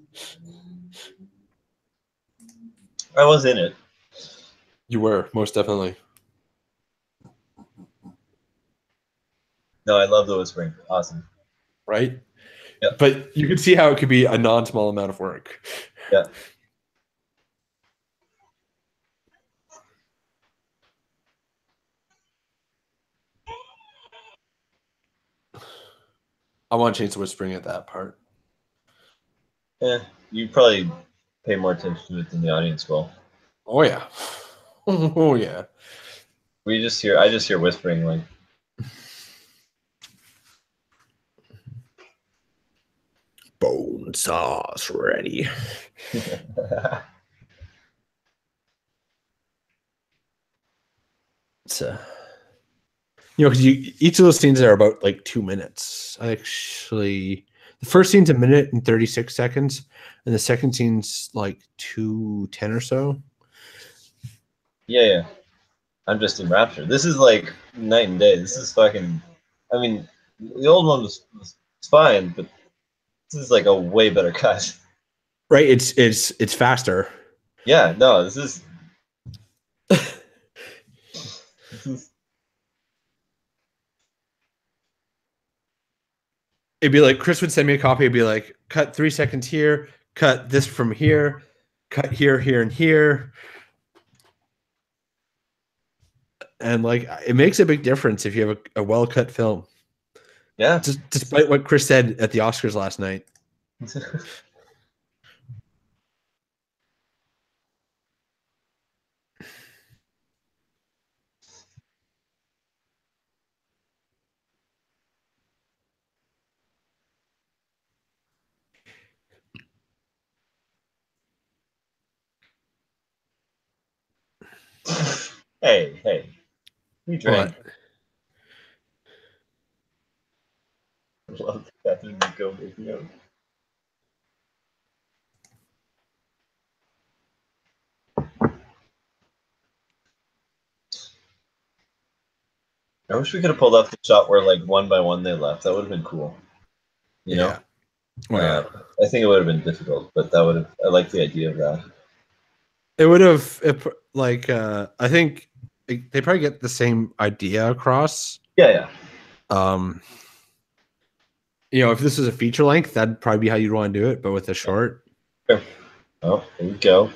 I was in it.
you were most definitely
No, I love the whispering. Awesome.
right.
Yeah,
But you can see how it could be a non-small amount of work.
yeah.
I want to change the whispering at that part.
Yeah, you probably pay more attention to it than the audience will.
Oh yeah, oh yeah.
I just hear whispering like.
Bone sauce ready. It's because each of those scenes are about like 2 minutes. Actually, the first scene's 1 minute and 36 seconds, and the second scene's like 2:10 or so.
Yeah. I'm just enraptured. This is like night and day. This is fucking. I mean, the old one was fine, but this is like a way better cut.
Right? It's faster.
Yeah, no, this is
It'd be like Chris would send me a copy. It'd be like, cut 3 seconds here, cut this from here, cut here, here, and here. And like it makes a big difference if you have a well cut film.
yeah.
Just despite what Chris said at the Oscars last night.
Hey, we drank.
What?
Love Catherine Nico making out. I wish we could have pulled off the shot where like one by one they left. That would have been cool. You know,
Yeah. Oh yeah.
I think it would have been difficult, but that would have. I like the idea of that.
It would have like I think they probably get the same idea across.
Yeah.
Um if this was a feature length, that'd probably be how you'd want to do it, but with a short.
Sure. Oh, here we go.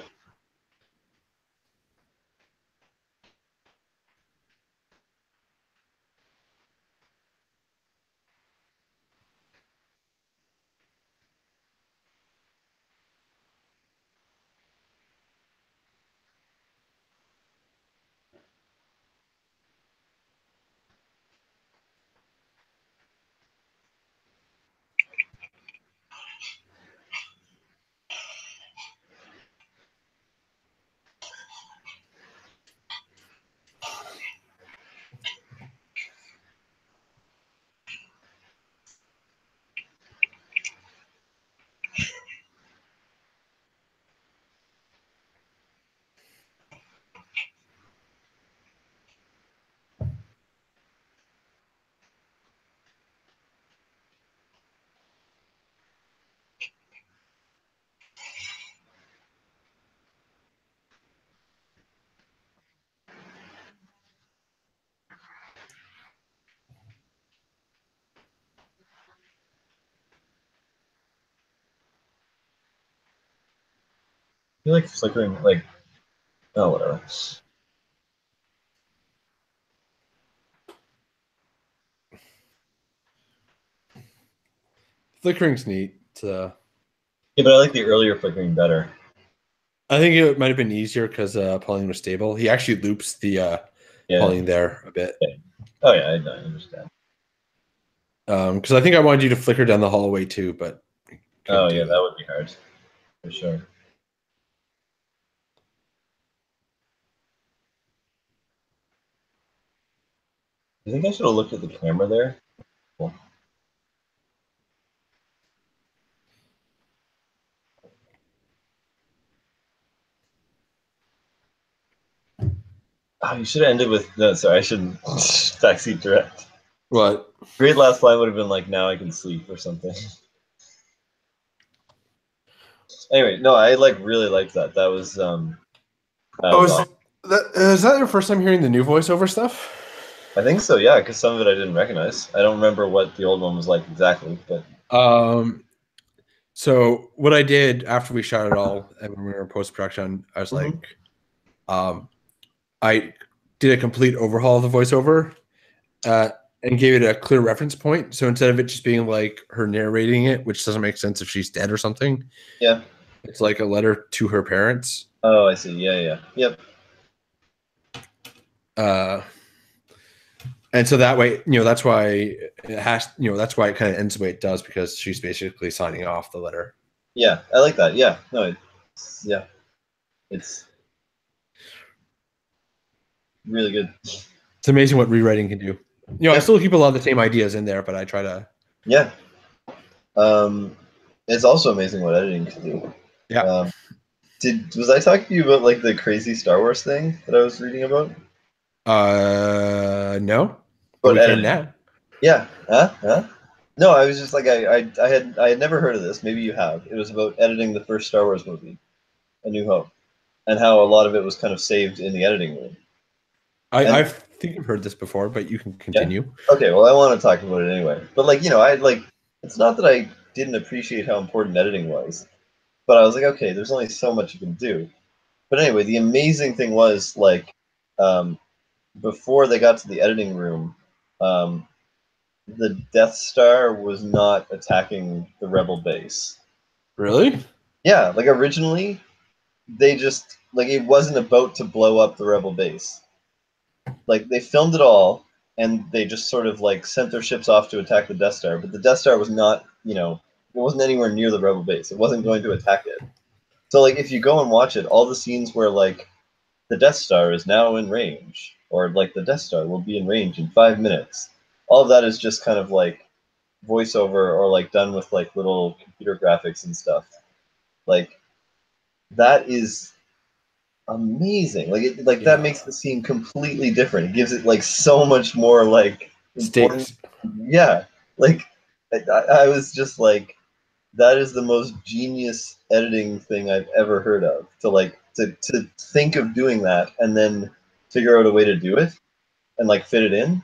You like flickering, like, oh, whatever.
Flickering's neat.
Yeah, but I like the earlier flickering better.
I think it might have been easier because Pauline was stable. He actually loops the
Yeah.
Pauline there a bit.
Yeah. Oh yeah, I understand.
Because I think I wanted you to flicker down the hallway too, but
Oh yeah, that would be hard for sure. I think I should have looked at the camera there. Cool. Oh, you should have ended with no. Sorry, I shouldn't. Backseat direct.
What?
Great last line would have been like, "Now I can sleep" or something. Anyway, no, I like really liked that. That was awesome.
Is that your first time hearing the new voiceover stuff?
I think so, yeah, because some of it I didn't recognize. I don't remember what the old one was like exactly, but
So what I did after we shot it all and when we were in post production, I was like, I did a complete overhaul of the voiceover and gave it a clear reference point. So instead of it just being like her narrating it, which doesn't make sense if she's dead or something,
yeah,
it's like a letter to her parents.
Oh, I see. Yeah, yep.
And so that way, that's why it has, that's why it kind of ends the way it does, because she's basically signing off the letter.
Yeah, I like that. Yeah, no, it's really good.
It's amazing what rewriting can do. I still keep a lot of the same ideas in there, but I try to.
Yeah. It's also amazing what editing can do.
Yeah.
Was I talking to you about like the crazy Star Wars thing that I was reading about?
No.
But
we can now.
Yeah. Huh? No, I was just like I had never heard of this. Maybe you have. It was about editing the first Star Wars movie, A New Hope, and how a lot of it was kind of saved in the editing room.
I think I've heard this before, but you can continue.
Yeah? Okay, well, I want to talk about it anyway. But like, I like. It's not that I didn't appreciate how important editing was, but I was like, okay, there's only so much you can do. But anyway, the amazing thing was like, before they got to the editing room, the Death Star was not attacking the Rebel base.
Really?
Yeah, like originally, they just like it wasn't about to blow up the Rebel base. Like they filmed it all, and they just sort of like sent their ships off to attack the Death Star. But the Death Star was not, it wasn't anywhere near the Rebel base. It wasn't going to attack it. So like if you go and watch it, all the scenes where like the Death Star is now in range, or like the Death Star will be in range in 5 minutes, all of that is just kind of like voiceover or like done with like little computer graphics and stuff. Like that is amazing. That makes the scene completely different. It gives it like so much more like
stakes.
Yeah, like I was just like, that is the most genius editing thing I've ever heard of. To think of doing that and then figure out a way to do it and like fit it in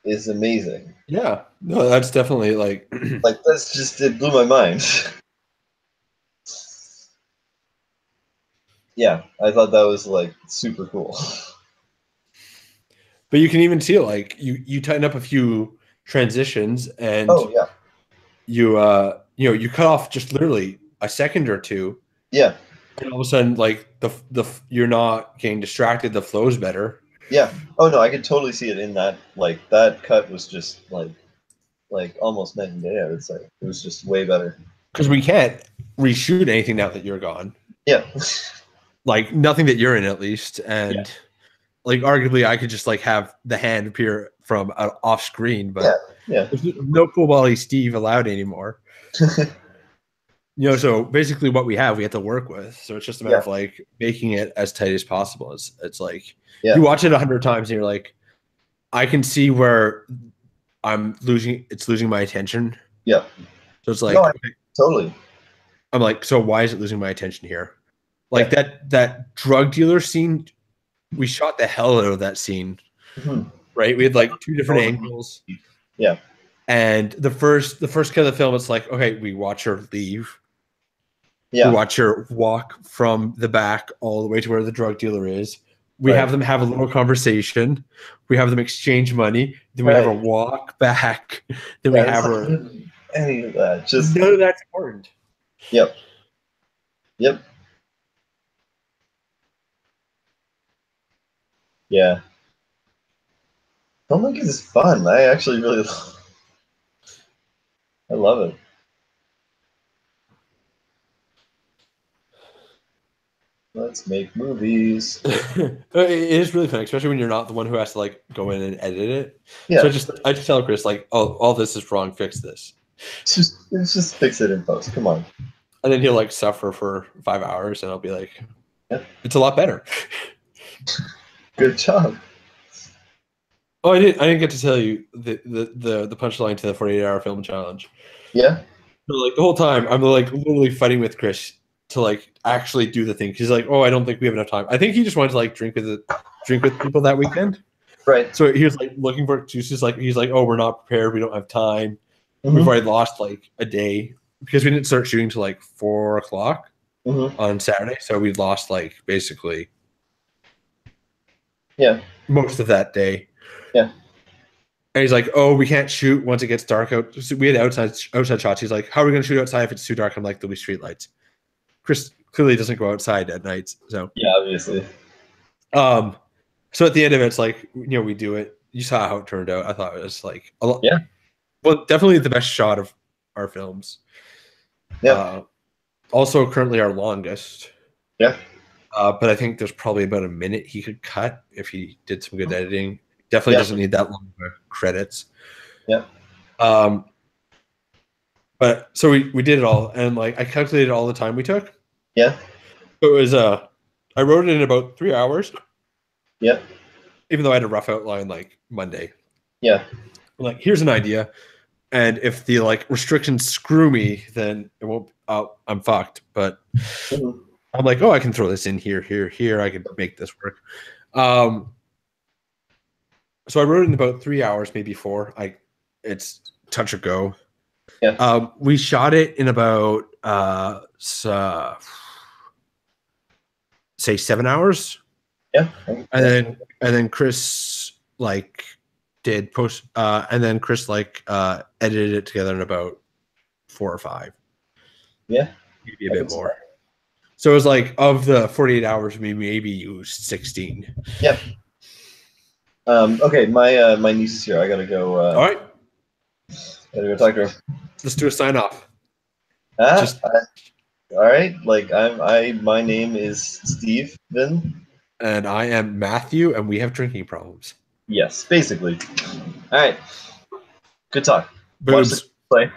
is amazing.
Yeah, no, that's definitely like
like it blew my mind. Yeah, I thought that was like super cool.
But you can even see it, like you tighten up a few transitions and you cut off just literally a second or two.
Yeah.
And all of a sudden, like the you're not getting distracted. The flow's better.
Yeah. Oh no, I could totally see it in that. Like that cut was just like almost night and day. I would say it was just way better.
Because we can't reshoot anything now that you're gone.
Yeah.
Like nothing that you're in, at least, and like arguably, I could just like have the hand appear from off screen, but there's no Cool Wally Steve allowed anymore. So basically what we have to work with. So it's just a matter of like making it as tight as possible. It's like you watch it 100 times and you're like, I can see where it's losing my attention.
Yeah.
So it's like,
totally.
I'm like, so why is it losing my attention here? Like that drug dealer scene, we shot the hell out of that scene.
Mm-hmm.
Right? We had like 2 different angles.
Yeah.
And the first cut of the film, it's like, okay, we watch her leave.
Yeah.
We watch her walk from the back all the way to where the drug dealer is. We
Right.
have them have a little conversation. We have them exchange money. Then we have her
Right.
walk back. Then we
Yeah,
have
it's
her.
like, any of that. Just
None of that's important.
yep. Yep. Yeah. Filmmaking is fun. I actually really I love it. Let's make movies.
It is really fun, especially when you're not the one who has to like go in and edit it.
Yeah.
So I just tell Chris like, oh, all this is wrong. Fix this,
Just fix it in post. Come on.
and then he'll like suffer for 5 hours, and I'll be like,
Yeah.
it's a lot better.
Good job.
Oh, I didn't get to tell you the punchline to the 48-hour film challenge.
Yeah.
So, like the whole time, I'm like literally fighting with Chris to like actually do the thing. He's like, "Oh, I don't think we have enough time." I think he just wanted to like drink with people that weekend.
Right.
So he was like looking for excuses. Like he's like, "Oh, we're not prepared. We don't have time. We've already lost like a day because we didn't start shooting till like 4 o'clock on Saturday. So we lost like basically most of that day."
Yeah.
And he's like, "Oh, we can't shoot once it gets dark out." So we had outside shots. He's like, "How are we going to shoot outside if it's too dark?" I'm like, "There'll be street lights." Chris clearly doesn't go outside at nights, so
yeah, obviously.
So at the end of it, it's like we do it. You saw how it turned out. I thought it was like a lot.
Yeah.
Well, definitely the best shot of our films.
Yeah.
Also, currently our longest.
Yeah.
But I think there's probably about a minute he could cut if he did some good editing. Definitely doesn't need that long of credits.
Yeah.
But so we did it all, and like I calculated all the time we took.
Yeah.
It was I wrote it in about 3 hours.
Yeah.
Even though I had a rough outline like Monday.
Yeah.
Like here's an idea, and if the like restrictions screw me, then it won't. I'm fucked. But I'm like, oh, I can throw this in here. I can make this work. So I wrote it in about 3 hours, maybe 4. It's touch or go.
Yeah.
We shot it in about say 7 hours.
Yeah.
And then Chris like did post and then Chris like edited it together in about 4 or 5.
Yeah.
Maybe a bit more. So it was like of the 48 hours we maybe used 16.
Yeah. Okay, my niece is here. I gotta go.
All right.
Gotta go talk to her.
Let's do a sign off.
All right. Like my name is Steven.
And I am Matthew, and we have drinking problems.
Yes, basically. All right. Good talk.
Boobs.
Watch the play.